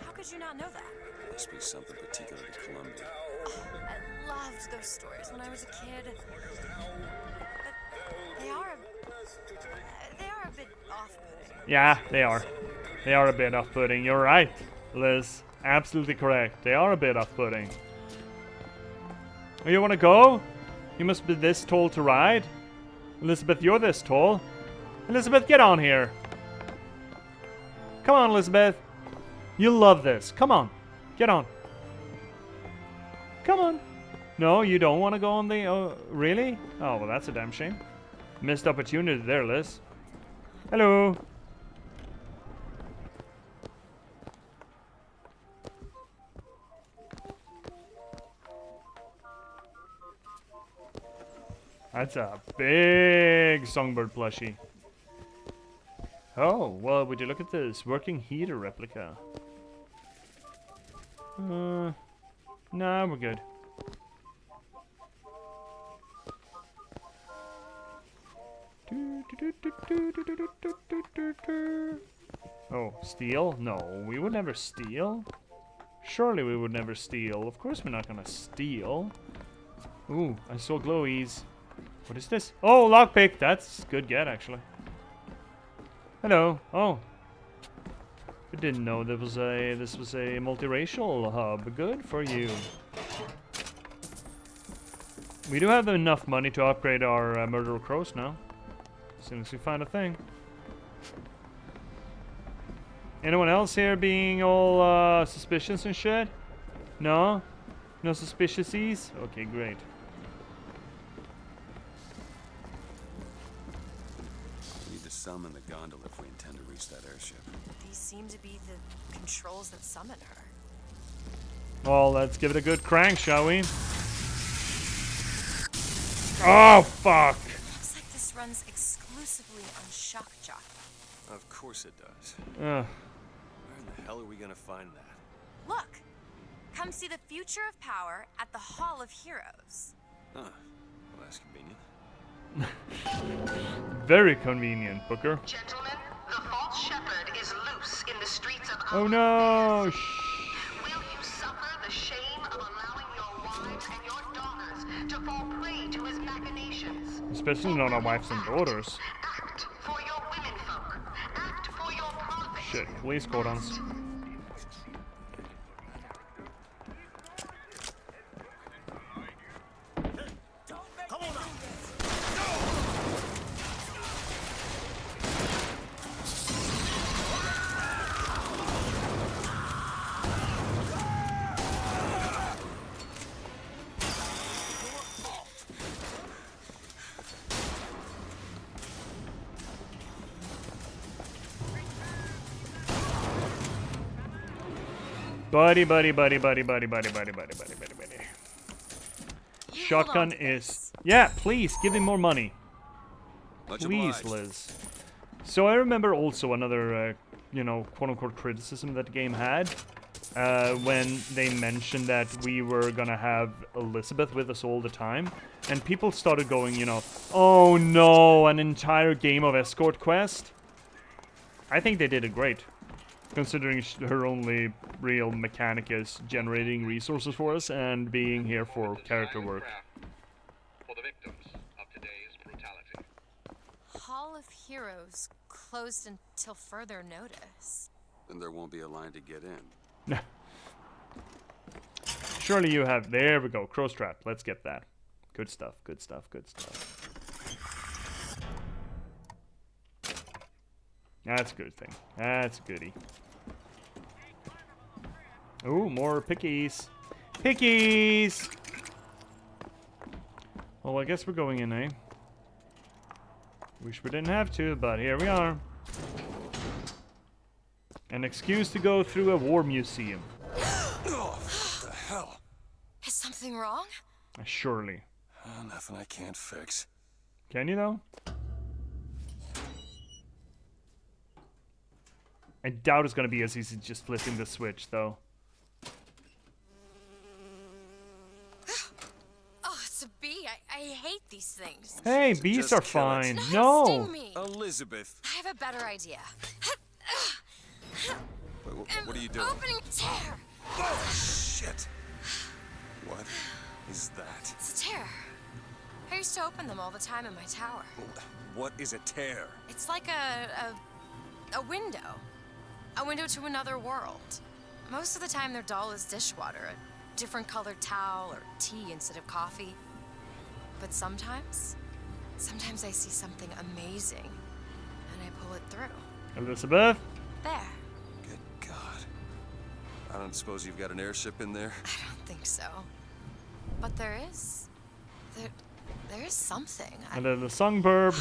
How could you not know that? Must be something particular to Columbia. I loved those stories when I was a kid. But they are a bit off-putting. Yeah, they are. They are a bit off-putting. You're right, Liz. Absolutely correct. They are a bit off-putting. Oh, you want to go? You must be this tall to ride. Elizabeth, you're this tall. Elizabeth, get on here. Come on, Elizabeth. You'll love this. Come on. Get on. Come on. No, you don't want to go on the... Oh, really? Oh, well, that's a damn shame. Missed opportunity there, Liz. Hello. That's a big songbird plushie. Oh, well, would you look at this? Working heater replica. Nah, we're good. Oh, steal? No, we would never steal. Surely we would never steal. Of course we're not gonna steal. Ooh, I saw glowies. What is this? Oh, lockpick. That's good get, actually. Hello. Oh. I didn't know this was a multiracial hub. Good for you. We do have enough money to upgrade our murder crows now. As soon as we find a thing. Anyone else here being all suspicious and shit? No? No suspiciousies? Okay, great. We need to summon the gondola if we intend to reach that airship. These seem to be the controls that summon her. Well, let's give it a good crank, shall we? Oh, fuck! Looks like this runs exclusively on shock jockey. Of course it does. Where in the hell are we gonna find that? Look! Come see the future of power at the Hall of Heroes. Huh. Well, that's convenient. Very convenient, Booker. Gentlemen, the false shepherd is loose in the streets of... Oh no! Will you suffer the shame of allowing your wives and your daughters to fall prey to his machinations? Especially not our wives and daughters. Act for your womenfolk. Act for your profit. Shit, police cordons. Buddy. Shotgun is... Yeah, please, give him more money. Please, Liz. So I remember also another, you know, quote-unquote criticism that the game had. When they mentioned that we were gonna have Elizabeth with us all the time. And people started going, you know, oh no, an entire game of escort quest. I think they did it great. Considering her only real mechanic is generating resources for us and being here for character work. For the victims of today's brutality. Hall of Heroes closed until further notice. Then there won't be a line to get in. Surely you have... There we go. Crow's Trap. Let's get that. Good stuff. Good stuff. Good stuff. That's a good thing. That's a goodie. Ooh, more pickies. Pickies! Well, I guess we're going in, eh? Wish we didn't have to, but here we are. An excuse to go through a war museum. Oh, what the hell? Is something wrong? Surely. Nothing I can't fix. Can you though? I doubt it's gonna be as easy as just flipping the switch though. Oh, it's a bee. I hate these things. Hey, bees Just are kill it. fine. No, No! sting me. Elizabeth. I have a better idea. Wait, what are you doing? Opening a tear. Oh, shit. What is that? It's a tear. I used to open them all the time in my tower. What is a tear? It's like a window. A window to another world. Most of the time they're dull as dishwater, a different colored towel or tea instead of coffee. But sometimes I see something amazing and I pull it through. Elizabeth? There. Good God. I don't suppose you've got an airship in there? I don't think so. But there is. There is something. And then the songbird.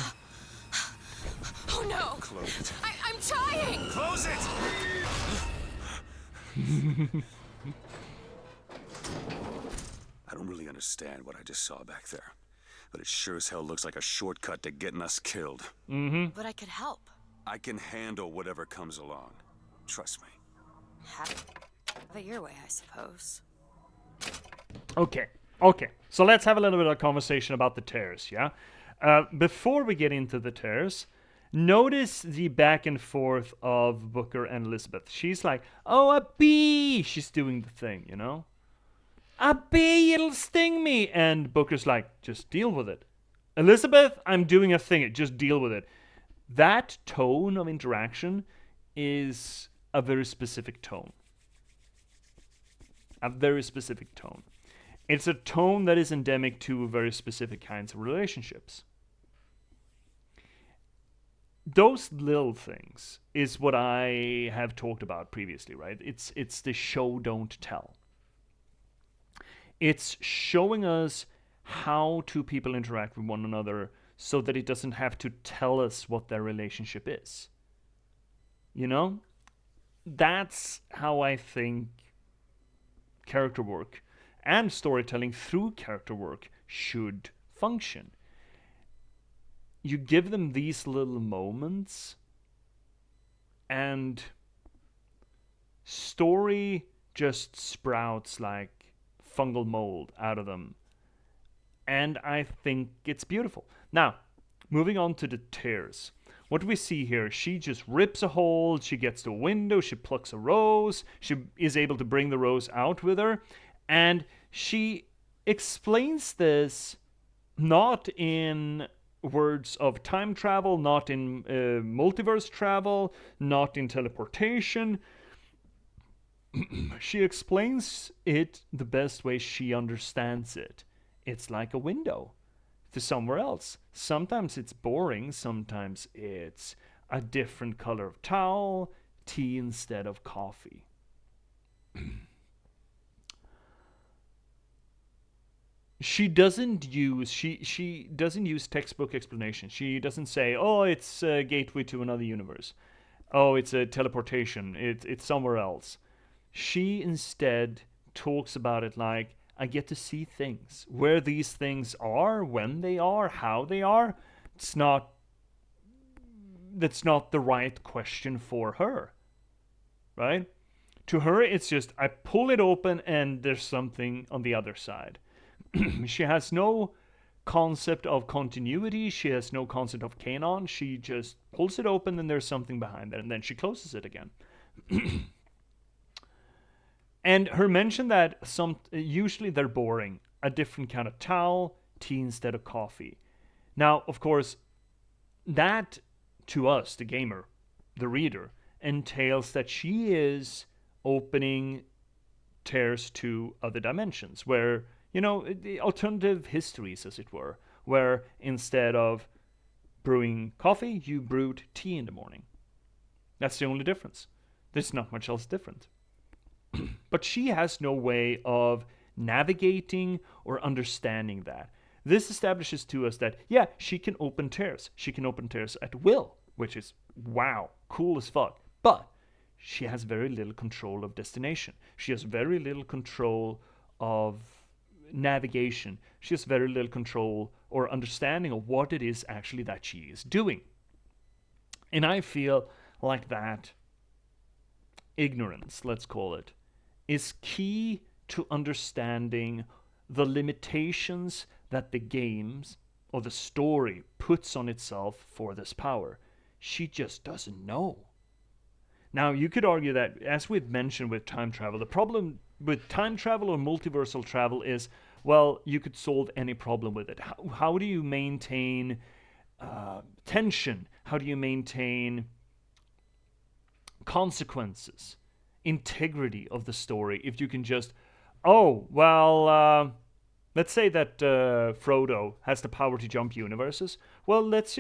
Oh no! Close it. I'm trying! Close it! I don't really understand what I just saw back there. But it sure as hell looks like a shortcut to getting us killed. Mm-hmm. But I could help. I can handle whatever comes along. Trust me. Have it your way, I suppose. Okay. So let's have a little bit of a conversation about the tears, yeah? Before we get into the tears, notice the back and forth of Booker and Elizabeth. She's like, oh, a bee! She's doing the thing, you know? A bee, it'll sting me! And Booker's like, just deal with it. Elizabeth, I'm doing a thing, just deal with it. That tone of interaction is a very specific tone. A very specific tone. It's a tone that is endemic to very specific kinds of relationships. Those little things is what I have talked about previously, right? It's the show, don't tell. It's showing us how two people interact with one another so that it doesn't have to tell us what their relationship is. You know? That's how I think character work and storytelling through character work should function. You give them these little moments, and story just sprouts like fungal mold out of them. And I think it's beautiful. Now, moving on to the tears. What do we see here? She just rips a hole, she gets to a window, she plucks a rose, she is able to bring the rose out with her, and she explains this not in words of time travel, not in multiverse travel, not in teleportation. She explains it the best way she understands it. It's like a window to somewhere else. Sometimes it's boring, sometimes it's a different color of towel, tea instead of coffee. She doesn't use textbook explanation. She doesn't say, oh, it's a gateway to another universe. Oh, it's a teleportation. It's somewhere else. She instead talks about it like, I get to see things. Where these things are, when they are, how they are. That's not the right question for her. Right? To her, it's just, I pull it open and there's something on the other side. She has no concept of continuity. She has no concept of canon. She just pulls it open and there's something behind it. And then she closes it again. And her mention that usually they're boring. A different kind of towel, tea instead of coffee. Now, of course, that to us, the gamer, the reader, entails that she is opening tears to other dimensions where, you know, the alternative histories, as it were, where instead of brewing coffee, you brewed tea in the morning. That's the only difference. There's not much else different. But she has no way of navigating or understanding that. This establishes to us that, yeah, she can open tears. She can open tears at will, which is, wow, cool as fuck. But she has very little control of destination. She has very little control of navigation. She has very little control or understanding of what it is actually that she is doing. And I feel like that ignorance, let's call it, is key to understanding the limitations that the games or the story puts on itself for this power. She just doesn't know. Now, you could argue that, as we've mentioned with time travel, the problem with time travel or multiversal travel is, well, you could solve any problem with it. How do you maintain tension? How do you maintain consequences, integrity of the story if you can just, let's say that Frodo has the power to jump universes. Well, let's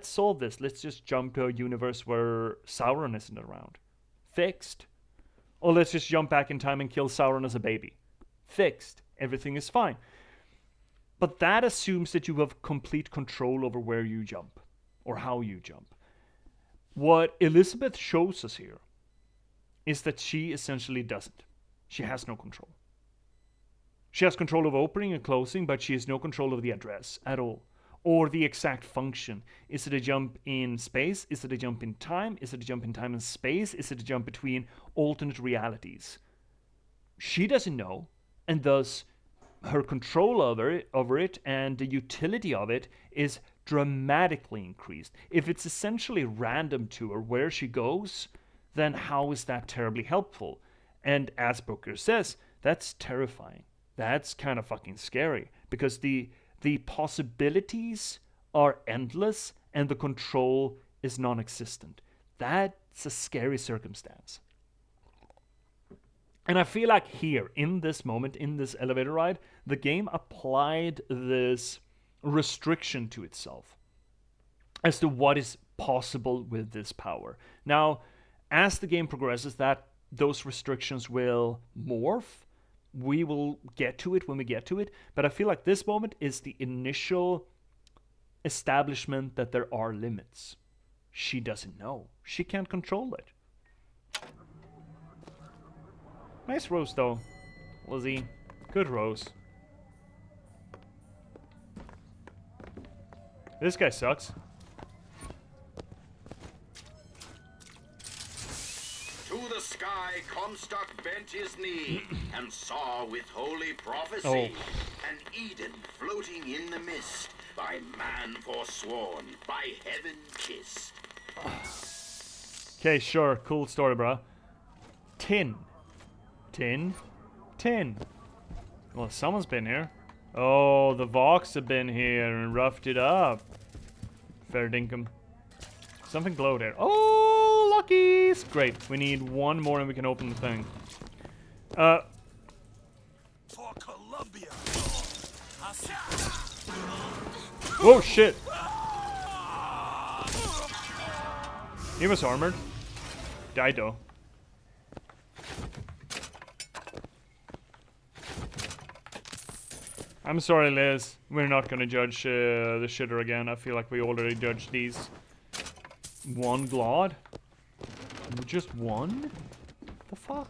solve this. Let's just jump to a universe where Sauron isn't around. Fixed. Or let's just jump back in time and kill Sauron as a baby. Fixed. Everything is fine. But that assumes that you have complete control over where you jump or how you jump. What Elizabeth shows us here is that she essentially doesn't. She has no control. She has control of opening and closing, but she has no control of the address at all. Or the exact function. Is it a jump in space? Is it a jump in time? Is it a jump in time and space? Is it a jump between alternate realities? She doesn't know, and thus her control over it and the utility of it is dramatically increased. If it's essentially random to her where she goes, then how is that terribly helpful? And as Booker says, that's terrifying. That's kind of fucking scary, because the possibilities are endless and the control is non-existent. That's a scary circumstance. And I feel like here, in this moment, in this elevator ride, the game applied this restriction to itself as to what is possible with this power. Now, as the game progresses, those restrictions will morph. We will get to it when we get to it, but I feel like this moment is the initial establishment that there are limits. She doesn't know. She can't control it. Nice rose, though, Lizzie. Good rose. This guy sucks. To the sky, Comstock bent his knee and saw with holy prophecy an Eden floating in the mist, by man forsworn, by heaven kissed. Okay, sure. Cool story, bro. Tin. Well, someone's been here. Oh, the Vox have been here and roughed it up. Fair dinkum. Something glowed there. Oh, luckies! Great. We need one more and we can open the thing. For Columbia. Whoa, shit! He was armored. Died though. I'm sorry, Liz. We're not gonna judge the shitter again. I feel like we already judged these. One Glod? Just one? The fuck?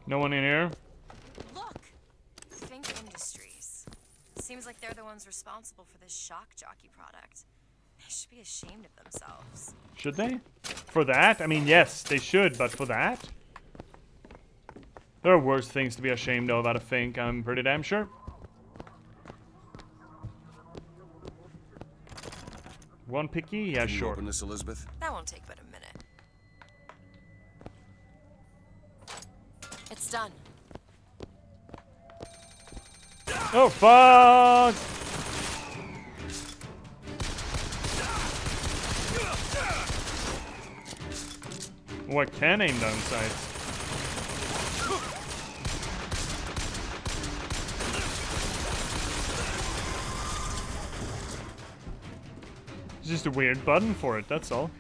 No one in here? Look! Fink Industries. Seems like they're the ones responsible for this shock jockey product. They should be ashamed of themselves. Should they? For that? I mean, yes, they should, but for that? There are worse things to be ashamed of out of Fink, I'm pretty damn sure. One picky? Yeah, Can you sure. open this, Elizabeth? That won't take but a minute. It's done. Oh, fuck! Oh, I can aim down sights. It's just a weird button for it, that's all.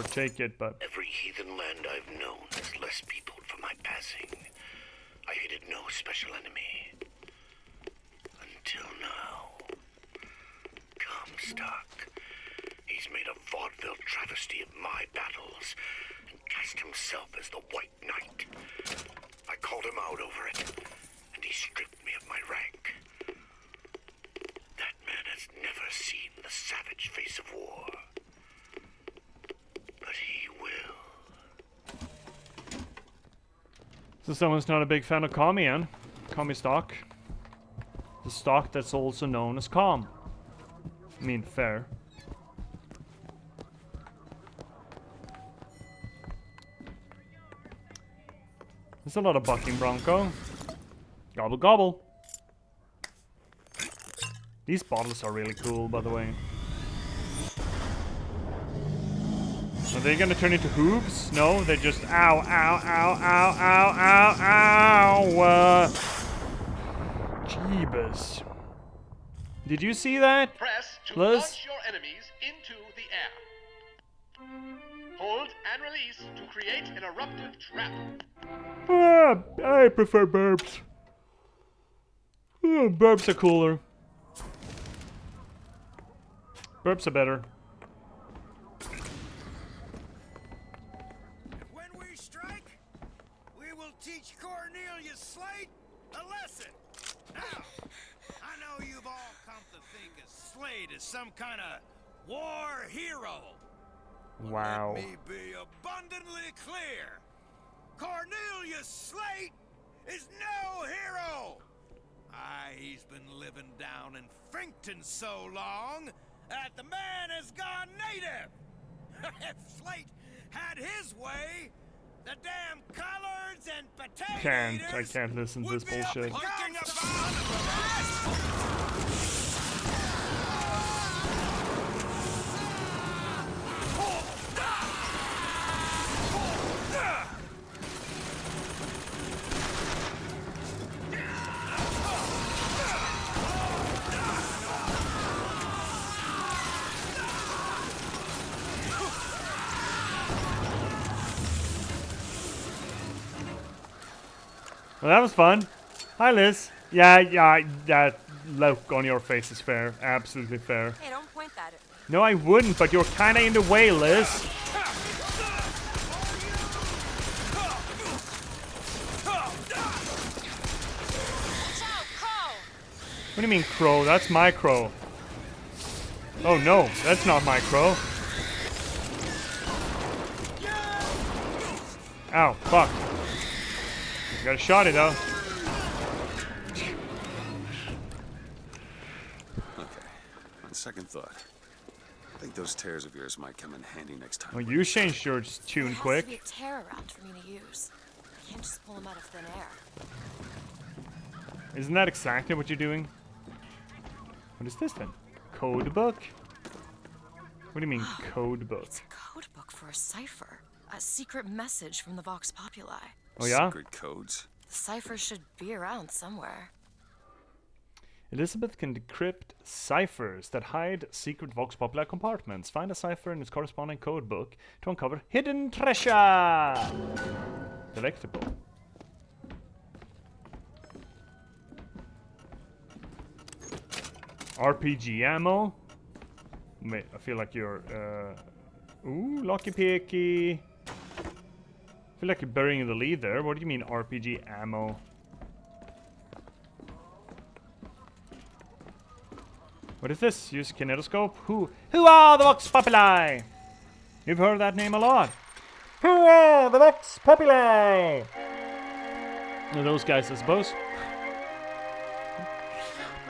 sure take it, but... Every heathen land I've known is less peopled for my passing. I hated no special enemy. Until now. Comstock. He's made a vaudeville travesty of my battles and cast himself as the White Knight. I called him out over it, and he stripped me of my rank. That man has never seen the savage face of war. But he will. So someone's not a big fan of Kami, and Kami stock. The stock that's also known as Calm. I mean, fair. There's a lot of bucking, Bronco. Gobble gobble. These bottles are really cool, by the way. Are they gonna turn into hooves? No, they just ow, ow, ow, ow, ow, ow, ow. Jeebus. Did you see that? Press to Liz? launch your enemies into the air. Hold and release to create an eruptive trap. I prefer burps. Burps are cooler. Burps are better. When we strike, we will teach Cornelius Slate a lesson. Now, I know you've all come to think of Slate as some kind of war hero. Wow. Let me be abundantly clear. Cornelius Slate is no hero. He's been living down in Frankton so long that the man has gone native. If Slate had his way, the damn collards and potatoes I can't listen to this bullshit. Well, that was fun. Hi, Liz. Yeah, that look on your face is fair. Absolutely fair. Hey, don't point that at me. No, I wouldn't, but you're kinda in the way, Liz. What do you mean, crow? That's my crow. Oh, no, that's not my crow. Ow, fuck. Got a shotty though. Okay, on second thought, I think those tears of yours might come in handy next time. Well, you changed your tune There quick. has to be a tear around for me to use. I can't just pull them out of thin air. Isn't that exactly what you're doing? What is this then? Code book? What do you mean, code book? It's a code book for a cipher. A secret message from the Vox Populi. Oh, yeah? Secret codes. The cipher should be around somewhere. Elizabeth can decrypt ciphers that hide secret Vox Populi compartments. Find a cipher in its corresponding code book to uncover hidden treasure! Delectable. RPG ammo? Wait, I feel like you're, ooh, Locky Picky. I feel like you're burying the lead there. What do you mean RPG ammo? What is this? Use kinetoscope? Who are the Vox Populi? You've heard that name a lot. Who are the Vox Populi? Those guys, I suppose.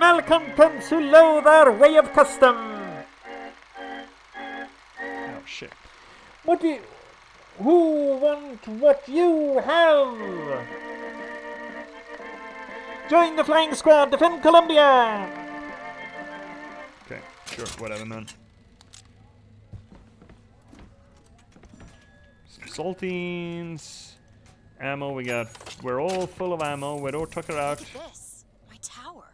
Malcontents who loathe our way of custom. Oh shit. What do you... Who want what you have? Join the flying squad, defend Columbia! Okay, sure, whatever, man. Some saltines. Ammo, we're all full of ammo. We don't tuck it out. Look at this, my tower.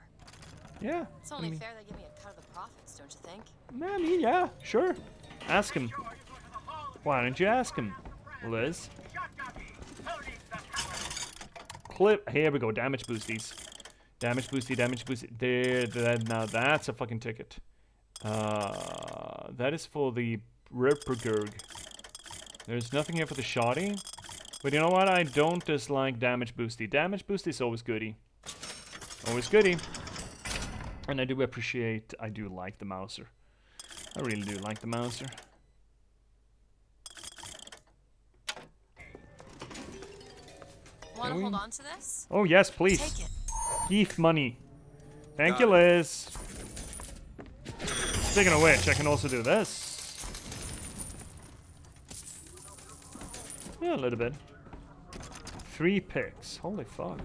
Yeah. It's only fair they give me a cut of the profits, don't you think? I mean, yeah, sure. Ask him. Why don't you ask him, Liz? Clip. Here we go. Damage boosties. Damage boosty. Damage boosty. There. Now that's a fucking ticket. That is for the Rippergurg. There's nothing here for the shoddy. But you know what? I don't dislike damage boosty. Damage boosty is always goody. Always goody. And I do appreciate, I do like the Mouser. I really do like the Mouser. Want to hold on to this? Oh yes, please. Take it. Geef money. Thank you, Liz. Speaking of which, I can also do this. Yeah, a little bit. 3 picks. Holy fuck.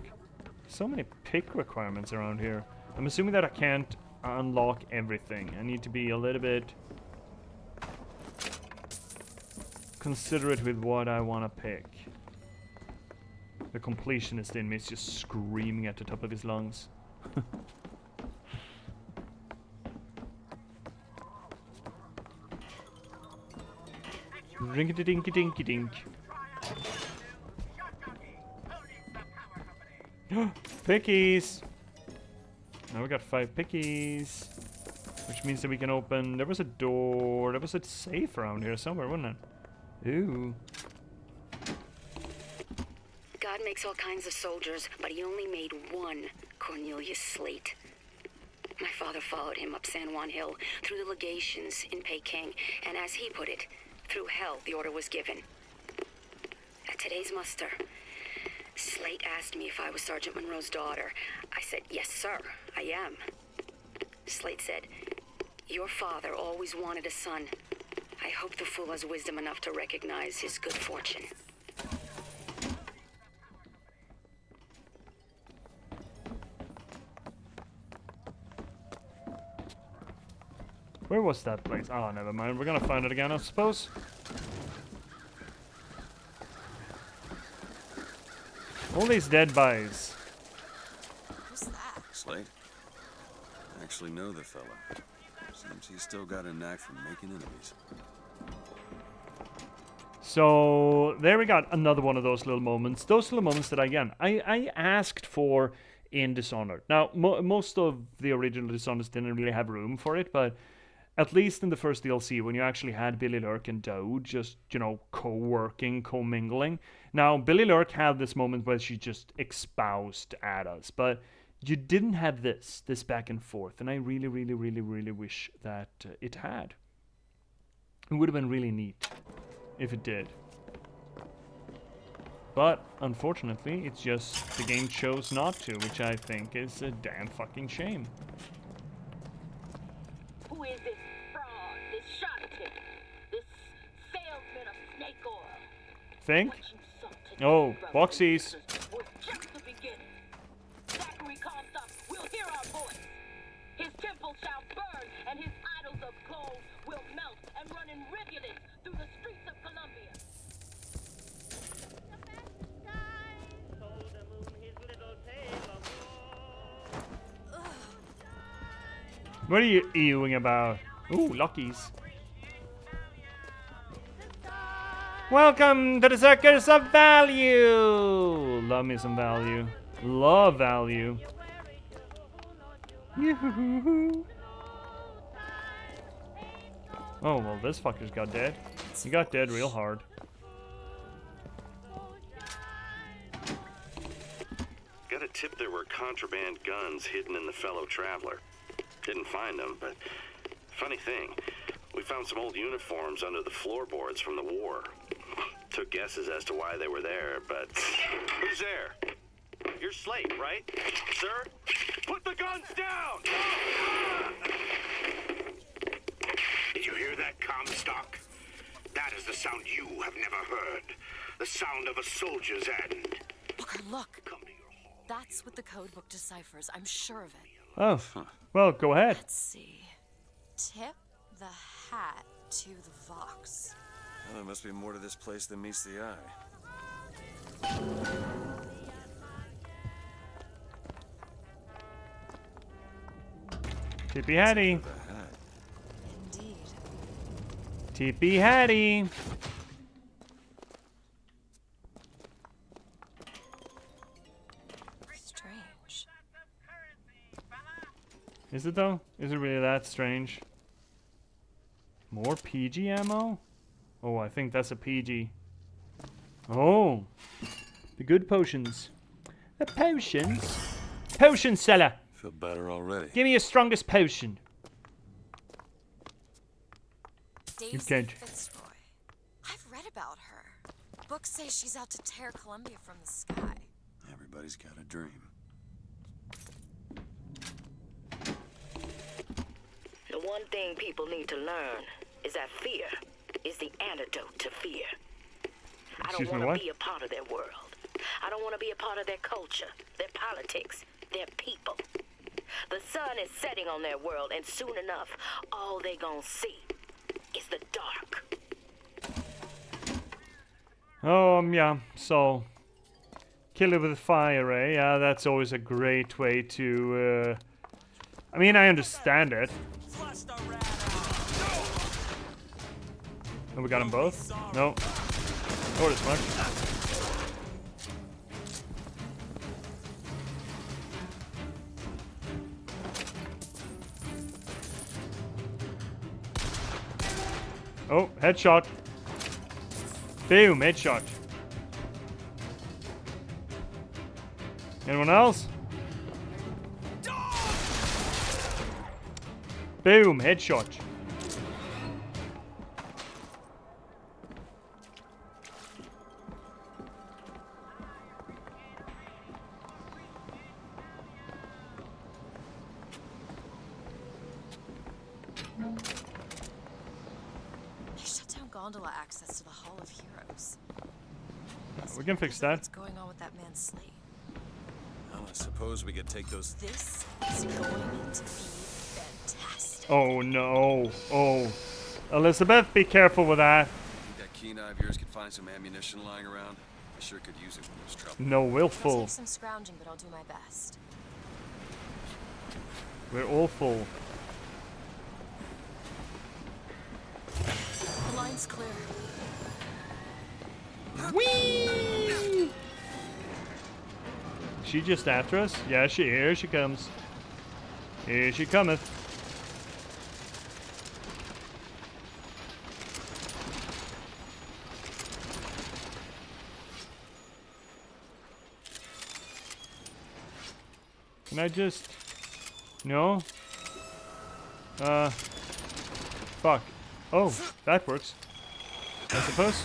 So many pick requirements around here. I'm assuming that I can't unlock everything. I need to be a little bit considerate with what I want to pick. The completionist in me is just screaming at the top of his lungs. Rinky-dinky-dinky-dink. Pickies! Now we got 5 pickies. Which means that we can open... There was a door... There was a safe around here somewhere, wasn't it? Ooh. God makes all kinds of soldiers, but he only made one Cornelius Slate. My father followed him up San Juan Hill, through the legations in Peking, and as he put it, through hell the order was given. At today's muster, Slate asked me if I was Sergeant Monroe's daughter. I said, yes, sir, I am. Slate said, your father always wanted a son. I hope the fool has wisdom enough to recognize his good fortune. Where was that place? Oh, never mind. We're gonna find it again, I suppose. All these dead bodies. Who's that? Slate? I actually know the fella. Seems he's still got a knack for making enemies. So there we got another one of those little moments. Those little moments that I asked for in Dishonored. Now, most of the original Dishonored didn't really have room for it, but at least in the first DLC, when you actually had Billy Lurk and Dode just, you know, co-working, co-mingling. Now, Billy Lurk had this moment where she just espoused at us, but you didn't have this back and forth, and I really, really, really, really wish that it had. It would have been really neat if it did. But, unfortunately, it's just the game chose not to, which I think is a damn fucking shame. Who is this fraud, this charlatan, this salesman of snake oil? Think? Oh, boxies. Was just the beginning. Zachary Comstock will hear our voice. His temple shall burn, and his idols of gold will melt and run in rivulets through the streets of Columbia. What are you ewing about? Ooh, Luckies. Welcome to the Circus of Value! Love me some value. Love value. Yoo-hoo-hoo-hoo. Oh, well, this fucker's got dead. He got dead real hard. Got a tip there were contraband guns hidden in the fellow traveler. Didn't find them, but funny thing, we found some old uniforms under the floorboards from the war. Took guesses as to why they were there, but... Who's there? You're Slate, right? Sir? Put the guns down! Did you hear that, Comstock? That is the sound you have never heard. The sound of a soldier's end. Booker, look. That's what the codebook deciphers. I'm sure of it. Oh, well, go ahead. Let's see. Tip the hat to the Vox. Well, there must be more to this place than meets the eye. Tippy Hattie. Indeed. Tippy Hattie. Is it though? Is it really that strange? More PG ammo? Oh, I think that's a PG. Oh, the good potions. The potions? Potion seller! Feel better already. Give me your strongest potion. Daisy You can't. Fitzroy. I've read about her. Books say she's out to tear Columbia from the sky. Everybody's got a dream. The one thing people need to learn is that fear is the antidote to fear. I don't want to be a part of their world. I don't want to be a part of their culture, their politics, their people. The sun is setting on their world, and soon enough, all they gonna see is the dark. Yeah, so kill it with fire, eh? Yeah, that's always a great way to, I mean, I understand it. Oh, we got them both? No. Oh, this much. Oh, headshot. Boom, headshot. Anyone else? Boom, headshot. They shut down gondola access to the Hall of Heroes. We can fix that. What's going on with that man's slate? Well, I suppose we could take those. This is going to be fantastic. Oh no. Oh. Elizabeth, be careful with that. Think that keen eye of yours could find some ammunition lying around? I sure could use it when there's trouble. No, we'll I'll full. take some scrounging, but I'll do my best. We're all full. The line's clear. Whee! She just after us? Yeah, here she comes. Here she cometh. Can I just... No? Fuck. Oh, that works. I suppose.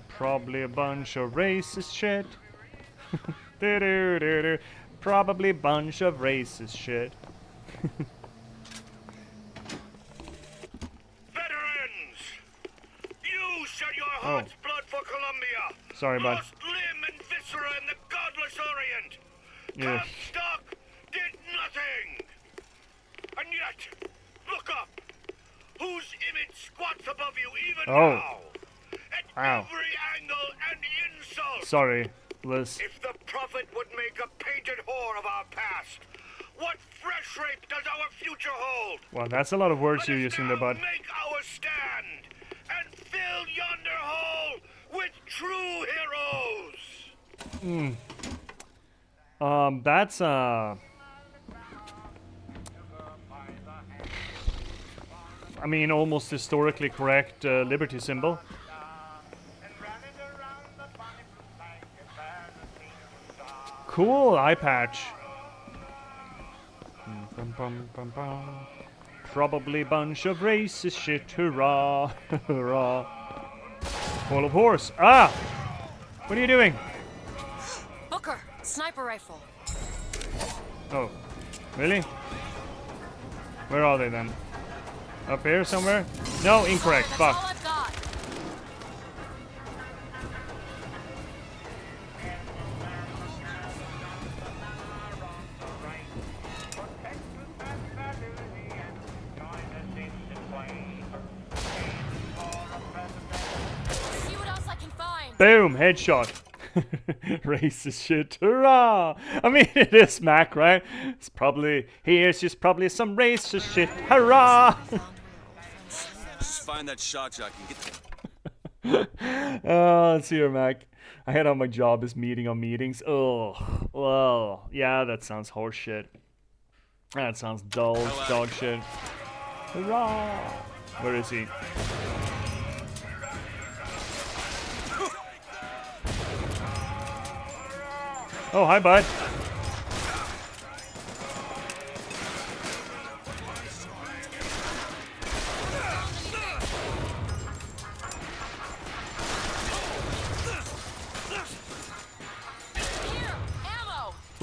Probably a bunch of racist shit. Probably a bunch of racist shit. Veterans! You shed your heart's blood for Columbia! Sorry, bud. Lost limb and viscera in the godless Orient! Yeah. Comstock did nothing! And yet, look up! Whose image squats above you even now? At every angle and insult! Sorry, Liz. If the prophet would make a painted whore of our past, what fresh rape does our future hold? Wow, that's a lot of words you're using there, bud. Make our stand and fill yonder hole with true heroes. That's I mean, almost historically correct liberty symbol. Cool eye patch. Probably bunch of racist shit. Hurrah! Hurrah! Full of horse. Ah! What are you doing? Booker, sniper rifle. Oh, really? Where are they then? Up here somewhere? No, incorrect. That's Fuck. all I've got. See what else I can find. Boom! Headshot. Racist shit, hurrah! I mean, it is Mac, right? It's probably, here's just probably some racist shit, hurrah! Just find that shot jockey and get Let's see here, Mac. I had on my job is meeting on meetings. Oh, well, yeah, that sounds horse shit. That sounds dull as dog shit. Hurrah! Where is he? Oh, hi, bud.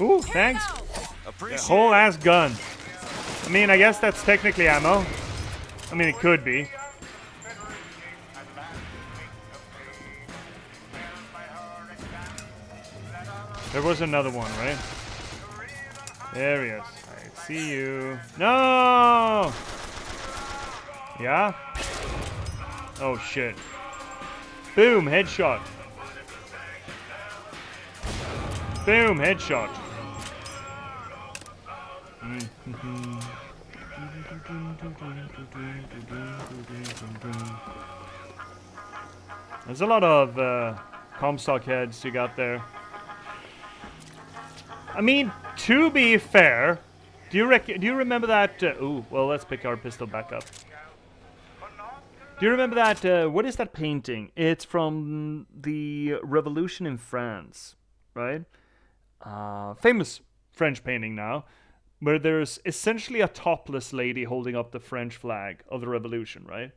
Ooh, thanks. A whole ass gun. I mean, I guess that's technically ammo. I mean, it could be. There was another one, right? There he is. I see you. No! Yeah? Oh, shit. Boom, headshot. Boom, headshot. There's a lot of Comstock heads you got there. I mean, to be fair, do you remember that? Ooh, well, let's pick our pistol back up. Do you remember that? What is that painting? It's from the Revolution in France, right? Famous French painting now, where there's essentially a topless lady holding up the French flag of the Revolution, right?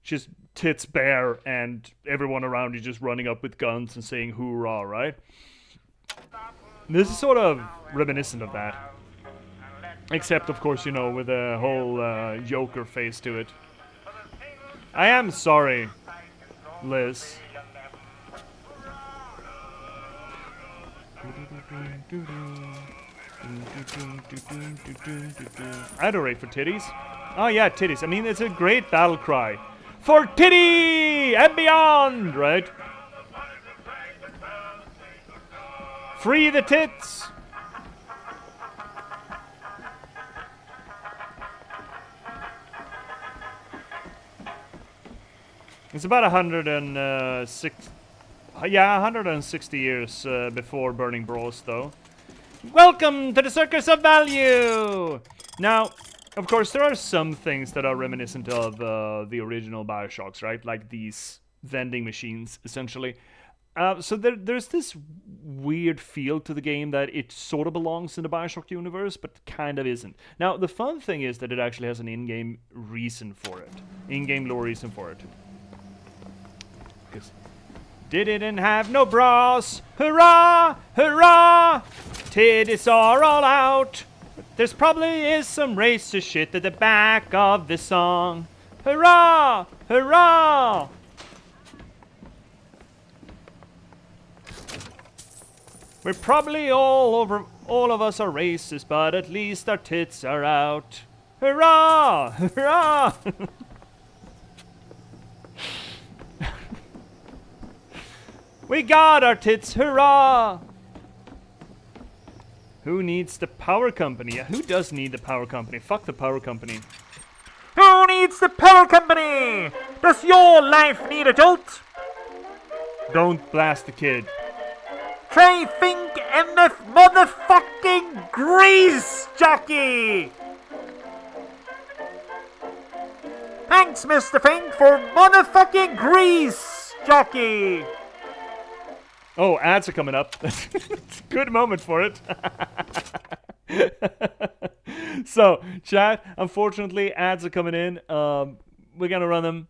She's tits bare, and everyone around you just running up with guns and saying hoorah, right? This is sort of reminiscent of that. Except, of course, you know, with a whole Joker face to it. I am sorry, Liz. I'd array for titties. Oh yeah, titties. I mean, it's a great battle cry. For titty and beyond, right? Free the tits! It's about 160 years before Burning Bros, though. Welcome to the Circus of Value! Now, of course, there are some things that are reminiscent of the original Bioshocks, right? Like these vending machines, essentially. So there's this weird feel to the game that it sort of belongs in the Bioshock universe, but kind of isn't. Now, the fun thing is that it actually has an in-game reason for it. In-game lore reason for it. Because didn't have no bras. Hurrah! Hurrah! Titties are all out. There's probably is some racist shit at the back of this song. Hurrah! Hurrah! We're probably all of us are racist, but at least our tits are out. Hurrah! Hurrah! We got our tits, hurrah! Who needs the power company? Who does need the power company? Fuck the power company. Who needs the power company? Does your life need a jolt? Don't blast the kid. Trey Fink MF motherfucking grease jockey! Thanks, Mr. Fink, for motherfucking grease jockey! Oh, ads are coming up. It's a good moment for it. So, chat, unfortunately, ads are coming in. We're gonna run them.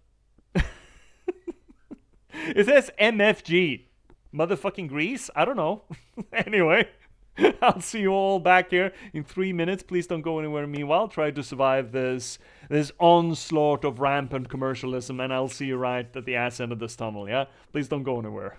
It says MFG. Motherfucking Greece? I don't know. Anyway, I'll see you all back here in 3 minutes. Please don't go anywhere. Meanwhile, try to survive this onslaught of rampant commercialism, and I'll see you right at the ass end of this tunnel, yeah? Please don't go anywhere.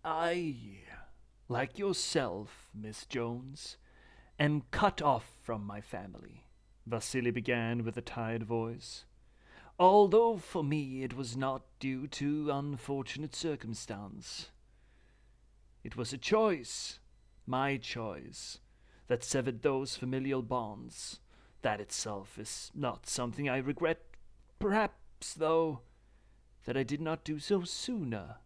I, like yourself, Miss Jones, am cut off from my family, Vasily began with a tired voice. Although for me it was not due to unfortunate circumstance. It was a choice, my choice, that severed those familial bonds. That itself is not something I regret. Perhaps, though, that I did not do so sooner.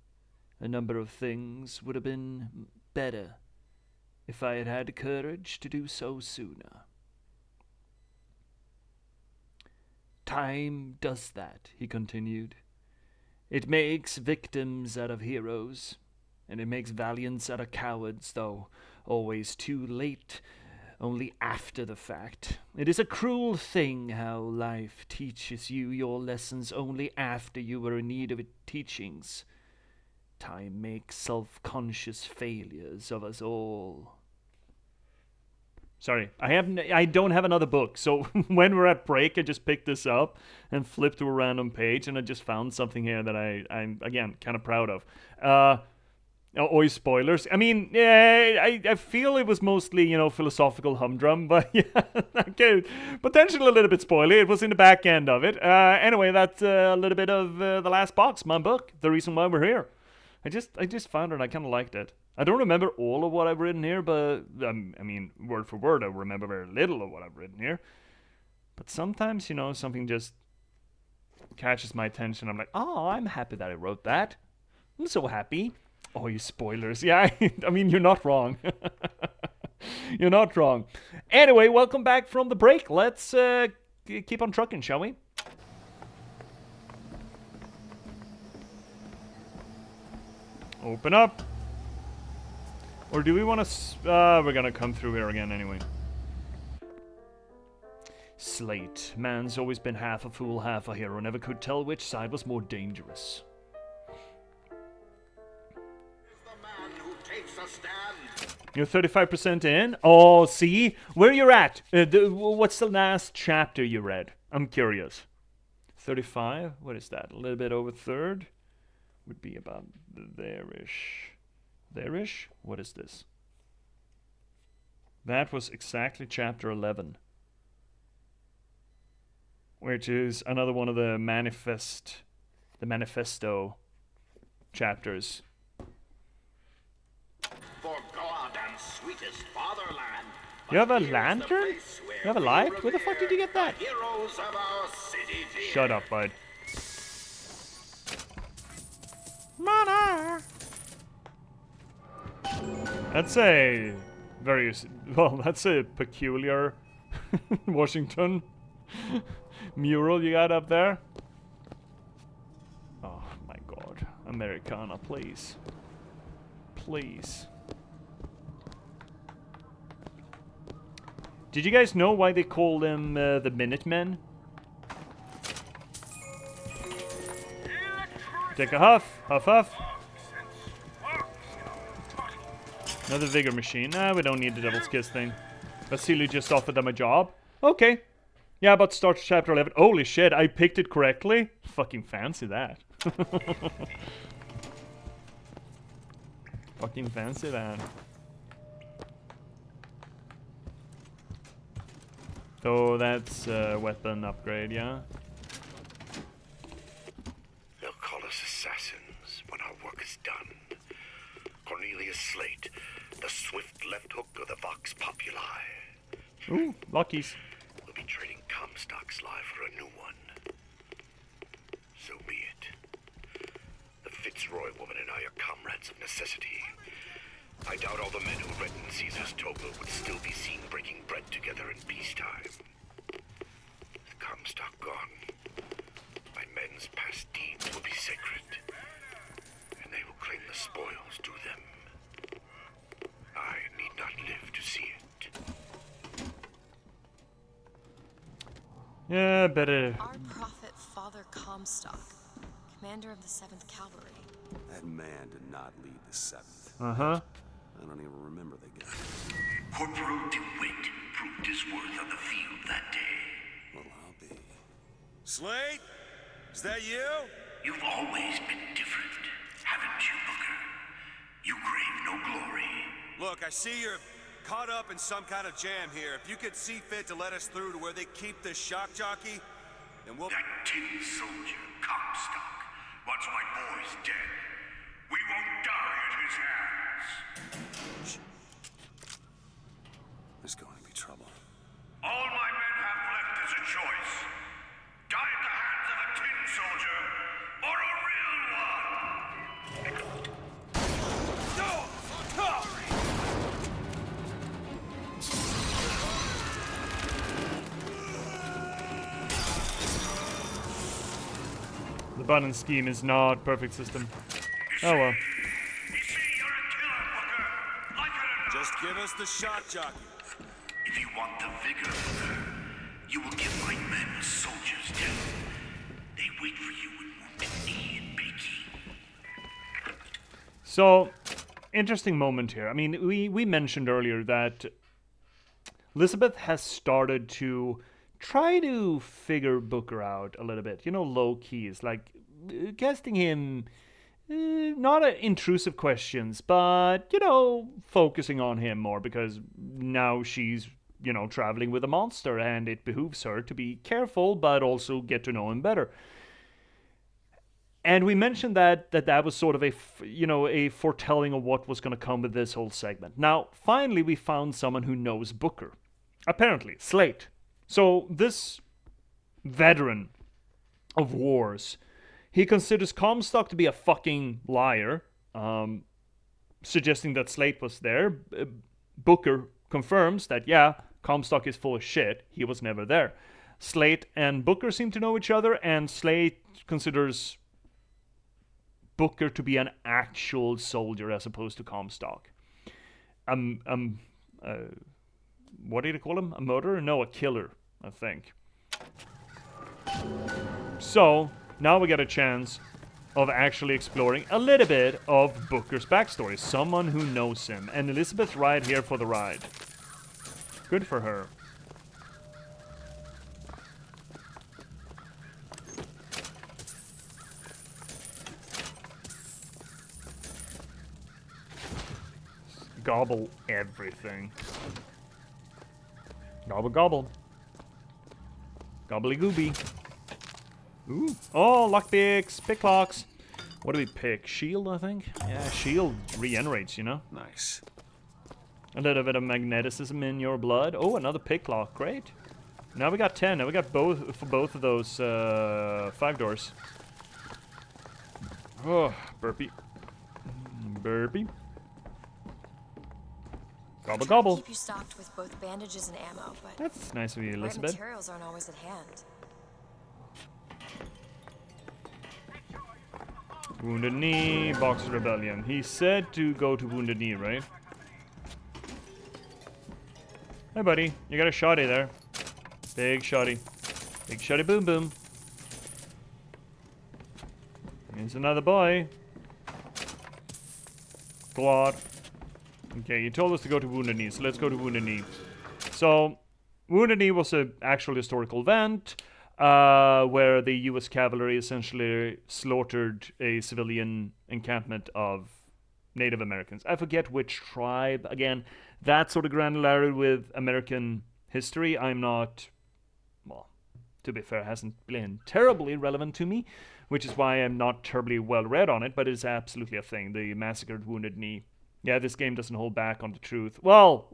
A number of things would have been better if I had had the courage to do so sooner. Time does that, he continued. It makes victims out of heroes, and it makes valiants out of cowards, though always too late, only after the fact. It is a cruel thing how life teaches you your lessons only after you are in need of its teachings. Time makes self-conscious failures of us all. Sorry, I don't have another book, so when we're at break, I just picked this up and flipped to a random page, and I just found something here that I'm again, kind of proud of. Oi, spoilers. I mean, yeah, I feel it was mostly, philosophical humdrum, but yeah, okay, potentially a little bit spoily. It was in the back end of it. Anyway, that's a little bit of The Last Box, my book, the reason why we're here. I just found it, I kind of liked it. I don't remember all of what I've written here, but, I mean, word for word, I remember very little of what I've written here. But sometimes, something just catches my attention. I'm like, oh, I'm happy that I wrote that. I'm so happy. Oh, you spoilers. Yeah, I mean, you're not wrong. You're not wrong. Anyway, welcome back from the break. Let's keep on trucking, shall we? Open up. Or do we want to... we're gonna come through here again anyway. Slate. Man's always been half a fool, half a hero. Never could tell which side was more dangerous. You're 35% in? Oh, see? Where you're at? What's the last chapter you read? I'm curious. 35? What is that? A little bit over third? Would be about there-ish. There-ish? What is this? That was exactly chapter 11. Which is another one of the manifesto chapters. For God and sweetest fatherland. You have a lantern? You have a light? Where the fuck did you get that? Heroes of our city. Shut up, bud. Mana! That's a very... Well, that's a peculiar Washington mural you got up there. Oh my god. Americana, please. Please. Did you guys know why they call them the Minutemen? Take a huff. Huff, huff. Another vigor machine. Nah, we don't need the Devil's Kiss thing. Vasily just offered them a job. Okay. Yeah, about to start chapter 11. Holy shit, I picked it correctly? Fucking fancy that. Fucking fancy that. So that's a weapon upgrade, yeah? They'll call us assassins when our work is done. Cornelius Slate, the swift left hook of the Vox Populi. Ooh, Luckies. We'll be trading Comstock's life for a new one. So be it. The Fitzroy woman and I are comrades of necessity. I doubt all the men who read in Caesar's toga would still be seen breaking bread together in peacetime. With Comstock gone, my men's past deeds will be sacred, and they will claim the spoils due them. I need not live to see it. Yeah, better. Our prophet, Father Comstock, commander of the 7th Cavalry. That man did not lead the 7th. Uh-huh. I don't even remember the guy. Corporal DeWitt proved his worth on the field that day. Well, I'll be. Slate? Is that you? You've always been different, haven't you, Booker? You crave no glory. Look, I see you're caught up in some kind of jam here. If you could see fit to let us through to where they keep the shock jockey, then we'll... That tin soldier, Comstock, wants my boys dead. We won't die at his hands. There's going to be trouble. All my men have left is a choice. Die at the hands of a tin soldier, or a real one! The button scheme is not perfect system. Oh well. Just give us the shock jockey. If you want the vigor, you will give my men a soldier's death. They wait for you with wounded knee and baking. So, interesting moment here. I mean, we mentioned earlier that Elizabeth has started to try to figure Booker out a little bit. You know, low keys, like casting him not intrusive questions, but, you know, focusing on him more because now she's, you know, traveling with a monster and it behooves her to be careful but also get to know him better. And we mentioned that was sort of a foretelling of what was going to come with this whole segment. Now, finally, we found someone who knows Booker. Apparently, Slate. So this veteran of wars, he considers Comstock to be a fucking liar, suggesting that Slate was there. Booker confirms that, yeah, Comstock is full of shit. He was never there. Slate and Booker seem to know each other, and Slate considers Booker to be an actual soldier as opposed to Comstock. What did he call him? A murderer? No, a killer, I think. So, now we get a chance of actually exploring a little bit of Booker's backstory. Someone who knows him. And Elizabeth's right here for the ride. Good for her. Gobble everything. Gobble gobble. Gobbly gooby. Ooh. Oh, lockpicks, picklocks. What do we pick? Shield, I think? Yeah, shield regenerates, you know? Nice. A little bit of magneticism in your blood. Oh, another picklock. Great. Now we got 10. Now we got both for both of those 5 doors. Oh, burpee. Burpee. Gobble gobble. Keep you stocked with both bandages and ammo, but that's nice of you, the right Elizabeth. materials aren't always at hand. Wounded Knee, Boxer Rebellion. He said to go to Wounded Knee, right? Hey, buddy. You got a shotty there. Big shotty. Big shotty boom boom. Here's another boy. Claude. Okay, you told us to go to Wounded Knee, so let's go to Wounded Knee. So, Wounded Knee was an actual historical event where the U.S. cavalry essentially slaughtered a civilian encampment of Native Americans. I forget which tribe. Again, that sort of granularity with American history, I'm not... Well, to be fair, hasn't been terribly relevant to me, which is why I'm not terribly well read on it, but it's absolutely a thing, the massacred Wounded Knee. Yeah, this game doesn't hold back on the truth. Well,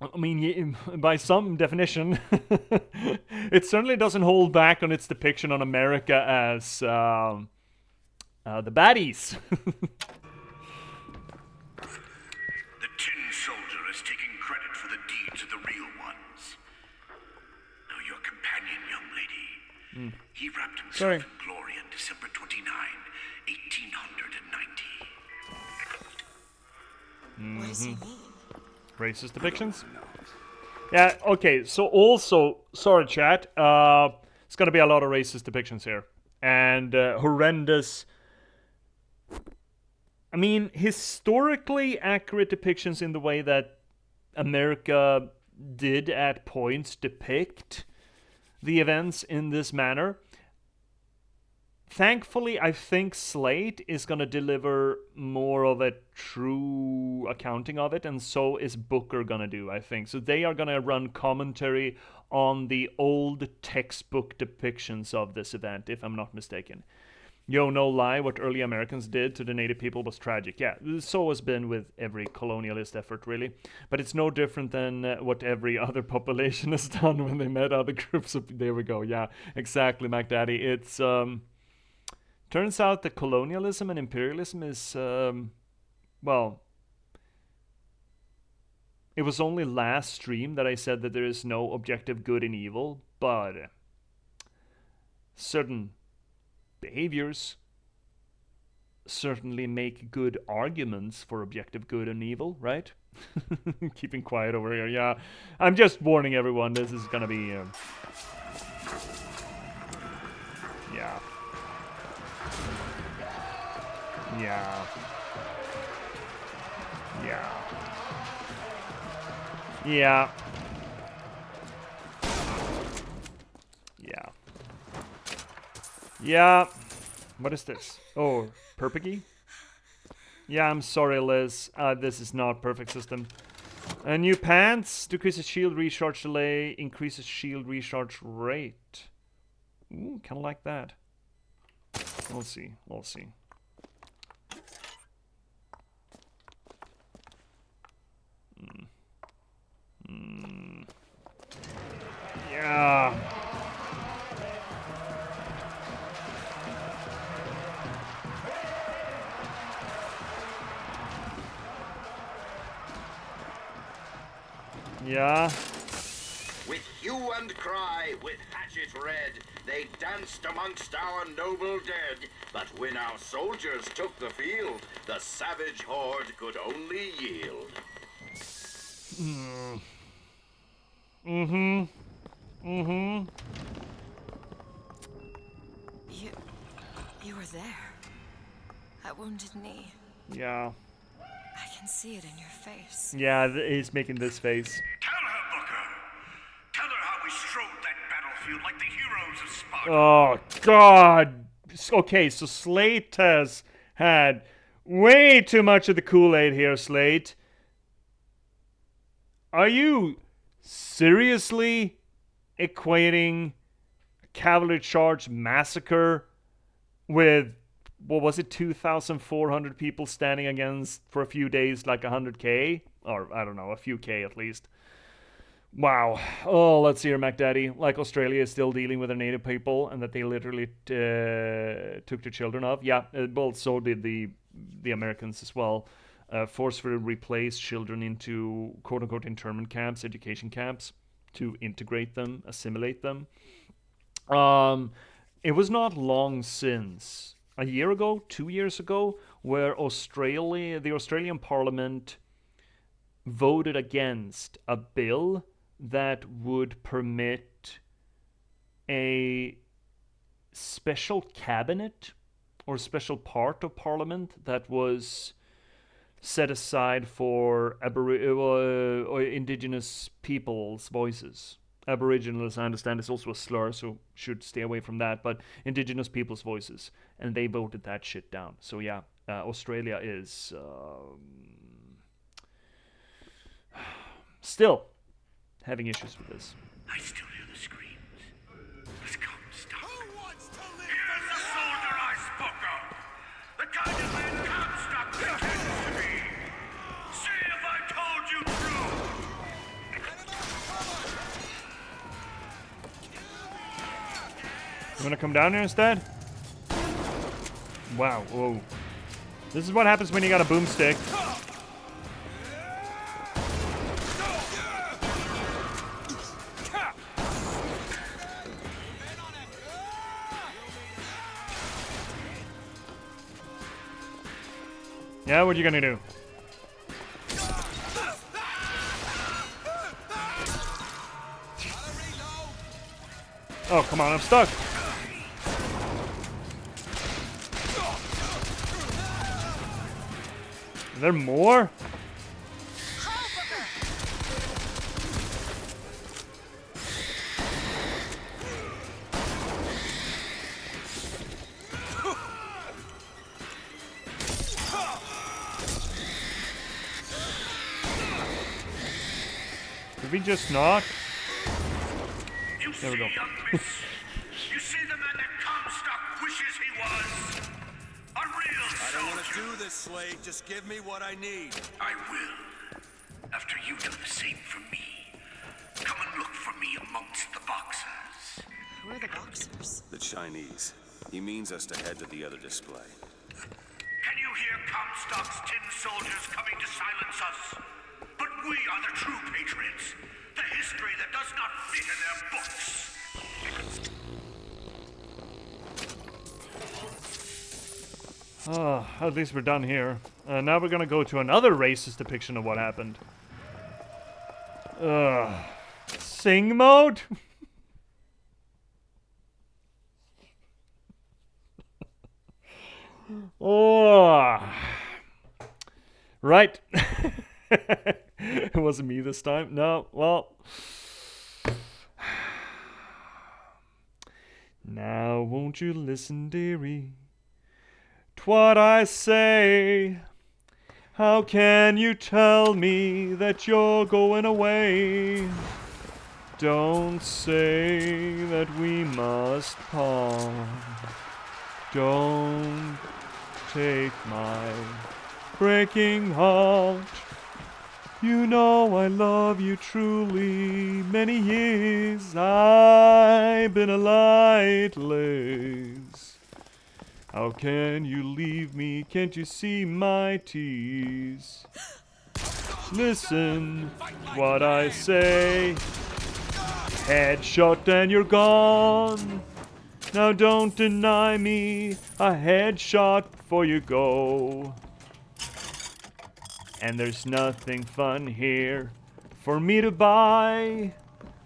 I mean, by some definition, it certainly doesn't hold back on its depiction on America as the baddies. The Tin Soldier is taking credit for the deeds of the real ones. Now your companion, young lady, he wrapped himself in glory on December 29, 1890. What does he mean? Racist depictions? Yeah, okay, so also, sorry chat, it's gonna be a lot of racist depictions here. And horrendous, I mean, historically accurate depictions in the way that America did at points depict the events in this manner. thankfully, I think Slate is going to deliver more of a true accounting of it, and so is Booker going to do, I think. So they are going to run commentary on the old textbook depictions of this event, if I'm not mistaken. Yo, no lie, what early Americans did to the native people was tragic. Yeah, so has been with every colonialist effort, really. But it's no different than what every other population has done when they met other groups of... There we go, yeah, exactly, MacDaddy. It's, turns out that colonialism and imperialism is, well... It was only last stream that I said that there is no objective good and evil, but... certain behaviors certainly make good arguments for objective good and evil, right? Keeping quiet over here, yeah. I'm just warning everyone, this is gonna be... yeah. Yeah. Yeah. Yeah. Yeah. Yeah. What is this? Oh, Perpiggy? Yeah, I'm sorry, Liz. This is not perfect system. New pants. Decreases shield recharge delay. Increases shield recharge rate. Ooh, kind of like that. We'll see. We'll see. Yeah. Yeah. With hue and cry, with hatchet red, they danced amongst our noble dead. But when our soldiers took the field, the savage horde could only yield. Mm-hmm. Mm-hmm. You were there. That wounded knee. Yeah. I can see it in your face. Yeah, he's making this face. Tell her, Booker. Tell her how we strode that battlefield like the heroes of Sparta. Oh, God. Okay, so Slate has had way too much of the Kool-Aid here, Slate. Are you seriously equating a cavalry charge massacre with, what was it, 2,400 people standing against, for a few days, like 100K? Or, I don't know, a few K at least. Wow. Oh, let's see here, MacDaddy. Like Australia is still dealing with their native people, and that they literally took the children of. Yeah, well, so did the Americans as well. Forcefully replaced children into quote-unquote internment camps, education camps, to integrate them, assimilate them. It was not long since, a year ago, 2 years ago, where the Australian Parliament voted against a bill that would permit a special cabinet or special part of Parliament that was set aside for indigenous people's voices. Aboriginal, as I understand, is also a slur, so should stay away from that, but indigenous people's voices. And they voted that shit down. So yeah, Australia is still having issues with this. I still hear the screams. Let's come, stop. Who wants to live? Here's the soldier I spoke of. The kind of man Comstock pretends to be. See if I told you true. You wanna come down here instead? Wow, whoa. This is what happens when you got a boomstick. Yeah, what you gonna do? Oh, come on, I'm stuck. Is there more? Did we just not? You There we go. young miss. You see the man that Comstock wishes he was. A real soldier. I don't want to do this, Slade. Just give me what I need. I will. After you do the same for me. Come and look for me amongst the boxers. Who are the boxers? The Chinese. He means us to head to the other display. Can you hear Comstock's tin soldiers coming to silence us? But we are the true patriots. The history that does not fit in their books. At least we're done here. Now we're gonna go to another racist depiction of what happened. Sing mode? Oh. Right. It wasn't me this time. No, well. Now won't you listen, dearie, to what I say? How can you tell me that you're going away? Don't say that we must part. Don't take my breaking heart. You know I love you truly. Many years I've been a lightless. How can you leave me? Can't you see my tears? Listen what I say. Headshot and you're gone. Now don't deny me a headshot before you go. And there's nothing fun here for me to buy,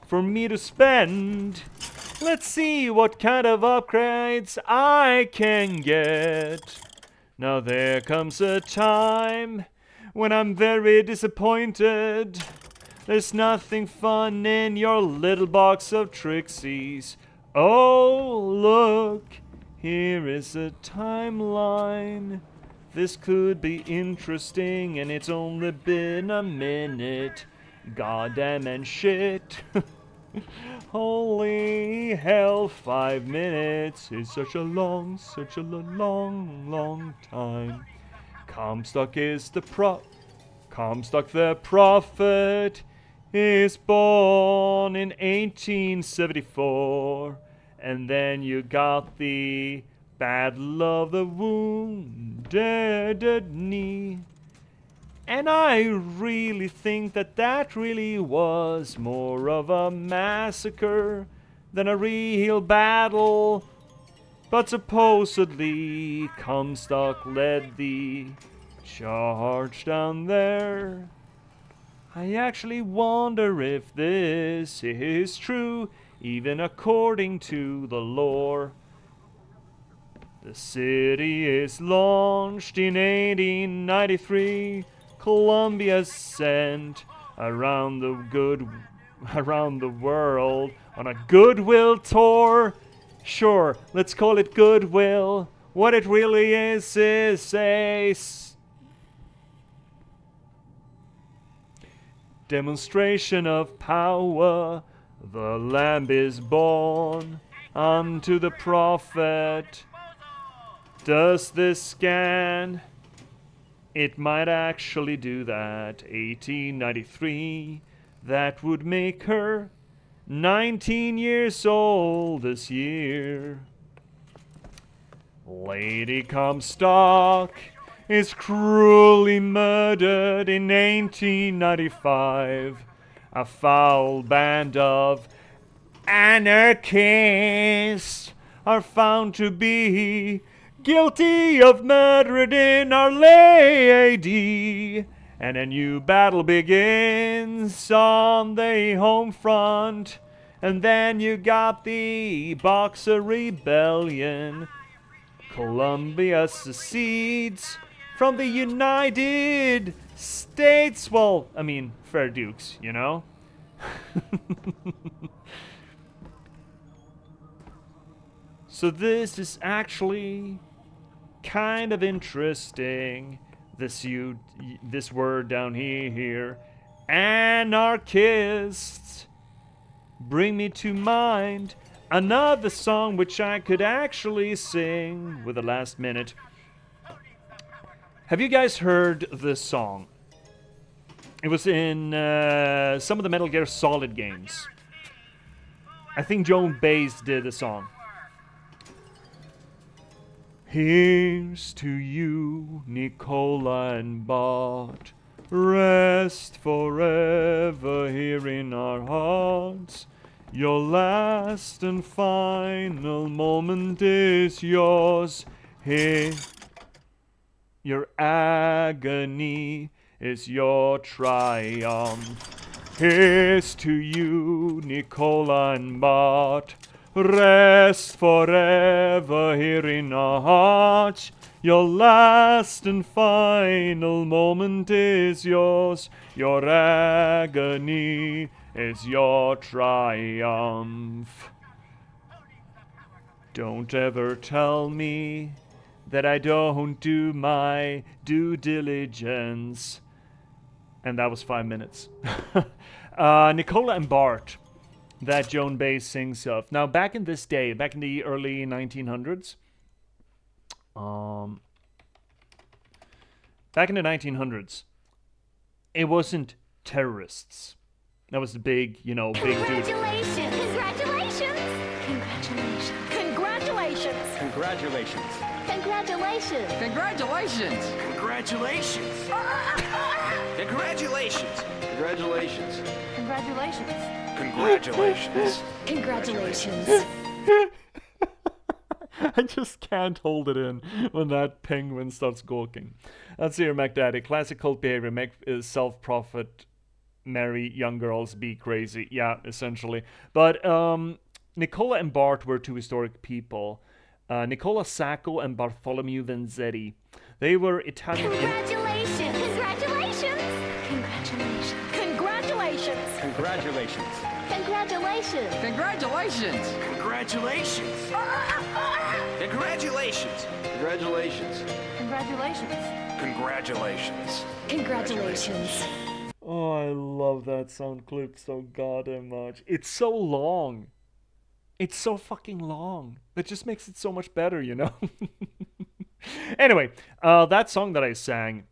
for me to spend. Let's see what kind of upgrades I can get. Now there comes a time when I'm very disappointed. There's nothing fun in your little box of Trixies. Oh, look, here is a timeline. This could be interesting, and it's only been a minute. Goddamn and shit. Holy hell, 5 minutes is such a long time. Comstock the prophet is born in 1874. And then you got the Battle of the Wounded Knee. And I really think that really was more of a massacre than a real battle. But supposedly Comstock led the charge down there. I actually wonder if this is true, even according to the lore. The city is launched in 1893. Columbia sent around the world on a goodwill tour. Sure, let's call it goodwill. What it really is a demonstration of power. The Lamb is born unto the prophet. Does this scan? It might actually do that. 1893. That would make her 19 years old this year. Lady Comstock is cruelly murdered in 1895. A foul band of anarchists are found to be guilty of murdering Our Lady. And a new battle begins on the home front. And then you got the Boxer Rebellion. Columbia secedes from the United States. Well, I mean, Fair Dukes, you know? So this is actually kind of interesting. This word down here, Anarchists, bring me to mind another song which I could actually sing with the last minute. Have you guys heard this song? It was in some of the Metal Gear Solid games. I think J.P.S did the song. Here's to you, Nicola and Bart. Rest forever here in our hearts. Your last and final moment is yours. Here, your agony is your triumph. Here's to you, Nicola and Bart. Rest forever here in our hearts. Your last and final moment is yours. Your agony is your triumph. Don't ever tell me that I don't do my due diligence. And that was 5 minutes. Nicola and Bart, that J.P.S sings of. Now, back in this day, back in the early 1900s, back in the 1900s, it wasn't terrorists. That was the big, big dude. Congratulations! Congratulations! Congratulations! Congratulations! Congratulations! Congratulations! Congratulations! Congratulations! Congratulations! Congratulations! Congratulations! Congratulations! I just can't hold it in when that penguin starts gawking. That's here, MacDaddy. Classic cult behavior. Make self-profit, marry young girls, be crazy. Yeah, essentially. But Nicola and Bart were two historic people. Nicola Sacco and Bartholomew Vanzetti. They were Italian... Congratulations! Congratulations! Congratulations! Congratulations! Congratulations! Congratulations! Congratulations! Congratulations! Congratulations! Congratulations! Congratulations! Congratulations! Congratulations! Oh, I love that sound clip so goddamn much. It's so long. It's so fucking long. That just makes it so much better, you know? Anyway, that song that I sang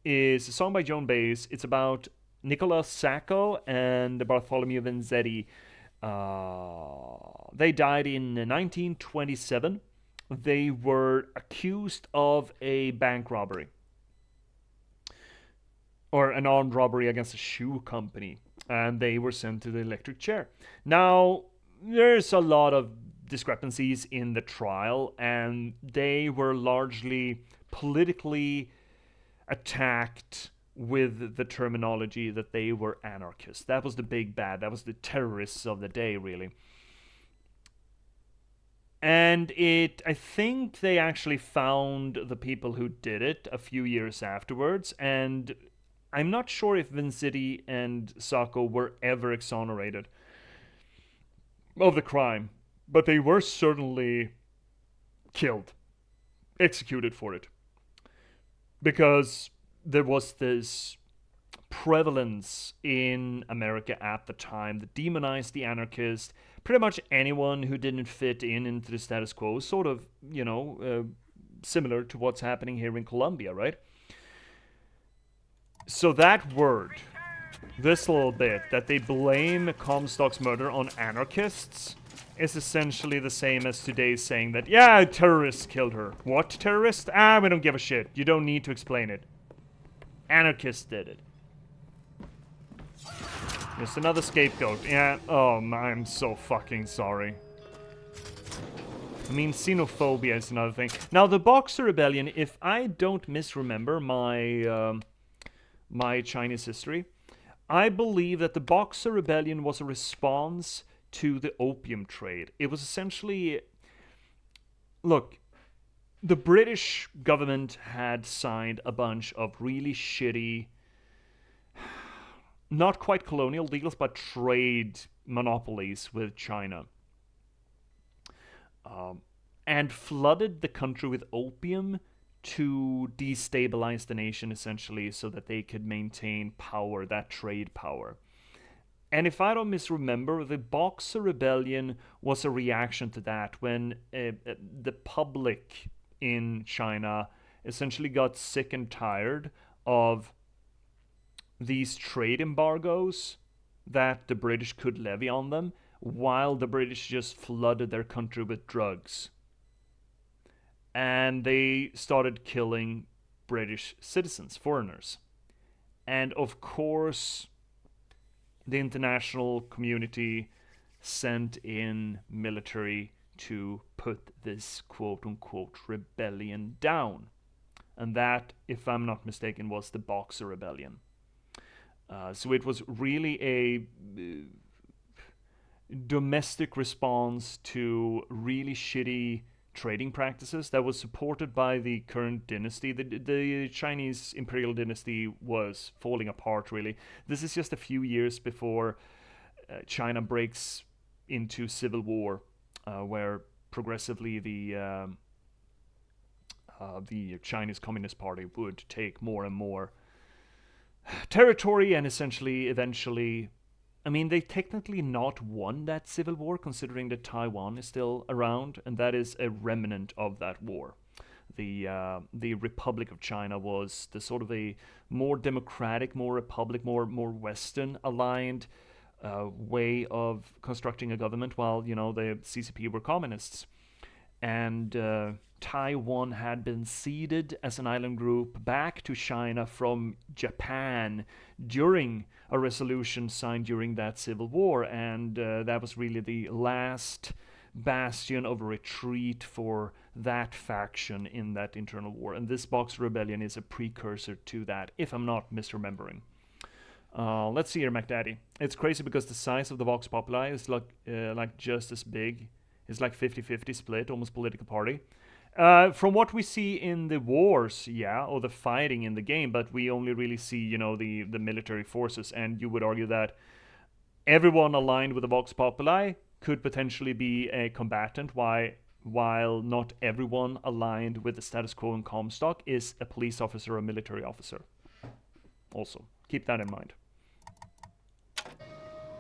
is a song by J.P.S. It's about Nicola Sacco and Bartholomew Vanzetti. They died in 1927. They were accused of a bank robbery. Or an armed robbery against a shoe company. And they were sent to the electric chair. Now, there's a lot of discrepancies in the trial, and they were largely politically attacked with the terminology that they were anarchists. That was the big bad. That was the terrorists of the day, really. And I think they actually found the people who did it a few years afterwards, and I'm not sure if Vanzetti and Sacco were ever exonerated of the crime, but they were certainly killed, executed for it. Because there was this prevalence in America at the time that demonized the anarchist, pretty much anyone who didn't fit into the status quo, sort of, similar to what's happening here in Colombia, right? So that word, this little bit, that they blame Comstock's murder on anarchists, is essentially the same as today saying that, yeah, terrorists killed her. What terrorist? We don't give a shit. You don't need to explain it. Anarchists did it. Just another scapegoat. Yeah, I'm so fucking sorry. I mean, xenophobia is another thing. Now, the Boxer Rebellion, if I don't misremember my Chinese history, I believe that the Boxer Rebellion was a response to the opium trade. It was essentially... Look, the British government had signed a bunch of really shitty, not quite colonial deals, but trade monopolies with China. And flooded the country with opium to destabilize the nation, essentially, so that they could maintain power, that trade power. And if I don't misremember, the Boxer Rebellion was a reaction to that, when the public in China essentially got sick and tired of these trade embargoes that the British could levy on them, while the British just flooded their country with drugs. And they started killing British citizens, foreigners. And of course, the international community sent in military to put this quote-unquote rebellion down. And that, if I'm not mistaken, was the Boxer Rebellion. So it was really a domestic response to really shitty trading practices that was supported by the current dynasty. The Chinese imperial dynasty was falling apart, really. This is just a few years before China breaks into civil war, where progressively the Chinese Communist Party would take more and more territory, and essentially, eventually, I mean, they technically not won that civil war, considering that Taiwan is still around, and that is a remnant of that war. The Republic of China was the sort of a more democratic, more republic, more Western aligned way of constructing a government, while, you know, the CCP were communists. And Taiwan had been ceded as an island group back to China from Japan during a resolution signed during that civil war, and that was really the last bastion of retreat for that faction in that internal war. And this Boxer Rebellion is a precursor to that, if I'm not misremembering. Let's see here, McDaddy. It's crazy because the size of the Vox Populi is like just as big. It's like 50-50 split, almost political party. From what we see in the wars, yeah, or the fighting in the game, but we only really see, you know, the military forces, and you would argue that everyone aligned with the Vox Populi could potentially be a combatant, while not everyone aligned with the status quo in Comstock is a police officer or a military officer. Also, keep that in mind.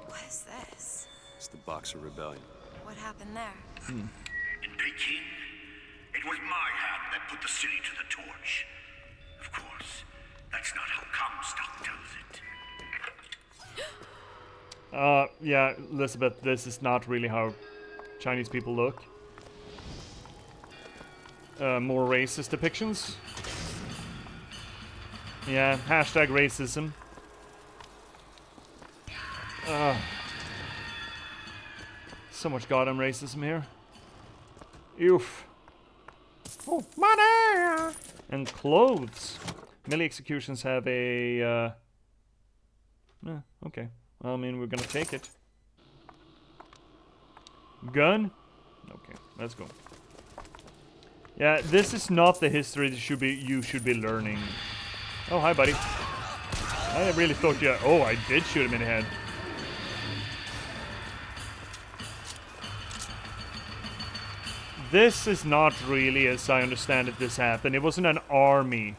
What is this? It's the Boxer Rebellion. What happened there? In Peking, it was my hand that put the city to the torch. Of course, that's not how Comstock tells it. Yeah, Elizabeth, this is not really how Chinese people look. More racist depictions. Yeah, hashtag racism. So much goddamn racism here. Oof. Oh, money! And clothes. Melee executions have a... okay. Well, I mean, we're gonna take it. Gun? Okay, let's go. Yeah, this is not the history that you should be learning. Oh, hi, buddy. I really thought you... Oh, I did shoot him in the head. This is not really, as I understand it, this happened. It wasn't an army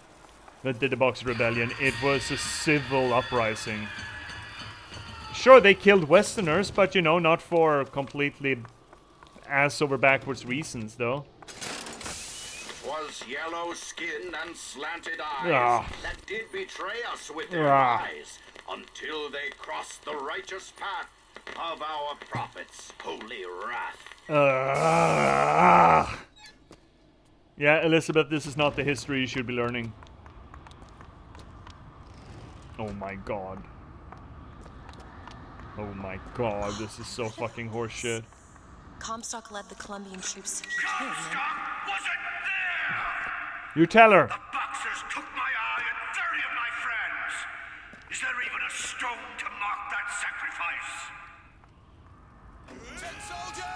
that did the Boxer Rebellion. It was a civil uprising. Sure, they killed Westerners, but, you know, not for completely ass-over-backwards reasons, though. 'Twas yellow skin and slanted eyes that did betray us with their lies, until they crossed the righteous path of our prophet's holy wrath. Yeah, Elizabeth, this is not the history you should be learning. Oh my god. Oh my god, this is so fucking horseshit. Comstock led the Colombian troops to Peking. Comstock wasn't there! You tell her. The Boxers took my eye and 30 of my friends. Is there even a stone to mark that sacrifice? Tin soldier!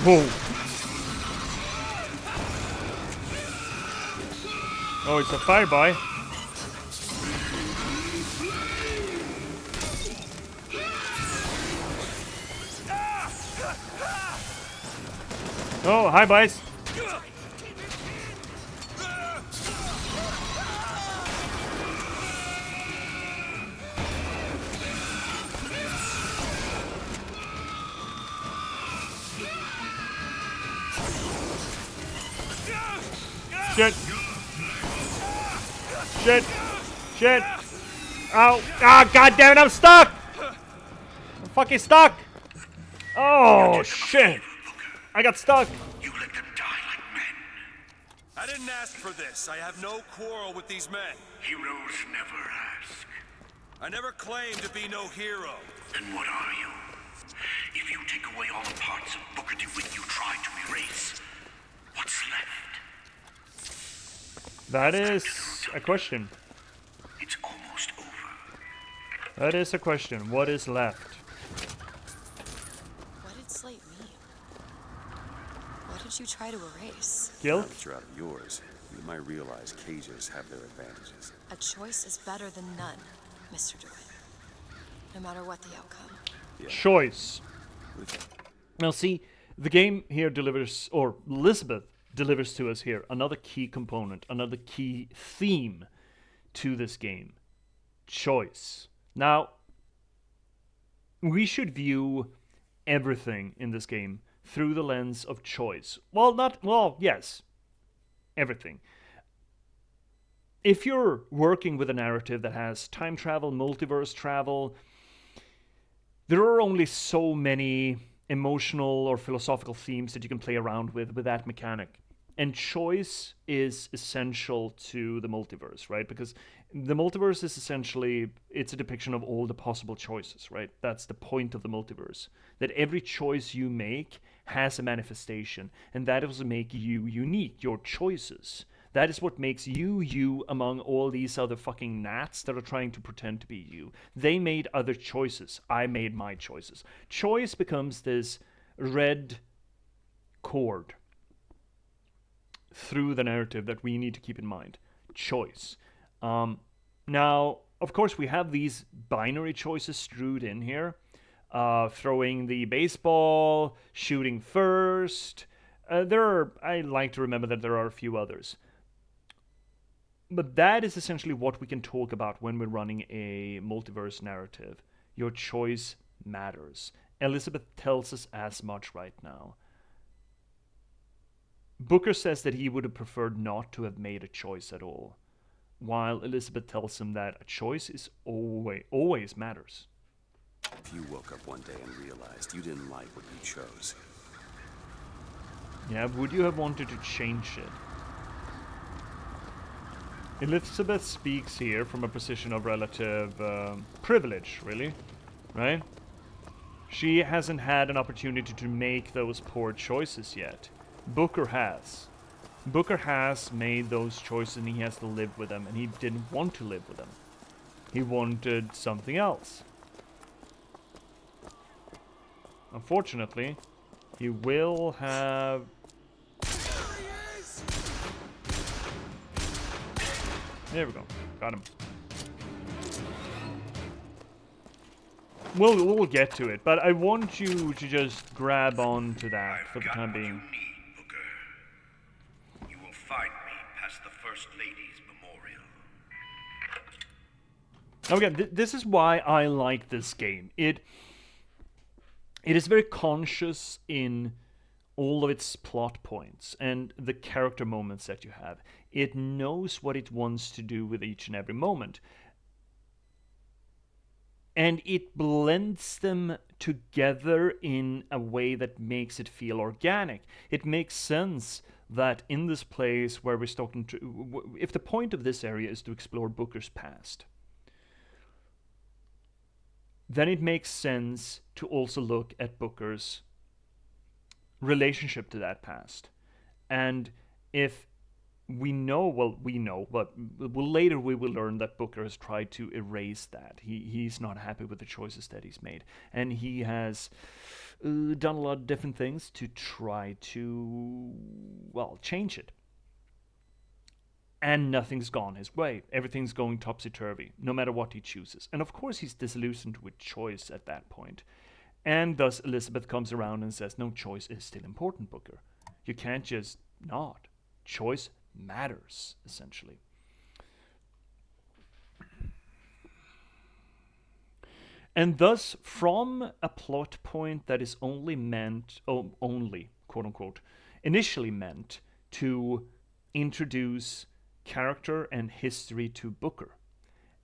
Whoa. Oh, it's a fireby. Oh, hi, boys. Shit. Shit. Shit. Ow. Ah, god damn it, I'm stuck! I'm fucking stuck! Oh, shit. I got stuck. I didn't ask for this. I have no quarrel with these men. Heroes never ask. I never claimed to be no hero. Then what are you? If you take away all the parts of Booker DeWitt you tried to erase, what's left? That is a question. It's almost over. That is a question. What is left? What did Slate mean? What did you try to erase? Gil? Now that you're out of yours, you might realize cages have their advantages. A choice is better than none, Mr. DeWitt. No matter what the outcome. Yeah. Choice. Now see, the game here delivers, or Elizabeth delivers to us here, another key component, another key theme to this game. Choice. Now, we should view everything in this game through the lens of choice. Yes. Everything. If you're working with a narrative that has time travel, multiverse travel, there are only so many emotional or philosophical themes that you can play around with that mechanic. And choice is essential to the multiverse, right? Because the multiverse is essentially, it's a depiction of all the possible choices, right? That's the point of the multiverse. That every choice you make has a manifestation. And that is what makes you unique, your choices. That is what makes you you among all these other fucking gnats that are trying to pretend to be you. They made other choices. I made my choices. Choice becomes this red cord through the narrative that we need to keep in mind. Choice. Now, of course, we have these binary choices strewed in here. Throwing the baseball, shooting first. I like to remember that there are a few others. But that is essentially what we can talk about when we're running a multiverse narrative. Your choice matters. Elizabeth tells us as much right now. Booker says that he would have preferred not to have made a choice at all, while Elizabeth tells him that a choice is always matters. If you woke up one day and realized you didn't like what you chose. Yeah, would you have wanted to change it? Elizabeth speaks here from a position of relative privilege, really, right? She hasn't had an opportunity to make those poor choices yet. Booker has. Booker has made those choices and he has to live with them, and he didn't want to live with them. He wanted something else. Unfortunately, he will have... There we go. Got him. We'll get to it, but I want you to just grab on to that for the time being. You will find me past the First Lady's memorial. Okay, this is why I like this game. It is very conscious in all of its plot points and the character moments that you have. It knows what it wants to do with each and every moment. And it blends them together in a way that makes it feel organic. It makes sense that in this place where we're starting to... If the point of this area is to explore Booker's past, then it makes sense to also look at Booker's relationship to that past. And if we know, but later we will learn that Booker has tried to erase that. He's not happy with the choices that he's made. And he has done a lot of different things to try to, change it. And nothing's gone his way. Everything's going topsy-turvy, no matter what he chooses. And of course he's disillusioned with choice at that point. And thus Elizabeth comes around and says, no, choice is still important, Booker. You can't just not. Choice matters, essentially. And thus, from a plot point that is only, quote-unquote, initially meant to introduce character and history to Booker,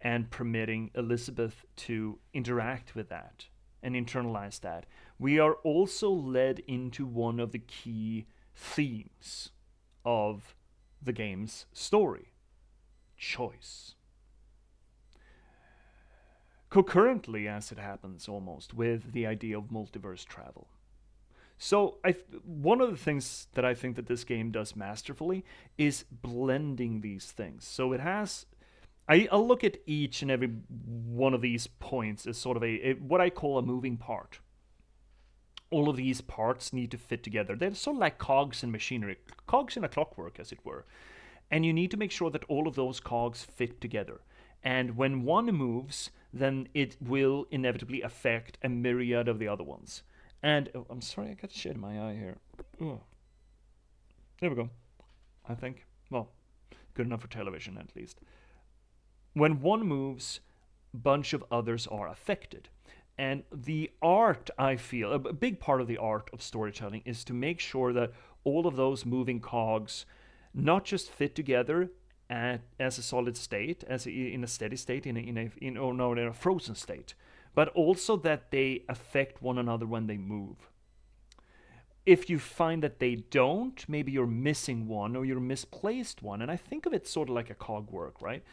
and permitting Elizabeth to interact with that and internalize that. We are also led into one of the key themes of the game's story: choice. Concurrently, as it happens almost, with the idea of multiverse travel. So one of the things that I think that this game does masterfully is blending these things. So it has, I'll look at each and every one of these points as sort of what I call a moving part. All of these parts need to fit together. They're sort of like cogs in machinery, cogs in a clockwork, as it were. And you need to make sure that all of those cogs fit together. And when one moves, then it will inevitably affect a myriad of the other ones. And, oh, I'm sorry, I got shit in my eye here. Oh. There we go, I think. Well, good enough for television, at least. When one moves, a bunch of others are affected. And the art, I feel, a big part of the art of storytelling is to make sure that all of those moving cogs not just fit together as a solid state, in a steady state, in a frozen state, but also that they affect one another when they move. If you find that they don't, maybe you're missing one or you're misplaced one. And I think of it sort of like a cog work, right?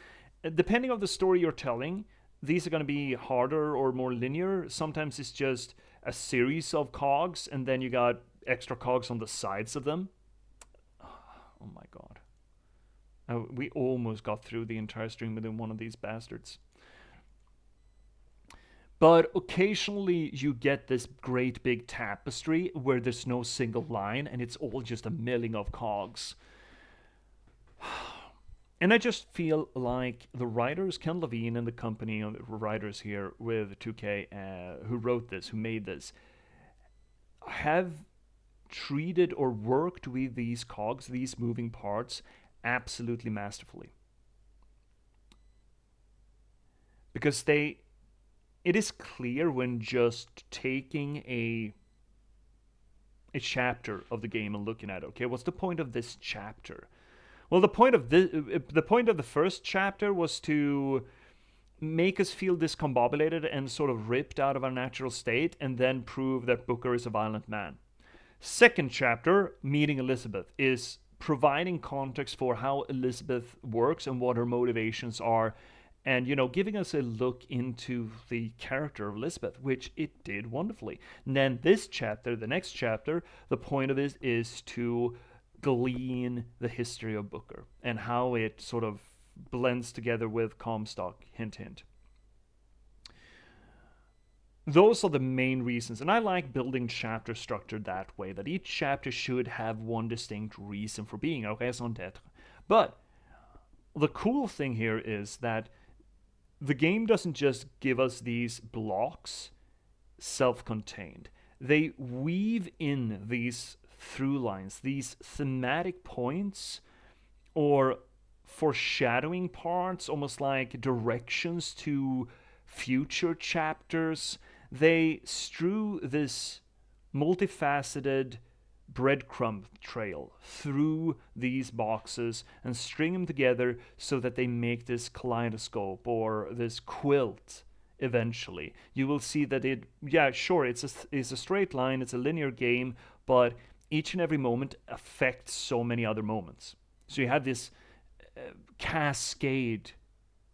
Depending on the story you're telling, these are going to be harder or more linear. Sometimes it's just a series of cogs, and then you got extra cogs on the sides of them. Oh my god. We almost got through the entire stream within one of these bastards. But occasionally you get this great big tapestry where there's no single line and it's all just a milling of cogs. And I just feel like the writers, Ken Levine and the company of the writers here with 2K, who wrote this, who made this, have treated or worked with these cogs, these moving parts, absolutely masterfully. Because it is clear when just taking a chapter of the game and looking at it, okay, what's the point of this chapter? Well, the point of the first chapter was to make us feel discombobulated and sort of ripped out of our natural state, and then prove that Booker is a violent man. Second chapter, meeting Elizabeth, is providing context for how Elizabeth works and what her motivations are, and, giving us a look into the character of Elizabeth, which it did wonderfully. And then this chapter, the next chapter, the point of it is to glean the history of Booker and how it sort of blends together with Comstock, hint, hint. Those are the main reasons, and I like building chapter structure that way, that each chapter should have one distinct reason for being, raison d'être. But the cool thing here is that the game doesn't just give us these blocks self-contained. They weave in these through lines, these thematic points or foreshadowing parts, almost like directions to future chapters. They strew this multifaceted breadcrumb trail through these boxes and string them together so that they make this kaleidoscope or this quilt eventually. You will see that it's a straight line, it's a linear game, but each and every moment affects so many other moments. So you have this cascade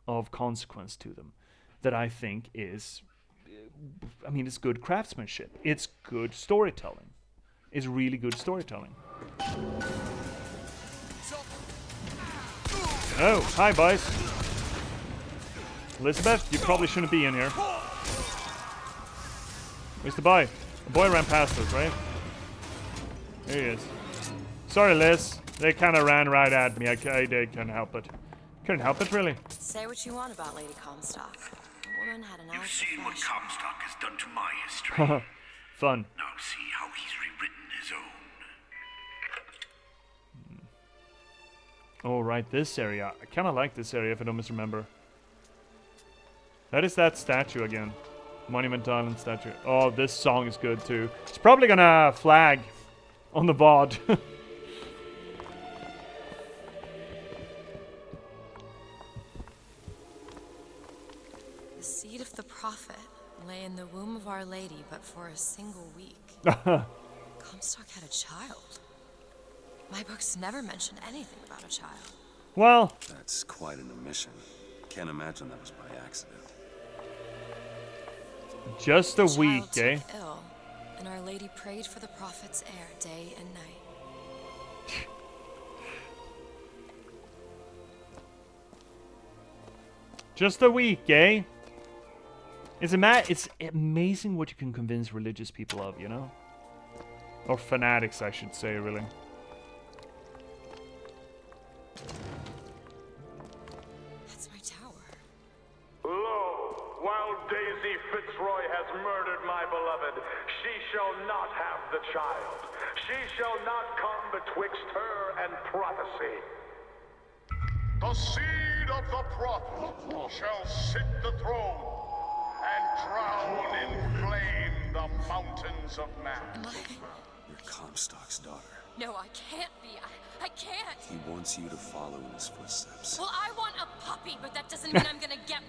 of consequence to them that I think is, it's good craftsmanship. It's good storytelling. It's really good storytelling. Oh, hi, boys. Elizabeth, you probably shouldn't be in here. Where's the boy? The boy ran past us, right? There he is. Sorry, Liz. They kind of ran right at me. I couldn't help it. Couldn't help it, really. Say what you want about Lady Comstock. The woman had an eye. You've seen what Comstock has done to my history. Fun. Now see how he's rewritten his own. Oh, right, this area. I kind of like this area, if I don't misremember. That is that statue again. Monument Island statue. Oh, this song is good, too. It's probably gonna flag on the VOD. The seed of the prophet lay in the womb of Our Lady, but for a single week. Comstock had a child. My books never mention anything about a child. Well, that's quite an omission. Can't imagine that was by accident. Just a week, Took eh? ill, and Our Lady prayed for the prophet's heir day and night. Just a week, eh? It's amazing what you can convince religious people of, you know? Or fanatics, I should say, really. That's my tower. Lo, while Daisy Fitzroy has murdered my beloved, she shall not have the child. She shall not come betwixt her and prophecy. The seed of the prophet shall sit the throne and drown in flame the mountains of man. You're Comstock's daughter. No, I can't be. I can't. He wants you to follow in his footsteps. Well, I want a puppy, but that doesn't mean I'm gonna get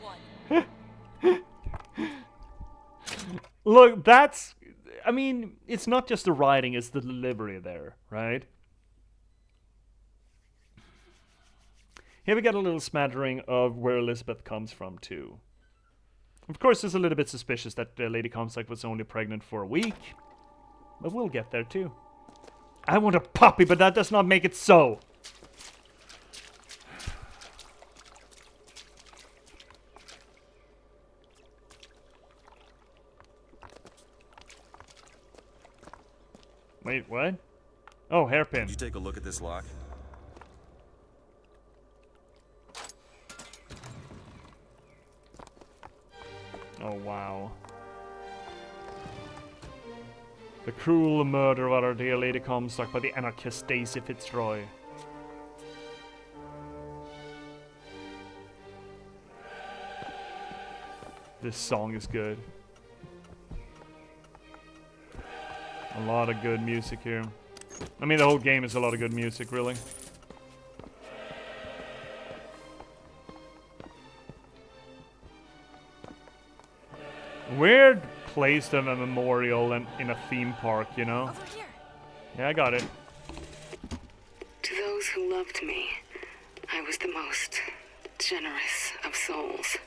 one. Look, that's... I mean, it's not just the writing, it's the delivery there, right? Here we get a little smattering of where Elizabeth comes from, too. Of course, it's a little bit suspicious that Lady Comstock was only pregnant for a week. But we'll get there, too. I want a puppy, but that does not make it so. Wait, what? Oh, hairpin. Did you take a look at this lock? Oh, wow. The cruel murder of our dear Lady Comstock by the anarchist Daisy Fitzroy. This song is good. A lot of good music here. I mean, the whole game is a lot of good music, really. Weird place to have a memorial in a theme park, you know? Over here. Yeah, I got it. To those who loved me, I was the most generous of souls.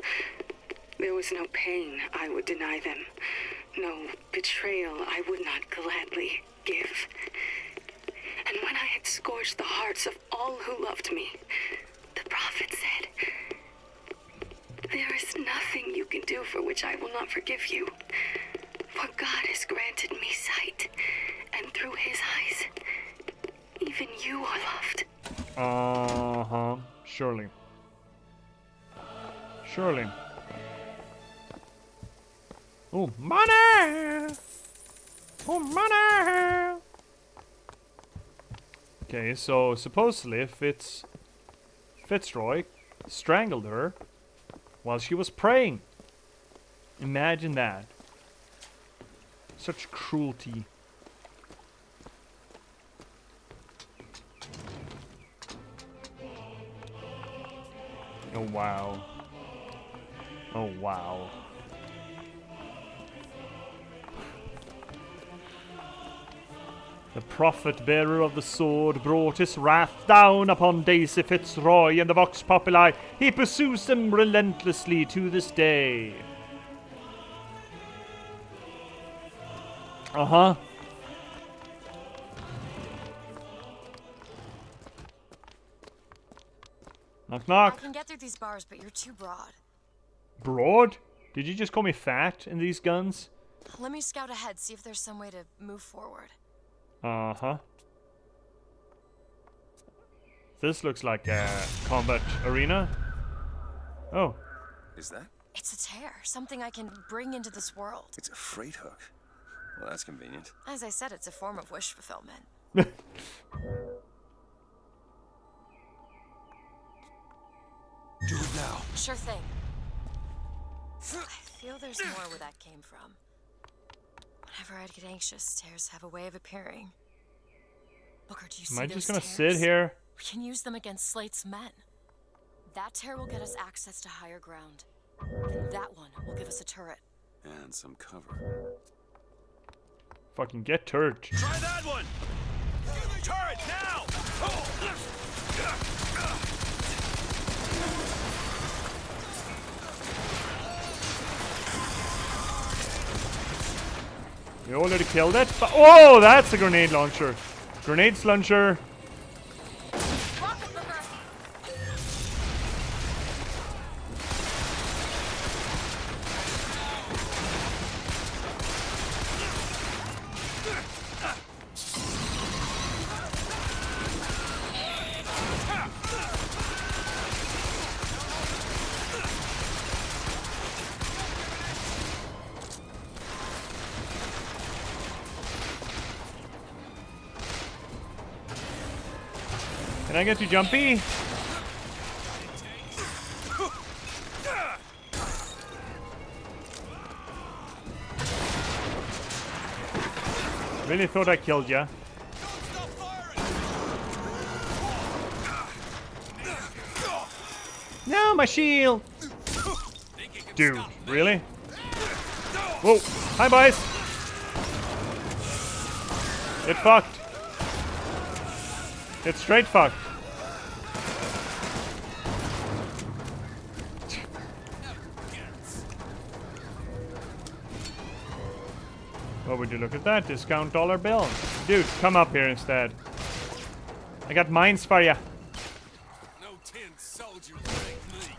There was no pain I would deny them, no betrayal I would not gladly give. And when I had scorched the hearts of all who loved me, the prophet said, "There is nothing you can do for which I will not forgive you. For God has granted me sight, and through his eyes, even you are loved." Uh-huh. Surely. Surely. Oh, money! Oh, money! Okay, so supposedly Fitzroy strangled her while she was praying. Imagine that. Such cruelty. Oh, wow. Oh, wow. The prophet bearer of the sword brought his wrath down upon Daisy Fitzroy and the Vox Populi. He pursues them relentlessly to this day. Uh-huh. Knock, knock. I can get through these bars, but you're too broad. Broad? Did you just call me fat in these guns? Let me scout ahead, see if there's some way to move forward. Uh-huh. This looks like a combat arena. Oh. Is that? It's a tear, something I can bring into this world. It's a freight hook. Well, that's convenient. As I said, it's a form of wish fulfillment. Do it now. Sure thing. I feel there's more where that came from. Whenever I'd get anxious, tears have a way of appearing. Booker, do you see Am I those just gonna tears? sit here? We can use them against Slate's men. That tear will get us access to higher ground. Then that one will give us a turret. And some cover. Fucking get turret. Try that one! Turret, now! You already killed it? Oh, that's a grenade launcher. Grenade launcher. Can I get you jumpy? Really thought I killed ya. No, my shield! Dude, really? Whoa, hi boys! Get fucked. Get straight fucked. What would you look at that? Discount dollar bill. Dude, come up here instead. I got mines for ya. No tin soldier like me.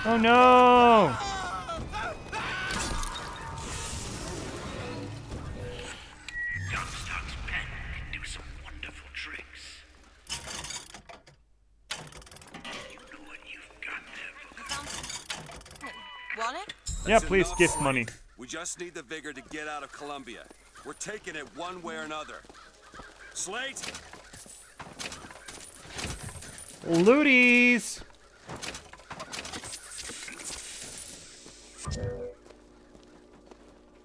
Oh no! Comstock's pen can do some wonderful tricks. You know what you've got there, Want it? Yeah, please gift money. We just need the vigor to get out of Columbia. We're taking it one way or another. Slate? Looties! I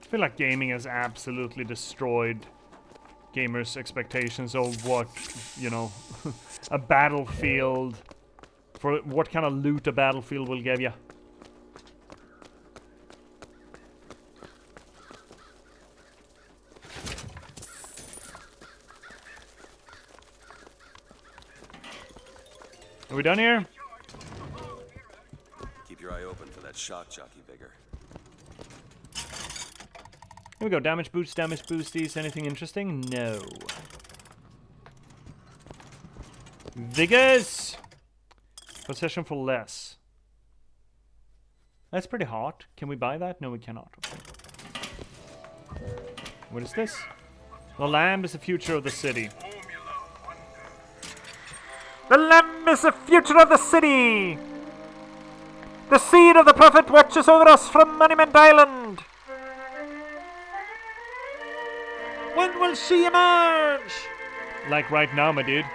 feel like gaming has absolutely destroyed gamers' expectations of what, you know, a battlefield, for what kind of loot a battlefield will give you. Are we done here? Keep your eye open for that shock jockey vigor. Here we go. Damage boosts, boosties. Anything interesting? No. Vigors! Possession for less. That's pretty hot. Can we buy that? No, we cannot. Okay. What is this? The lamb is the future of the city. The lamb is the future of the city! The seed of the prophet watches over us from Monument Island! When will she emerge? Like right now, my dude.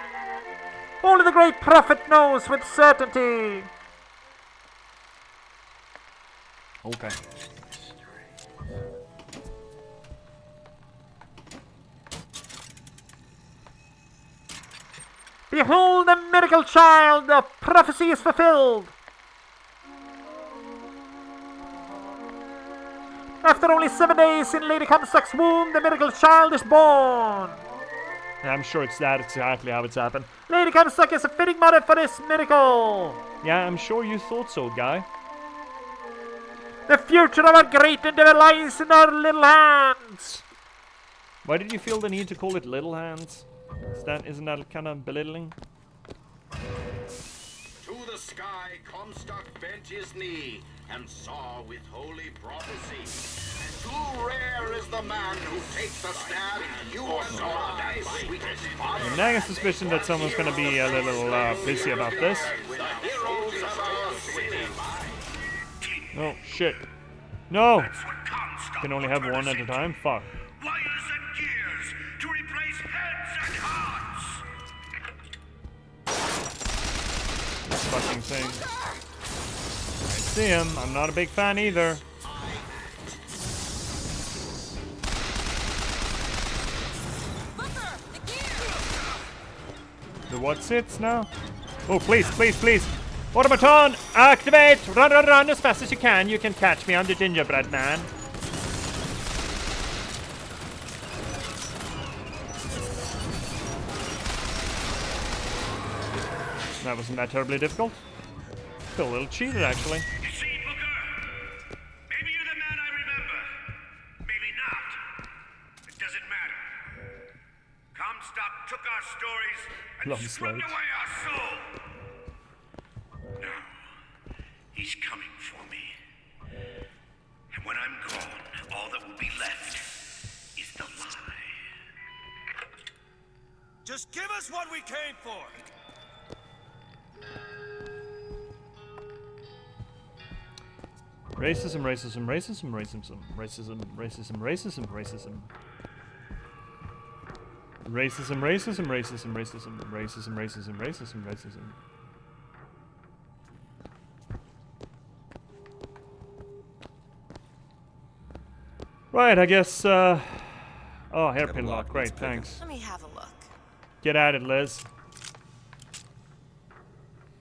Only the great prophet knows with certainty! Okay. Behold the miracle child, the prophecy is fulfilled. After only 7 days in Lady Comstock's womb, the miracle child is born. Yeah, I'm sure it's that exactly how it's happened. Lady Comstock is a fitting mother for this miracle. Yeah, I'm sure you thought so, guy. The future of our great endeavor lies in our little hands. Why did you feel the need to call it little hands? Isn't that kind of belittling? To the sky Comstock bent his knee and saw with holy prophecy. Too rare is the man who takes the stab. You are not thy sweetest father. I'm nagging suspicion that someone's gonna be a little busy about this. Oh shit! No! Can only have one at a time. Fuck. wires and gears to replace heads and hearts. This fucking thing. I see him. I'm not a big fan either. The what sits now? Oh, please, please, please. Automaton, activate! Run, run, run as fast as you can. You can catch me. I'm the gingerbread man. That wasn't that terribly difficult. Feel a little cheated, actually. You see, Booker? Maybe you're the man I remember. Maybe not. It doesn't matter. Comstock took our stories and stripped away our soul. Now, he's coming for me. And when I'm gone, all that will be left is the lie. Just give us what we came for. Racism, racism, racism, racism, racism, racism, racism, racism. Racism, racism, racism, racism, racism, racism, racism, racism. Right, I guess, oh, hairpin lock, great, thanks. Let me have a look. Get at it, Liz.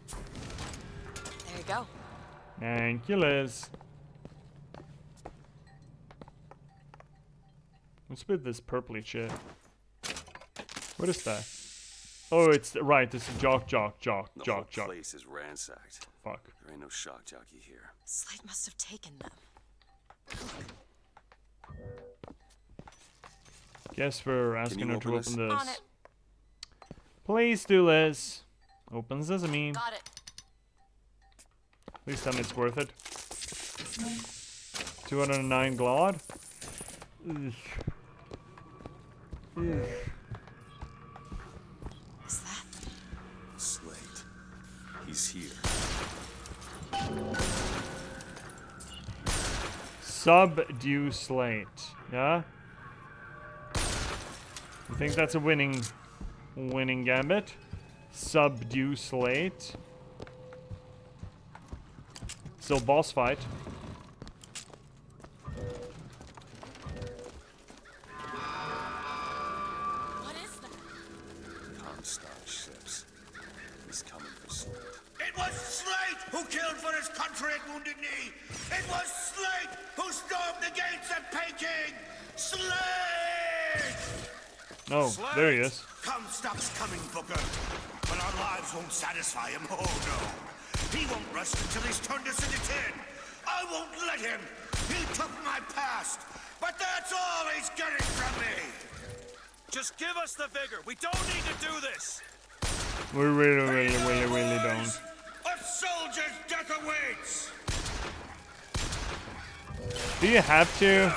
There you go. Thank you, Liz. What's with this purpley shit? What is that? Oh, it's right. This is jock. The whole place is ransacked. Fuck. There ain't no shock jockey here. Slate must have taken them. Guess we're asking her to open this. On it. Please do, Liz. Open sesame. Got it. Please tell me it's worth it. 209 glad. Ugh. Ugh. What's that? Slate. He's here. Subdue Slate. Yeah? You think that's a winning gambit? Subdue Slate. Still boss fight. What is that? Comstock ships. He's coming for Slate. It was Slate who killed for his country at Wounded Knee. It was Slate who stormed the gates at Peking. Slate! Oh, Slate! there he is. Comstock's coming, Booker. But our lives won't satisfy him. Oh, no. He won't rest until he's turned us into tin. I won't let him. He took my past. But that's all he's getting from me. Just give us the vigor. We don't need to do this. We really don't. A soldier's death awaits. Do you have to?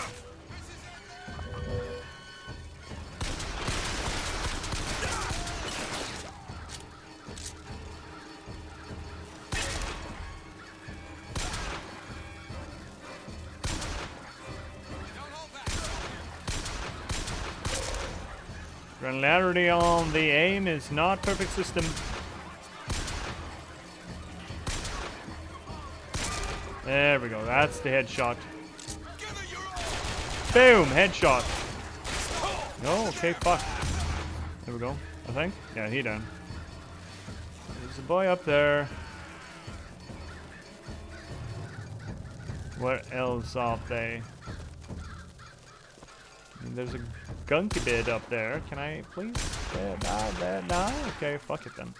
Granularity on the aim is not perfect system. There we go. That's the headshot. Boom! Headshot. No, okay, fuck. There we go. I think. Yeah, he done. There's a boy up there. Where else are they? There's a gunky bit up there. Can I please? There, no? Okay, fuck it then.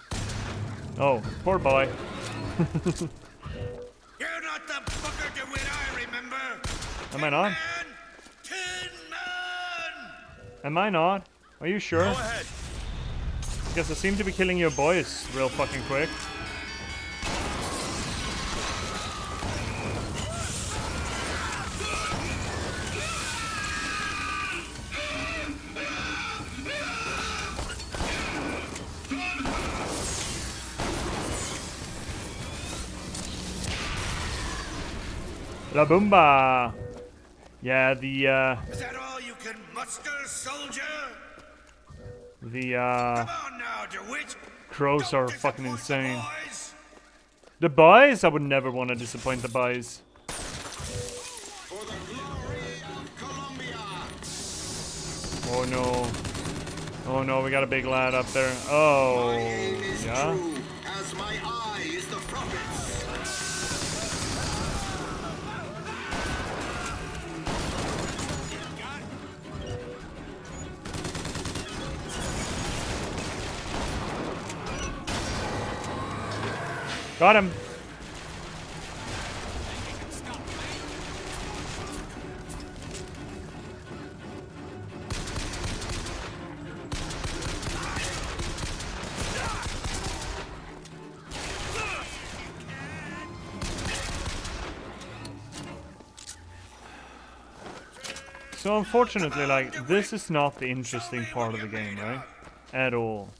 Oh, poor boy. You're not the Booker DeWitt I remember. Am I not? Tin Man! Am I not? Are you sure? Go ahead. Guess I seem to be killing your boys real fucking quick. La Boomba! Yeah, Is that all you can muster, soldier? The, Come on now, DeWitt. crows are fucking insane. The boys? I would never want to disappoint the boys. Oh no. Oh no, we got a big lad up there. Oh, yeah? As my eye is the prophet's. Got him. So unfortunately, like, this is not the interesting part of the game, right? At all.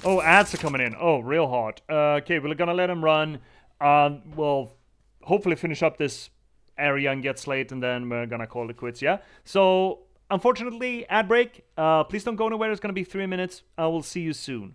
Oh, ads are coming in. Oh, real hot. Okay, we're gonna let him run. We'll hopefully finish up this area and get Slate, and then we're gonna call it quits, yeah? So, unfortunately, ad break. Please don't go anywhere. It's gonna be 3 minutes. I will see you soon.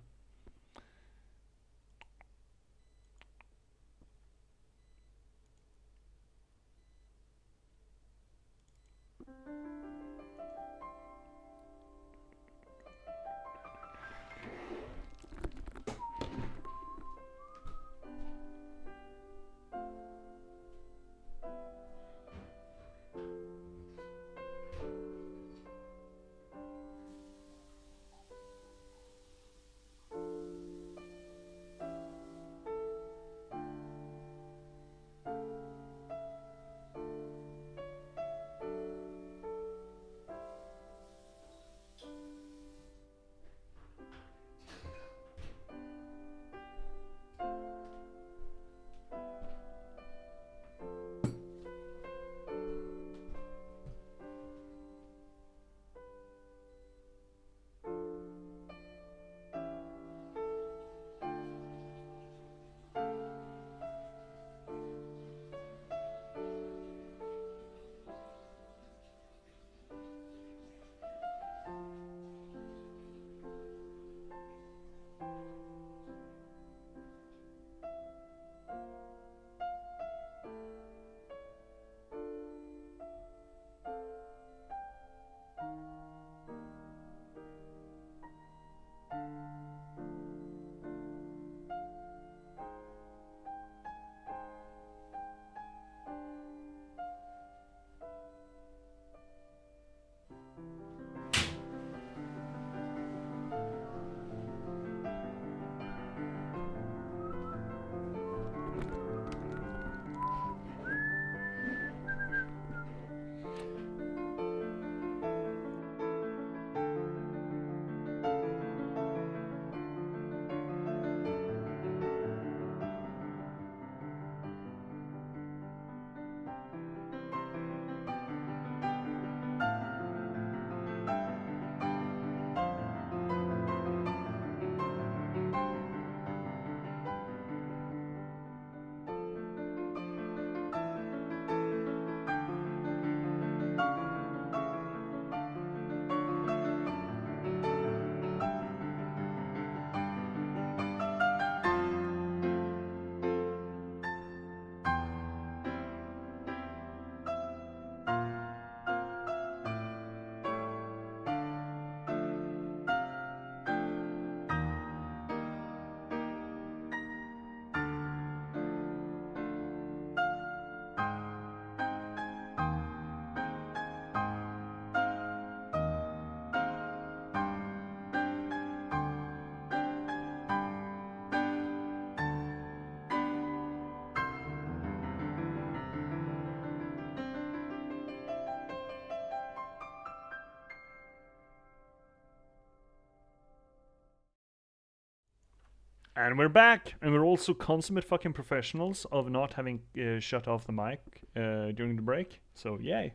And we're back, and we're also consummate fucking professionals of not having shut off the mic during the break. So, yay.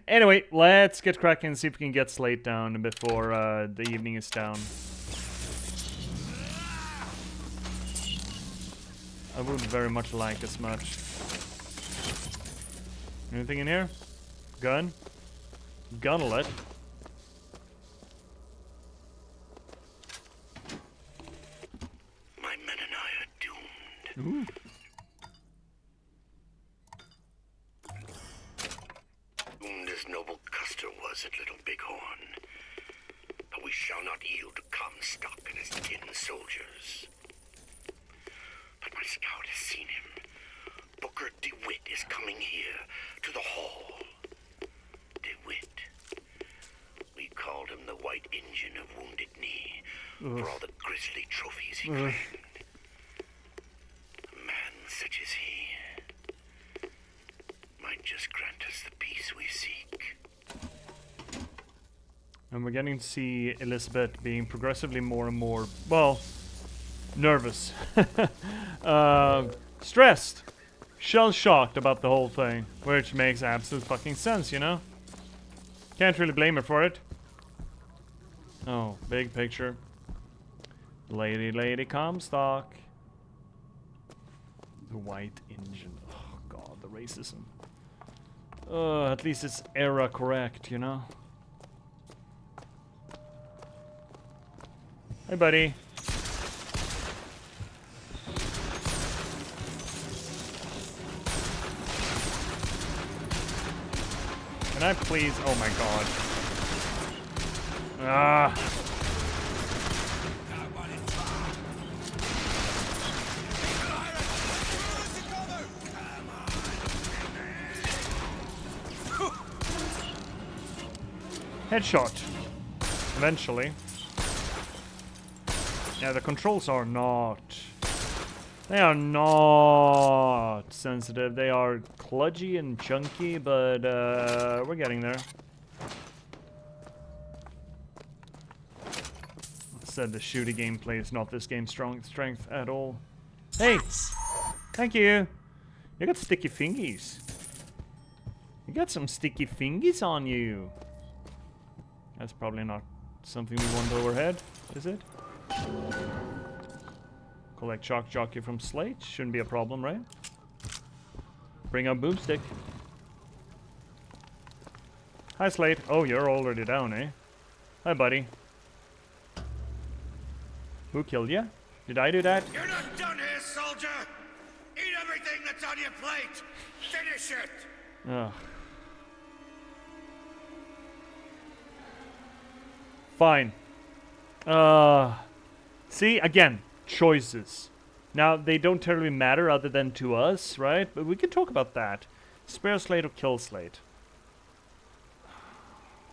Anyway, let's get cracking and see if we can get Slate down before the evening is down. I would very much like as much. Anything in here? Gun? Gunlet? My men and I are doomed. Ooh. Doomed as noble Custer was at Little Bighorn. But we shall not yield to Comstock and his tin soldiers. But my scout has seen him. Booker DeWitt is coming here, to the hall. DeWitt. We called him the White Engine of Wounded Knee. For all the grisly trophies he claimed. A man such as he might just grant us the peace we seek. And we're getting to see Elizabeth being progressively more and more, well, nervous. Stressed. Shell-shocked about the whole thing. Which makes absolute fucking sense, you know? Can't really blame her for it. Oh, big picture. Lady Comstock. The white engine. Oh god, the racism. At least it's era correct, you know? Hey, buddy. Can I please? Oh my god. Ah. Headshot. Eventually. Yeah, the controls are not... They are not sensitive. They are kludgy and chunky, but we're getting there. Said the shooty gameplay is not this game's strength at all. Hey! Thank you! You got sticky fingies. You got some sticky fingies on you. That's probably not something we want overhead, is it? Collect Shock Jockey from Slate. Shouldn't be a problem, right? Bring up Boomstick. Hi, Slate. Oh, you're already down, eh? Hi, buddy. Who killed you? Did I do that? You're not done here, soldier! Eat everything that's on your plate! Finish it! Ugh. Fine. See, again, choices. Now, they don't terribly matter other than to us, right? But we can talk about that. Spare Slate or kill Slate?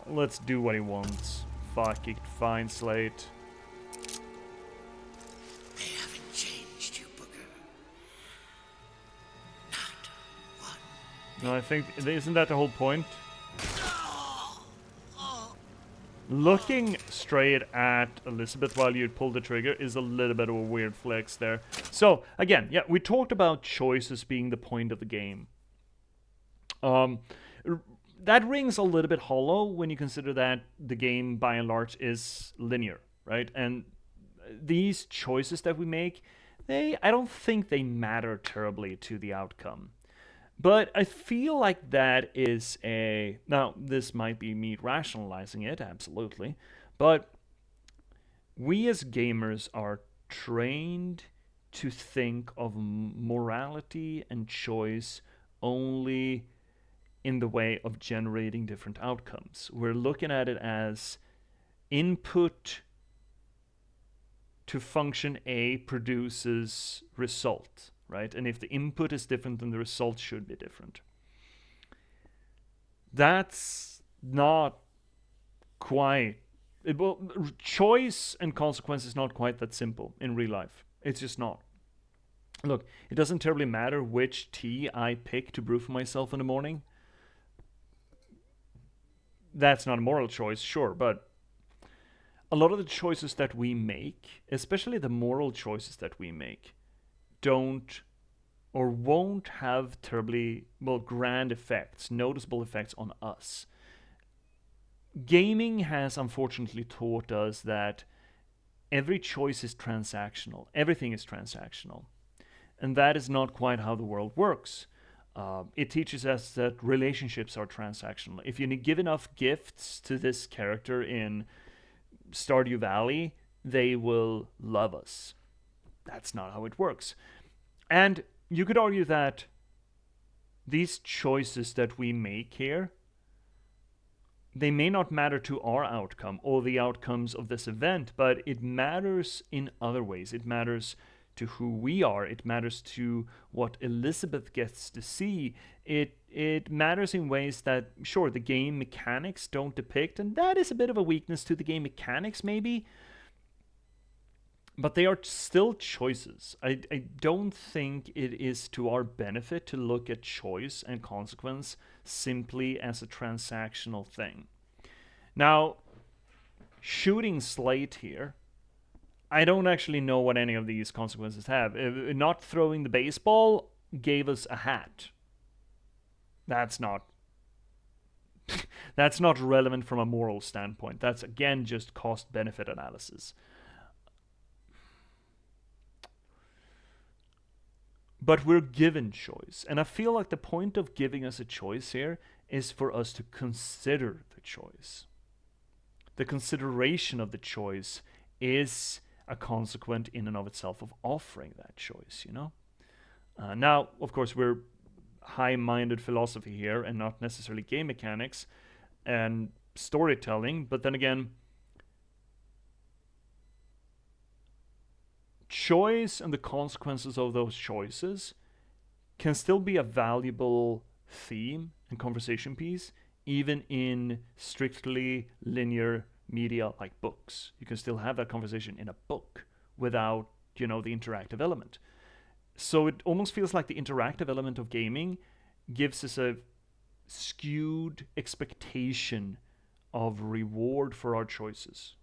Let's do what he wants. Fuck it, fine, Slate. They haven't changed you, Booker. Not one. No, I think, isn't that the whole point? Looking straight at Elizabeth while you pull the trigger is a little bit of a weird flex there. So, again, yeah, we talked about choices being the point of the game. That rings a little bit hollow when you consider that the game, by and large, is linear, right? And these choices that we make, I don't think they matter terribly to the outcome. But I feel like that is a... Now, this might be me rationalizing it, absolutely. But we as gamers are trained to think of morality and choice only in the way of generating different outcomes. We're looking at it as input to function A produces result. Right? And if the input is different, then the result should be different. That's not quite... choice and consequence is not quite that simple in real life. It's just not. Look, it doesn't terribly matter which tea I pick to brew for myself in the morning. That's not a moral choice, sure, but a lot of the choices that we make, especially the moral choices that we make, don't or won't have terribly, well, grand effects, noticeable effects on us. Gaming has unfortunately taught us that every choice is transactional. Everything is transactional. And that is not quite how the world works. It teaches us that relationships are transactional. If you give enough gifts to this character in Stardew Valley, they will love us. That's not how it works. And you could argue that these choices that we make here, they may not matter to our outcome or the outcomes of this event, but it matters in other ways. It matters to who we are. It matters to what Elizabeth gets to see. It matters in ways that, sure, the game mechanics don't depict, and that is a bit of a weakness to the game mechanics, maybe. But they are still choices. I don't think it is to our benefit to look at choice and consequence simply as a transactional thing. Now, shooting Slate here, I don't actually know what any of these consequences have. Not throwing the baseball gave us a hat. That's not that's not relevant from a moral standpoint. That's again just cost-benefit analysis. But we're given choice. And I feel like the point of giving us a choice here is for us to consider the choice. The consideration of the choice is a consequent in and of itself of offering that choice, you know? Now, of course, we're high-minded philosophy here and not necessarily game mechanics and storytelling, but then again, choice and the consequences of those choices can still be a valuable theme and conversation piece, even in strictly linear media like books. You can still have that conversation in a book without, the interactive element. So it almost feels like the interactive element of gaming gives us a skewed expectation of reward for our choices,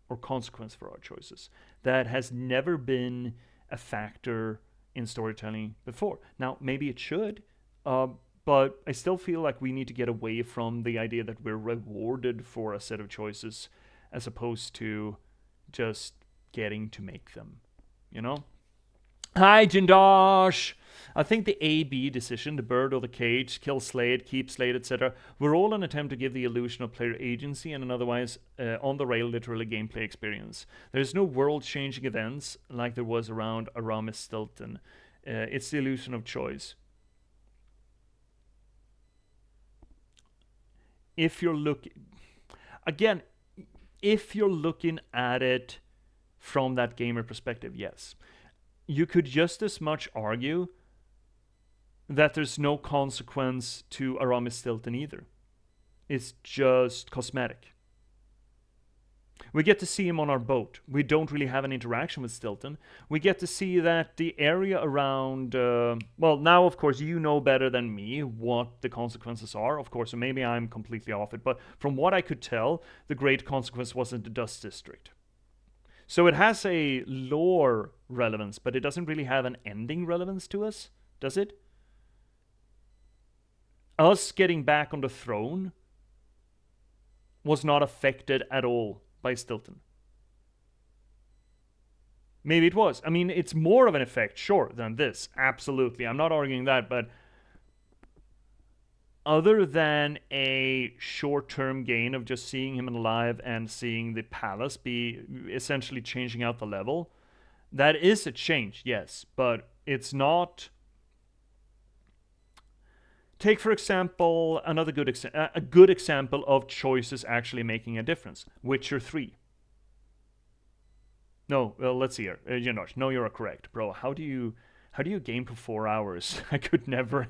or consequence for our choices, that has never been a factor in storytelling before. Now, maybe it should, but I still feel like we need to get away from the idea that we're rewarded for a set of choices as opposed to just getting to make them, Hi, Jindosh! I think the A-B decision, the bird or the cage, kill Slade, keep Slade, etc., were all an attempt to give the illusion of player agency and an otherwise on-the-rail, literally gameplay experience. There's no world-changing events like there was around Aramis Stilton. It's the illusion of choice. If you're looking at it from that gamer perspective, yes. You could just as much argue that there's no consequence to Aramis Stilton either. It's just cosmetic. We get to see him on our boat. We don't really have an interaction with Stilton. We get to see that the area around... now, of course, you know better than me what the consequences are, of course, so maybe I'm completely off it. But from what I could tell, the great consequence wasn't the Dust District. So it has a lore relevance, but it doesn't really have an ending relevance to us, does it? Us getting back on the throne was not affected at all by Stilton. Maybe it was. I mean, it's more of an effect, sure, than this. Absolutely. I'm not arguing that, but other than a short-term gain of just seeing him alive and seeing the palace be essentially changing out the level, that is a change, yes, but it's not... Take, for example, another a good example of choices actually making a difference. Witcher 3. No, well, let's see here. No, you're correct. Bro, how do you game for 4 hours? I could never...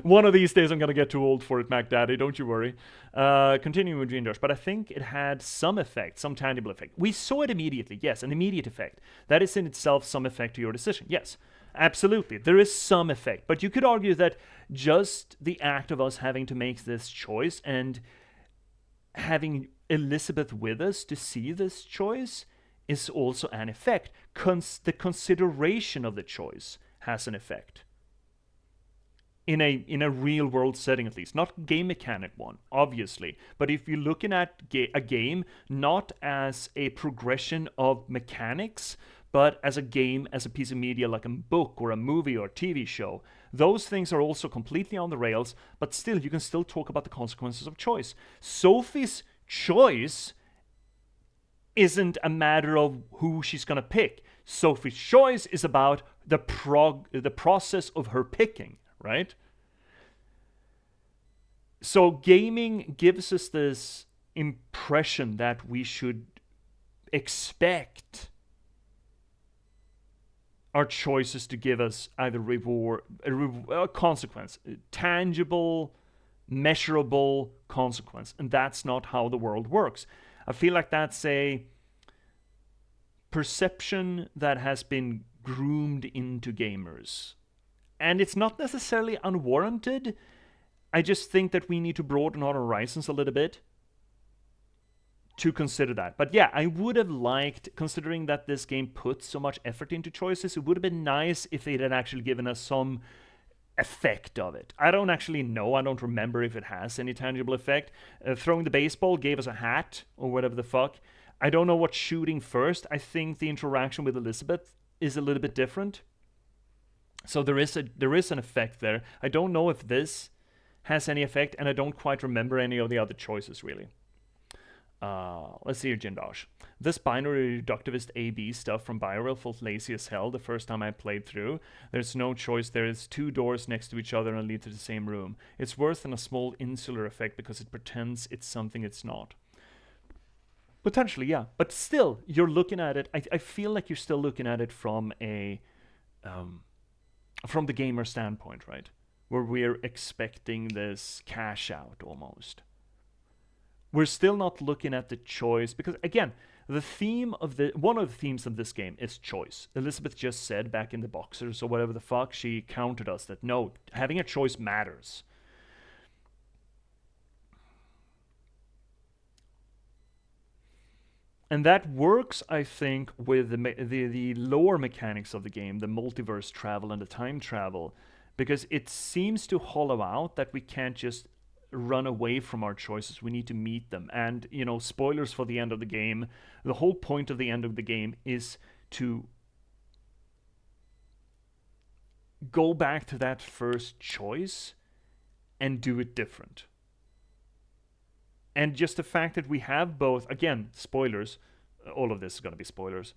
One of these days I'm going to get too old for it, Mac Daddy, don't you worry. Continuing with Jindosh, but I think it had some effect, some tangible effect. We saw it immediately, yes, an immediate effect. That is in itself some effect to your decision, yes. Absolutely, there is some effect, but you could argue that just the act of us having to make this choice and having Elizabeth with us to see this choice is also an effect. The consideration of the choice has an effect. In a real world setting, at least, not game mechanic one, obviously, but if you're looking at a game not as a progression of mechanics, but as a game, as a piece of media like a book or a movie or a TV show, those things are also completely on the rails, but still, you can still talk about the consequences of choice. Sophie's choice isn't a matter of who she's going to pick. Sophie's choice is about the process of her picking, right? So gaming gives us this impression that we should expect our choices to give us either a consequence, a tangible, measurable consequence, and that's not how the world works. I feel like that's perception that has been groomed into gamers. And it's not necessarily unwarranted. I just think that we need to broaden our horizons a little bit to consider that. But yeah, I would have liked, considering that this game puts so much effort into choices, it would have been nice if it had actually given us some effect of it. I don't actually know. I don't remember if it has any tangible effect. Throwing the baseball gave us a hat or whatever the fuck. I don't know what's shooting first. I think the interaction with Elizabeth is a little bit different. So there is an effect there. I don't know if this has any effect, and I don't quite remember any of the other choices really. Let's see here, Jindosh. This binary reductivist A-B stuff from BioWare felt lazy as hell the first time I played through. There's no choice. There is 2 doors next to each other and lead to the same room. It's worse than a small insular effect because it pretends it's something it's not. Potentially, yeah. But still, you're looking at it. I feel like you're still looking at it from a from the gamer standpoint, right? Where we're expecting this cash out almost. We're still not looking at the choice because, again, the theme of one of the themes of this game is choice. Elizabeth just said back in the boxers or whatever the fuck, she countered us that no, having a choice matters. And that works, I think, with the lower mechanics of the game, the multiverse travel and the time travel, because it seems to hollow out that we can't just run away from our choices. We need to meet them. And, you know, spoilers for the end of the game. The whole point of the end of the game is to go back to that first choice and do it different. And just the fact that we have both, again, spoilers, all of this is going to be spoilers,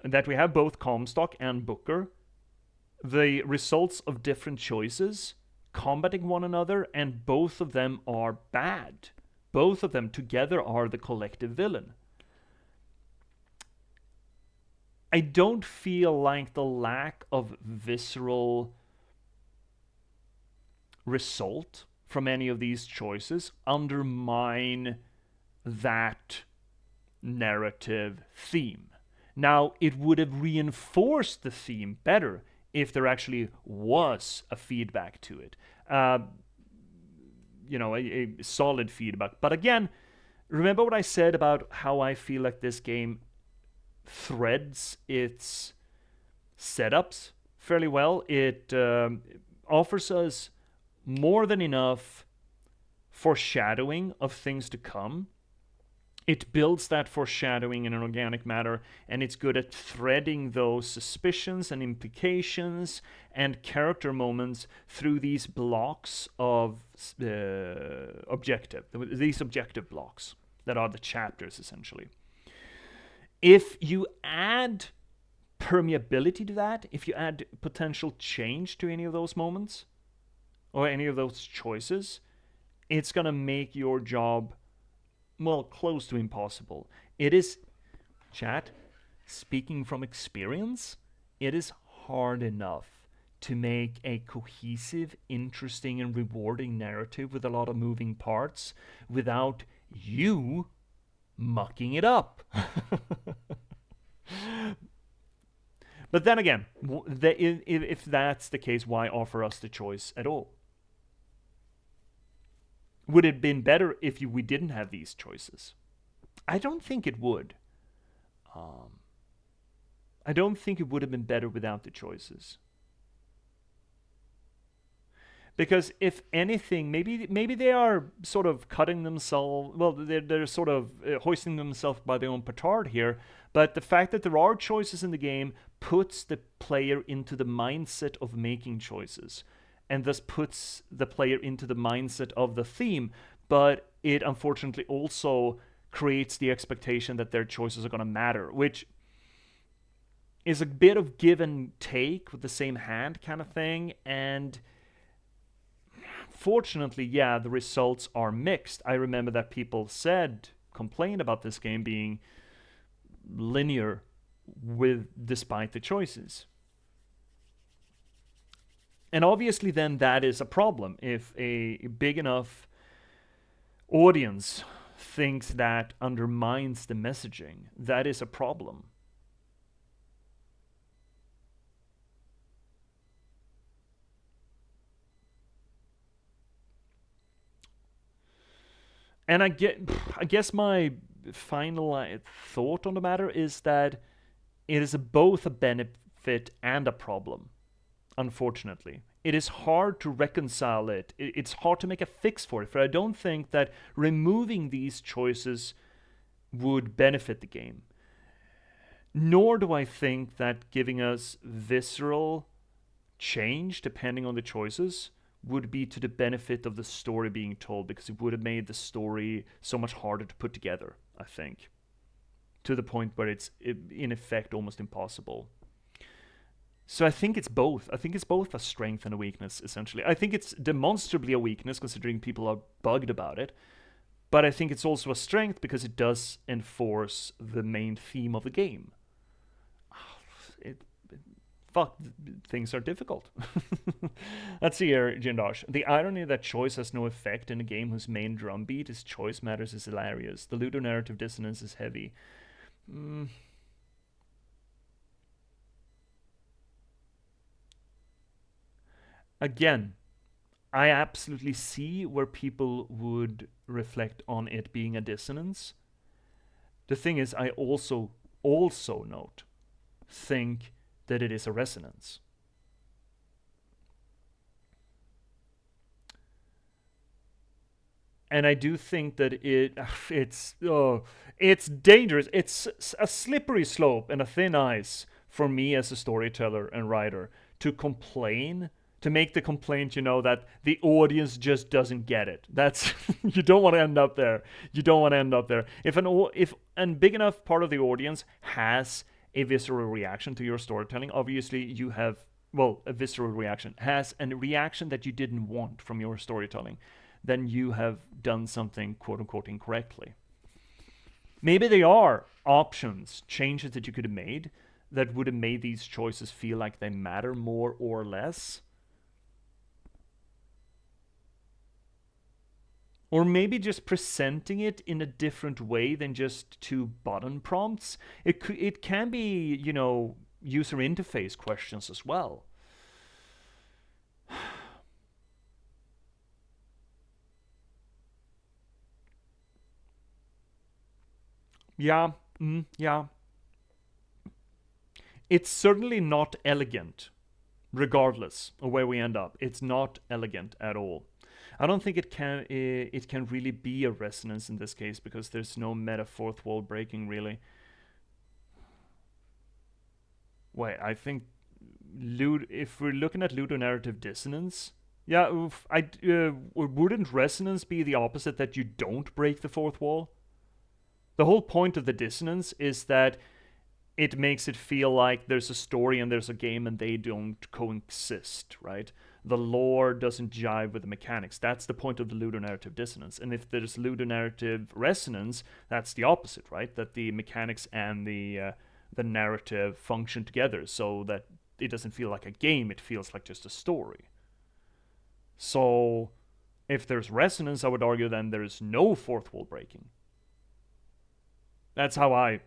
that we have both Comstock and Booker, the results of different choices combating one another, and both of them are bad. Both of them together are the collective villain. I don't feel like the lack of visceral result from any of these choices undermine that narrative theme. Now, it would have reinforced the theme better if there actually was a feedback to it. You know, a solid feedback. But again, remember what I said about how I feel like this game threads its setups fairly well. It offers us more than enough foreshadowing of things to come. It builds that foreshadowing in an organic manner, and it's good at threading those suspicions and implications and character moments through these blocks of these objective blocks that are the chapters, essentially. If you add permeability to that, if you add potential change to any of those moments, or any of those choices, it's going to make your job, well, close to impossible. It is, chat, speaking from experience, it is hard enough to make a cohesive, interesting, and rewarding narrative with a lot of moving parts without you mucking it up. But then again, if that's the case, why offer us the choice at all? Would it have been better if we didn't have these choices? I don't think it would. I don't think it would have been better without the choices. Because if anything, maybe they are sort of cutting themselves, well, they're sort of hoisting themselves by their own petard here, but the fact that there are choices in the game puts the player into the mindset of making choices, and thus puts the player into the mindset of the theme, but it unfortunately also creates the expectation that their choices are going to matter, which is a bit of give and take with the same hand kind of thing, and fortunately, yeah, the results are mixed. I remember that people complained about this game being linear despite the choices. And obviously then that is a problem. If a big enough audience thinks that undermines the messaging, that is a problem. And I guess my final thought on the matter is that it is both a benefit and a problem, unfortunately. It is hard to reconcile it. It's hard to make a fix for it, for I don't think that removing these choices would benefit the game. Nor do I think that giving us visceral change, depending on the choices, would be to the benefit of the story being told, because it would have made the story so much harder to put together, I think. To the point where it's, in effect, almost impossible. So I think it's both. I think it's both a strength and a weakness, essentially. I think it's demonstrably a weakness, considering people are bugged about it. But I think it's also a strength because it does enforce the main theme of the game. Fuck, things are difficult. Let's see here, Jindosh. The irony that choice has no effect in a game whose main drumbeat is choice matters is hilarious. The ludonarrative dissonance is heavy. Again, I absolutely see where people would reflect on it being a dissonance. The thing is, I also think that it is a resonance. And I do think that it's dangerous. It's a slippery slope and a thin ice for me as a storyteller and writer to complain, to make the complaint, you know, that the audience just doesn't get it. That's you don't want to end up there. You don't want to end up there. If a big enough part of the audience has a visceral reaction to your storytelling, obviously you have, well, a visceral reaction, has a reaction that you didn't want from your storytelling, then you have done something quote-unquote incorrectly. Maybe there are options, changes that you could have made that would have made these choices feel like they matter more or less. Or maybe just presenting it in a different way than just 2 button prompts. It can be, you know, user interface questions as well. Yeah. It's certainly not elegant, regardless of where we end up. It's not elegant at all. I don't think it can really be a resonance in this case, because there's no meta fourth wall breaking, really. Wait, I think if we're looking at ludonarrative dissonance, yeah, wouldn't resonance be the opposite, that you don't break the fourth wall? The whole point of the dissonance is that it makes it feel like there's a story and there's a game and they don't coexist, right? The lore doesn't jive with the mechanics. That's the point of the ludonarrative dissonance. And if there's ludonarrative resonance, that's the opposite, right? That the mechanics and the narrative function together, so that it doesn't feel like a game, it feels like just a story. So if there's resonance, I would argue then there's no fourth wall breaking. That's how I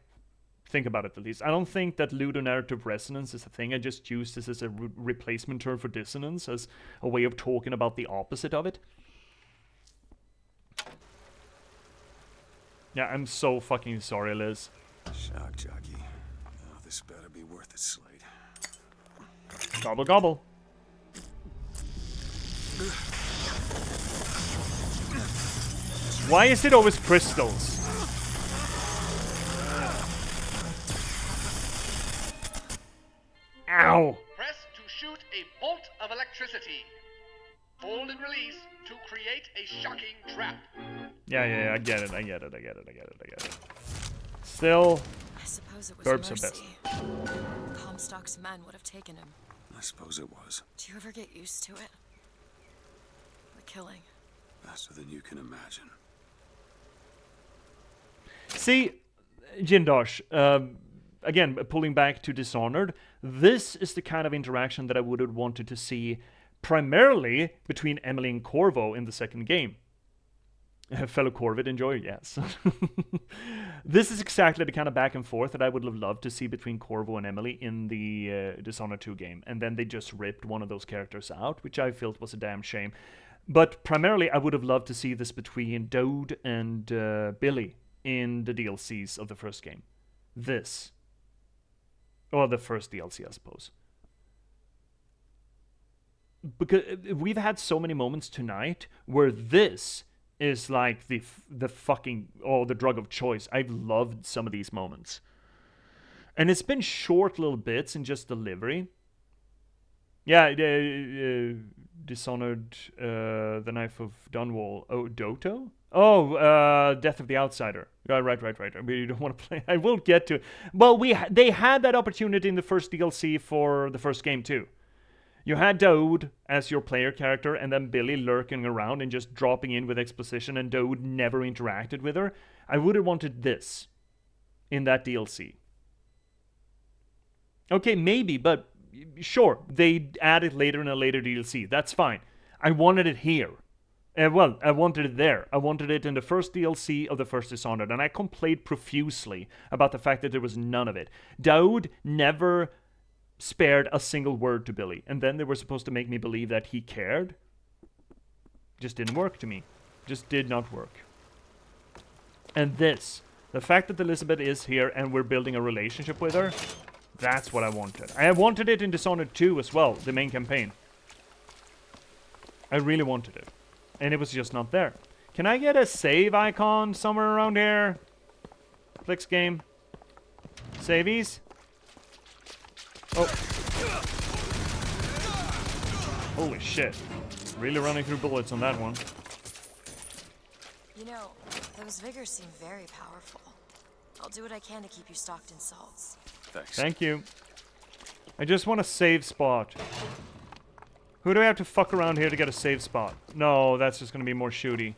think about it, at least. I don't think that ludonarrative resonance is a thing. I just use this as a replacement term for dissonance, as a way of talking about the opposite of it. Yeah, I'm so fucking sorry, Liz. Shock jockey. Oh, this better be worth it, Slade. Gobble gobble. Why is it always crystals? Ow! Press to shoot a bolt of electricity. Hold and release to create a shocking trap. Yeah, I get it. Still, I suppose it was Burbs are mercy. best. Comstock's men would have taken him. I suppose it was. Do you ever get used to it? The killing. Faster than you can imagine. See, Jindosh, again, pulling back to Dishonored, this is the kind of interaction that I would have wanted to see primarily between Emily and Corvo in the second game. Fellow Corvid enjoyer, yes. This is exactly the kind of back and forth that I would have loved to see between Corvo and Emily in the Dishonored 2 game. And then they just ripped one of those characters out, which I felt was a damn shame. But primarily, I would have loved to see this between Dode and Billy in the DLCs of the first game. This. Or the first DLC, I suppose. Because we've had so many moments tonight where this is like the fucking, the drug of choice. I've loved some of these moments. And it's been short little bits in just delivery. Yeah, Dishonored, The Knife of Dunwall. Oh, Doto? Oh, Death of the Outsider. Right. We don't want to play. I will get to it. Well, they had that opportunity in the first DLC for the first game too. You had Dode as your player character, and then Billy lurking around and just dropping in with exposition, and Dode never interacted with her. I would have wanted this in that DLC. Okay, maybe, but sure, they add it later in a later DLC. That's fine. I wanted it here. I wanted it there. I wanted it in the first DLC of the first Dishonored, and I complained profusely about the fact that there was none of it. Dode never spared a single word to Billy, and then they were supposed to make me believe that he cared. Just didn't work to me. Just did not work. And this, the fact that Elizabeth is here and we're building a relationship with her, that's what I wanted. I wanted it in Dishonored 2 as well, the main campaign. I really wanted it. And it was just not there. Can I get a save icon somewhere around here? Clicks game. Savies? Oh. Holy shit. Really running through bullets on that one. You know, those vigors seem very powerful. I'll do what I can to keep you stocked in salts. Thanks. Thank you. I just want a save spot. Who do I have to fuck around here to get a save spot? No, that's just gonna be more shooty.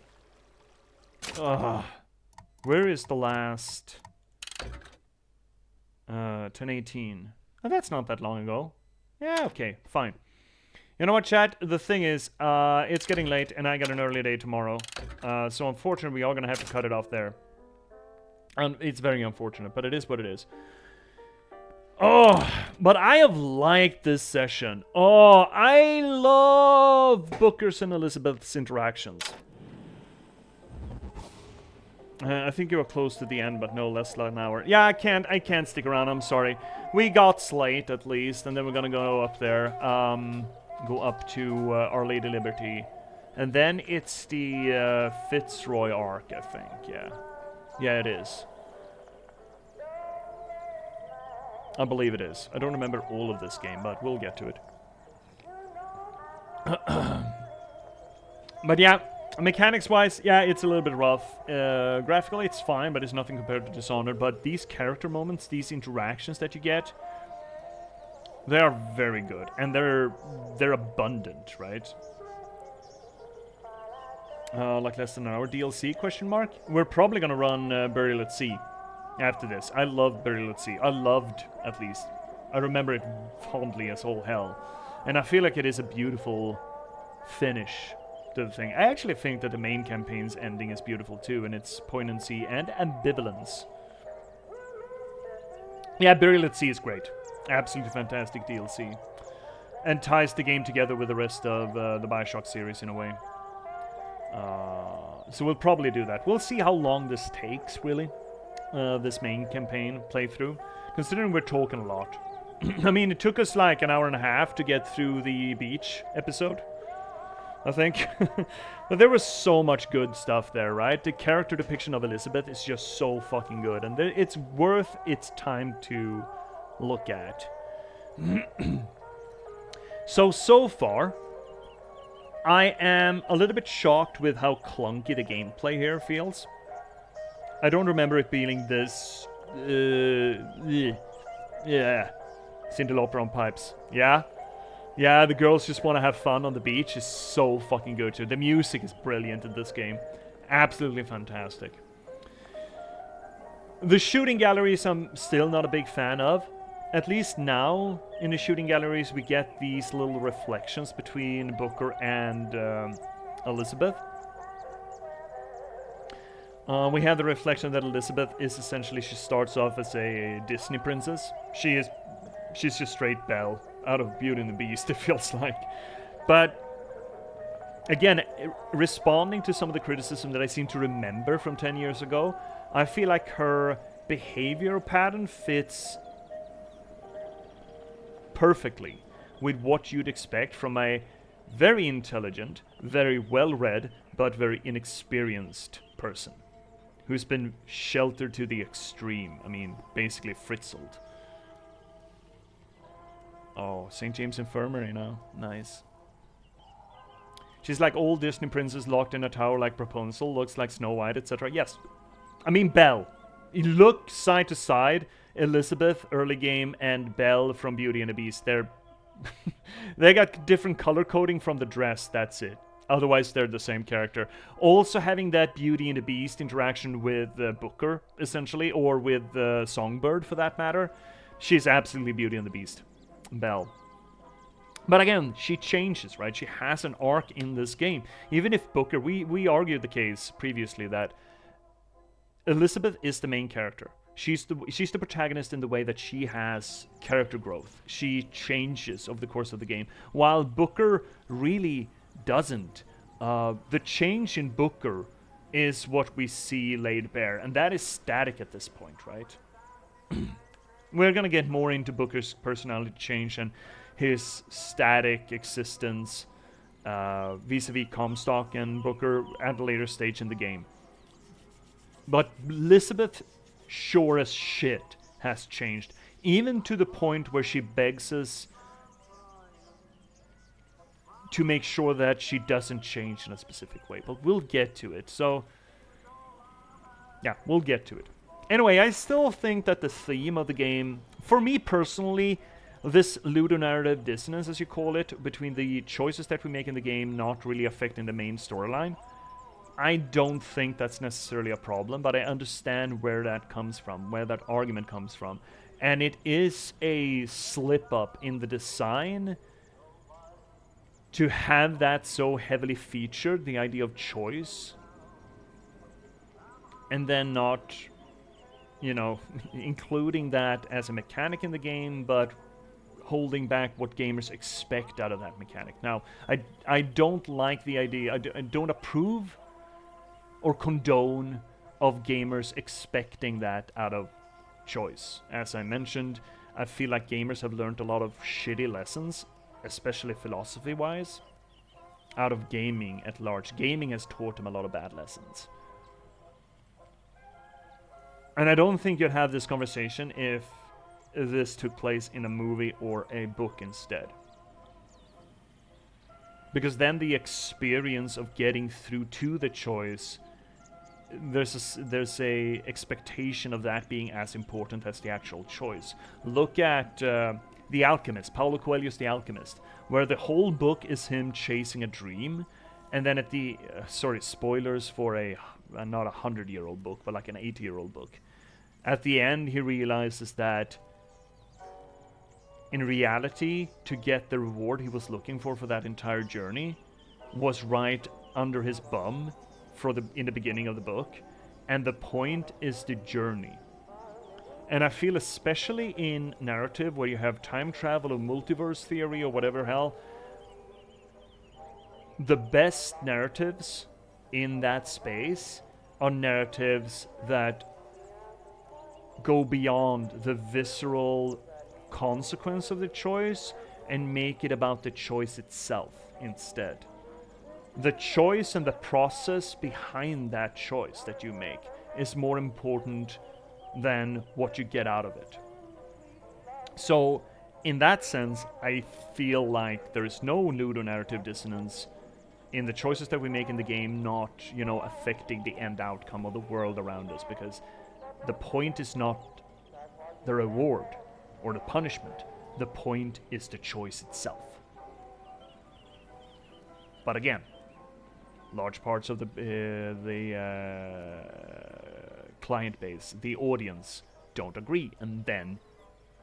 Ugh. Where is the last... 1018. Oh, that's not that long ago. Yeah, okay, fine. You know what, chat? The thing is, it's getting late, and I got an early day tomorrow. So unfortunately, we are gonna have to cut it off there. And it's very unfortunate, but it is what it is. Oh, but I have liked this session. Oh, I love Booker's and Elizabeth's interactions. I think you were close to the end, but no less than an hour. Yeah, I can't stick around, I'm sorry. We got Slate, at least, and then we're gonna go up there. Go up to Our Lady Liberty. And then it's the Fitzroy arc, I think, yeah. Yeah, it is. I believe it is. I don't remember all of this game, but we'll get to it. But yeah, mechanics-wise, yeah, it's a little bit rough. Graphically, it's fine, but it's nothing compared to Dishonored. But these character moments, these interactions that you get, they are very good, and they're abundant, right? Like less than an hour DLC, question mark? We're probably gonna run Burial at Sea after this. I love Burial at Sea. I loved, at least. I remember it fondly as all hell. And I feel like it is a beautiful finish to the thing. I actually think that the main campaign's ending is beautiful too, in its poignancy and ambivalence. Yeah, Burial at Sea is great. Absolutely fantastic DLC. And ties the game together with the rest of the Bioshock series in a way. So we'll probably do that. We'll see how long this takes, really. This main campaign playthrough. Considering we're talking a lot. I mean, it took us like an hour and a half to get through the beach episode, I think. But there was so much good stuff there, right? The character depiction of Elizabeth is just so fucking good. And it's worth its time to look at. So far, I am a little bit shocked with how clunky the gameplay here feels. I don't remember it being this... yeah. Cinderlopper on pipes. Yeah? Yeah, the girls just want to have fun on the beach is so fucking good too. The music is brilliant in this game. Absolutely fantastic. The shooting galleries I'm still not a big fan of. At least now, in the shooting galleries, we get these little reflections between Booker and Elizabeth. We have the reflection that Elizabeth is essentially, she starts off as a Disney princess. She's just straight Belle, out of Beauty and the Beast, it feels like. But again, responding to some of the criticism that I seem to remember from 10 years ago, I feel like her behavior pattern fits perfectly with what you'd expect from a very intelligent, very well-read, but very inexperienced person who's been sheltered to the extreme. I mean, basically fritzled. Oh, St. James Infirmary now. Nice. She's like old Disney princess locked in a tower like Rapunzel, looks like Snow White, etc. Yes. I mean, Belle. You look side to side, Elizabeth, early game, and Belle from Beauty and the Beast. They got different color coding from the dress, that's it. Otherwise, they're the same character. Also having that Beauty and the Beast interaction with Booker, essentially, or with Songbird, for that matter. She's absolutely Beauty and the Beast. Belle. But again, she changes, right? She has an arc in this game. Even if Booker, we argued the case previously that Elizabeth is the main character. She's the protagonist in the way that she has character growth. She changes over the course of the game, while Booker really doesn't. The change in Booker is what we see laid bare, and that is static at this point, right? We're gonna get more into Booker's personality change and his static existence vis-a-vis Comstock and Booker at a later stage in the game. But Elizabeth, sure as shit, has changed. Even to the point where she begs us to make sure that she doesn't change in a specific way. But we'll get to it. So, yeah, we'll get to it. Anyway, I still think that the theme of the game, for me personally, this ludonarrative dissonance, as you call it, between the choices that we make in the game not really affecting the main storyline, I don't think that's necessarily a problem, but I understand where that comes from, where that argument comes from. And it is a slip-up in the design to have that so heavily featured, the idea of choice, and then not, you know, including that as a mechanic in the game, but holding back what gamers expect out of that mechanic. Now, I don't like the idea, I don't approve or condone of gamers expecting that out of choice. As I mentioned, I feel like gamers have learned a lot of shitty lessons, especially philosophy-wise, out of gaming at large. Gaming has taught them a lot of bad lessons. And I don't think you'd have this conversation if this took place in a movie or a book instead. Because then the experience of getting through to the choice, there's a expectation of that being as important as the actual choice. Look at The Alchemist, Paulo Coelho's The Alchemist, where the whole book is him chasing a dream, and then at the spoilers for a not 100-year-old book, but like an 80-year-old book. At the end, he realizes that in reality, to get the reward he was looking for that entire journey was right under his bum in the beginning of the book, and the point is the journey. And I feel especially in narrative where you have time travel or multiverse theory or whatever hell, the best narratives in that space are narratives that go beyond the visceral consequence of the choice and make it about the choice itself instead. The choice and the process behind that choice that you make is more important than what you get out of it. So, in that sense, I feel like there is no ludonarrative dissonance in the choices that we make in the game not, you know, affecting the end outcome of the world around us, because the point is not the reward or the punishment. The point is the choice itself. But again, large parts of the client base, the audience, don't agree. And then,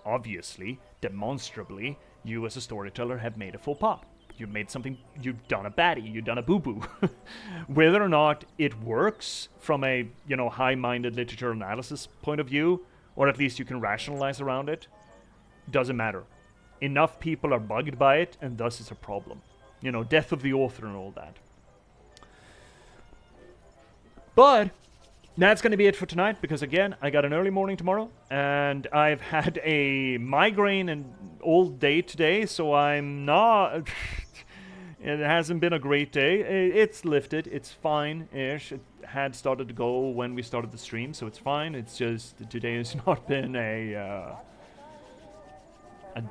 obviously, demonstrably, you as a storyteller have made a faux pas. You've made something, you've done a baddie, you've done a boo-boo. Whether or not it works from a, you know, high-minded literature analysis point of view, or at least you can rationalize around it, doesn't matter. Enough people are bugged by it, and thus it's a problem. You know, death of the author and all that. But that's going to be it for tonight, because again, I got an early morning tomorrow, and I've had a migraine and all day today, so I'm not... It hasn't been a great day. It's lifted. It's fine-ish. It had started to go when we started the stream, so it's fine. It's just today has not been a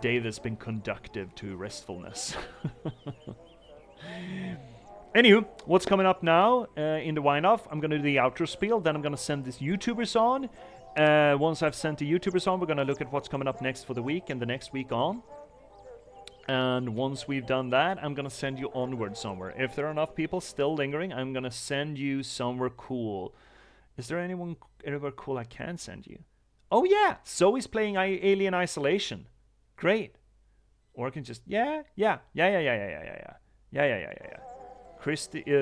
day that's been conductive to restfulness. Anywho, what's coming up now in the wind-off? I'm going to do the outro spiel, then I'm going to send these YouTubers on. Once I've sent the YouTubers on, we're going to look at what's coming up next for the week and the next week on. And once we've done that, I'm going to send you onward somewhere. If there are enough people still lingering, I'm going to send you somewhere cool. Is there anywhere cool I can send you? Oh yeah, Zoe's playing Alien Isolation. Great. Or I can just, yeah.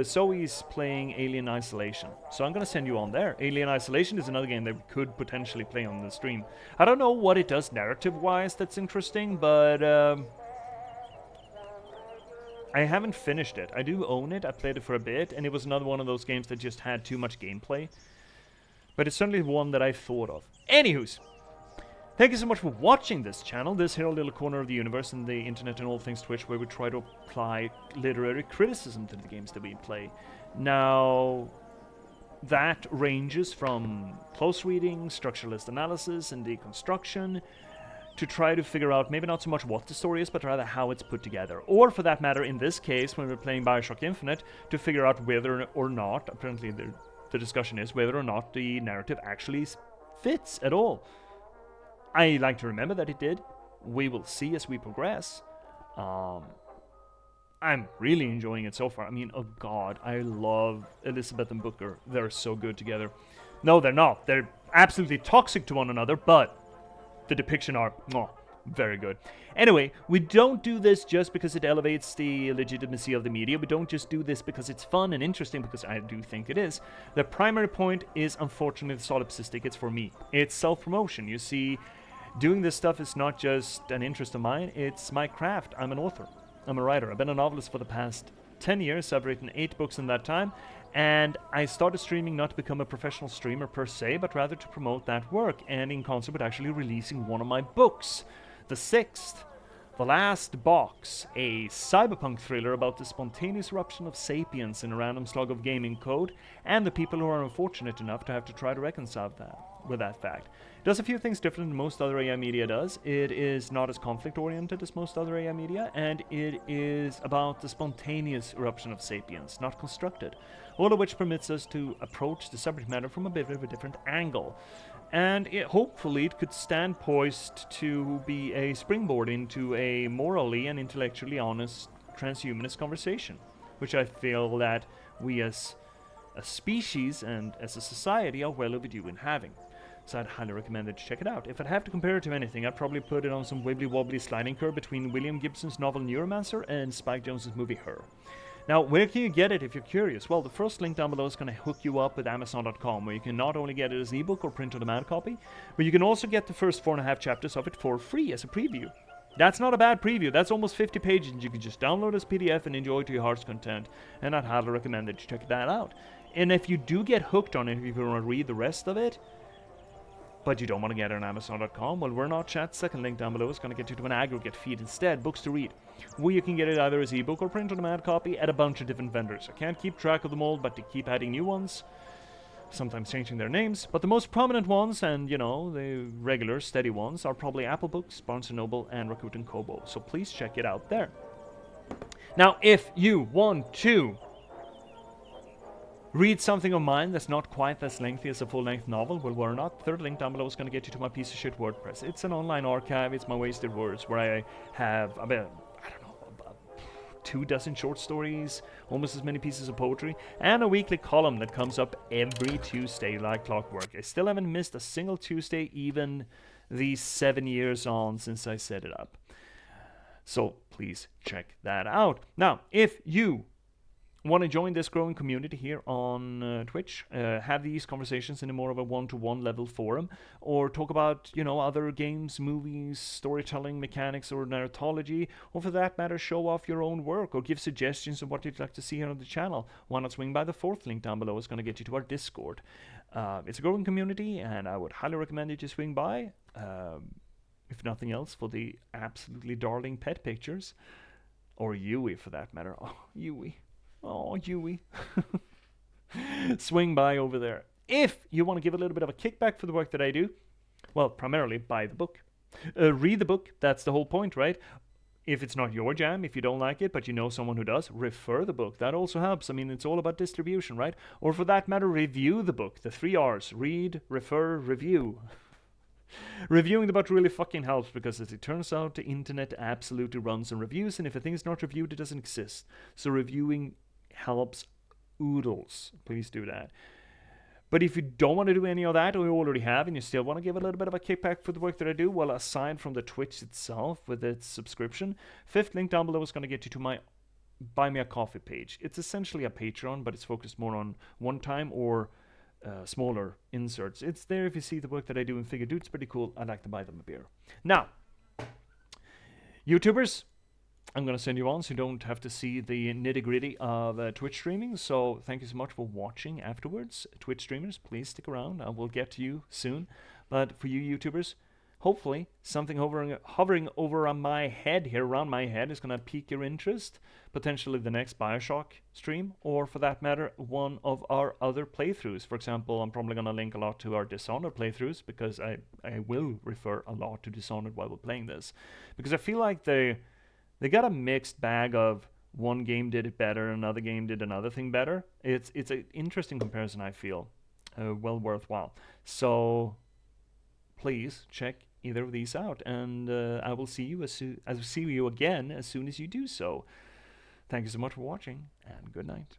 Zoe's playing Alien Isolation. So I'm going to send you on there. Alien Isolation is another game that we could potentially play on the stream. I don't know what it does narrative-wise that's interesting, but... I haven't finished it. I do own it. I played it for a bit, and it was another one of those games that just had too much gameplay. But it's certainly one that I thought of. Anywho's, thank you so much for watching this channel, this here little corner of the universe and the internet and all things Twitch, where we try to apply literary criticism to the games that we play. Now, that ranges from close reading, structuralist analysis, and deconstruction, to try to figure out maybe not so much what the story is, but rather how it's put together. Or for that matter, in this case, when we're playing Bioshock Infinite, to figure out whether or not, apparently the discussion is whether or not the narrative actually fits at all. I like to remember that it did. We will see as we progress. I'm really enjoying it so far. I mean, oh god, I love Elizabeth and Booker. They're so good together. No, they're not. They're absolutely toxic to one another, but the depiction are very good. Anyway, we don't do this just because it elevates the legitimacy of the media. We don't just do this because it's fun and interesting, because I do think it is. The primary point is, unfortunately, the solipsistic. It's for me. It's self-promotion. You see, doing this stuff is not just an interest of mine. It's my craft. I'm an author. I'm a writer. I've been a novelist for the past 10 years. I've written 8 books in that time. And I started streaming not to become a professional streamer per se, but rather to promote that work, and in concert with actually releasing one of my books, the 6th, The Last Box, a cyberpunk thriller about the spontaneous eruption of sapience in a random slug of gaming code, and the people who are unfortunate enough to have to try to reconcile that with that fact. It does a few things different than most other AI media does. It is not as conflict-oriented as most other AI media, and it is about the spontaneous eruption of sapience, not constructed. All of which permits us to approach the subject matter from a bit of a different angle. And hopefully it could stand poised to be a springboard into a morally and intellectually honest transhumanist conversation, which I feel that we as a species and as a society are well overdue in having. So I'd highly recommend that you check it out. If I'd have to compare it to anything, I'd probably put it on some wibbly-wobbly sliding curve between William Gibson's novel Neuromancer and Spike Jonze's movie Her. Now, where can you get it if you're curious? Well, the first link down below is going to hook you up with Amazon.com, where you can not only get it as an ebook or print-on-demand copy, but you can also get the first 4.5 chapters of it for free as a preview. That's not a bad preview. That's almost 50 pages, and you can just download as PDF and enjoy to your heart's content. And I'd highly recommend that you check that out. And if you do get hooked on it, if you want to read the rest of it, but you don't want to get it on Amazon.com, well, we're not chat. Second link down below is going to get you to an aggregate feed instead, books to read, where you can get it either as ebook or print-on-demand copy at a bunch of different vendors. I can't keep track of them all, but to keep adding new ones, sometimes changing their names. But the most prominent ones, and you know, the regular, steady ones, are probably Apple Books, Barnes & Noble, and Rakuten Kobo. So please check it out there. Now, if you want to read something of mine that's not quite as lengthy as a full-length novel, well, we're not. Third link down below is going to get you to my piece of shit WordPress. It's an online archive. It's my wasted words, where I have about 24 short stories, almost as many pieces of poetry, and a weekly column that comes up every Tuesday like clockwork. I still haven't missed a single Tuesday, even these 7 years on since I set it up. So please check that out. Now, if you want to join this growing community here on Twitch, have these conversations in a more of a one-to-one level forum, or talk about, you know, other games, movies, storytelling mechanics, or narratology, or for that matter, show off your own work or give suggestions of what you'd like to see here on the channel, why not swing by the fourth link down below? It's going to get you to our Discord. It's a growing community, and I would highly recommend you to swing by, if nothing else, for the absolutely darling pet pictures, or Yui for that matter. Oh, Yui. Oh, Yui. Swing by over there. If you want to give a little bit of a kickback for the work that I do, well, primarily buy the book. Read the book. That's the whole point, right? If it's not your jam, if you don't like it, but you know someone who does, refer the book. That also helps. I mean, it's all about distribution, right? Or for that matter, review the book. The 3 R's. Read, refer, review. Reviewing the book really fucking helps, because as it turns out, the internet absolutely runs on reviews, and if a thing's not reviewed, it doesn't exist. So reviewing helps oodles. Please do that. But if you don't want to do any of that, or you already have, and you still want to give a little bit of a kickback for the work that I do, well, aside from the Twitch itself with its subscription, fifth link down below is going to get you to my Buy Me a Coffee page. It's essentially a Patreon, but it's focused more on one-time or smaller inserts. It's there if you see the work that I do and figure, dude, it's pretty cool. I'd like to buy them a beer. Now, YouTubers, I'm going to send you on so you don't have to see the nitty-gritty of Twitch streaming. So thank you so much for watching afterwards. Twitch streamers, please stick around. I will get to you soon. But for you YouTubers, hopefully something hovering over on my head here, around my head, is going to pique your interest. Potentially the next Bioshock stream, or for that matter, one of our other playthroughs. For example, I'm probably going to link a lot to our Dishonored playthroughs, because I will refer a lot to Dishonored while we're playing this. Because I feel like they got a mixed bag of one game did it better, another game did another thing better. It's an interesting comparison, I feel. Well worthwhile. So please check either of these out, and I will see you again as soon as you do so. Thank you so much for watching, and good night.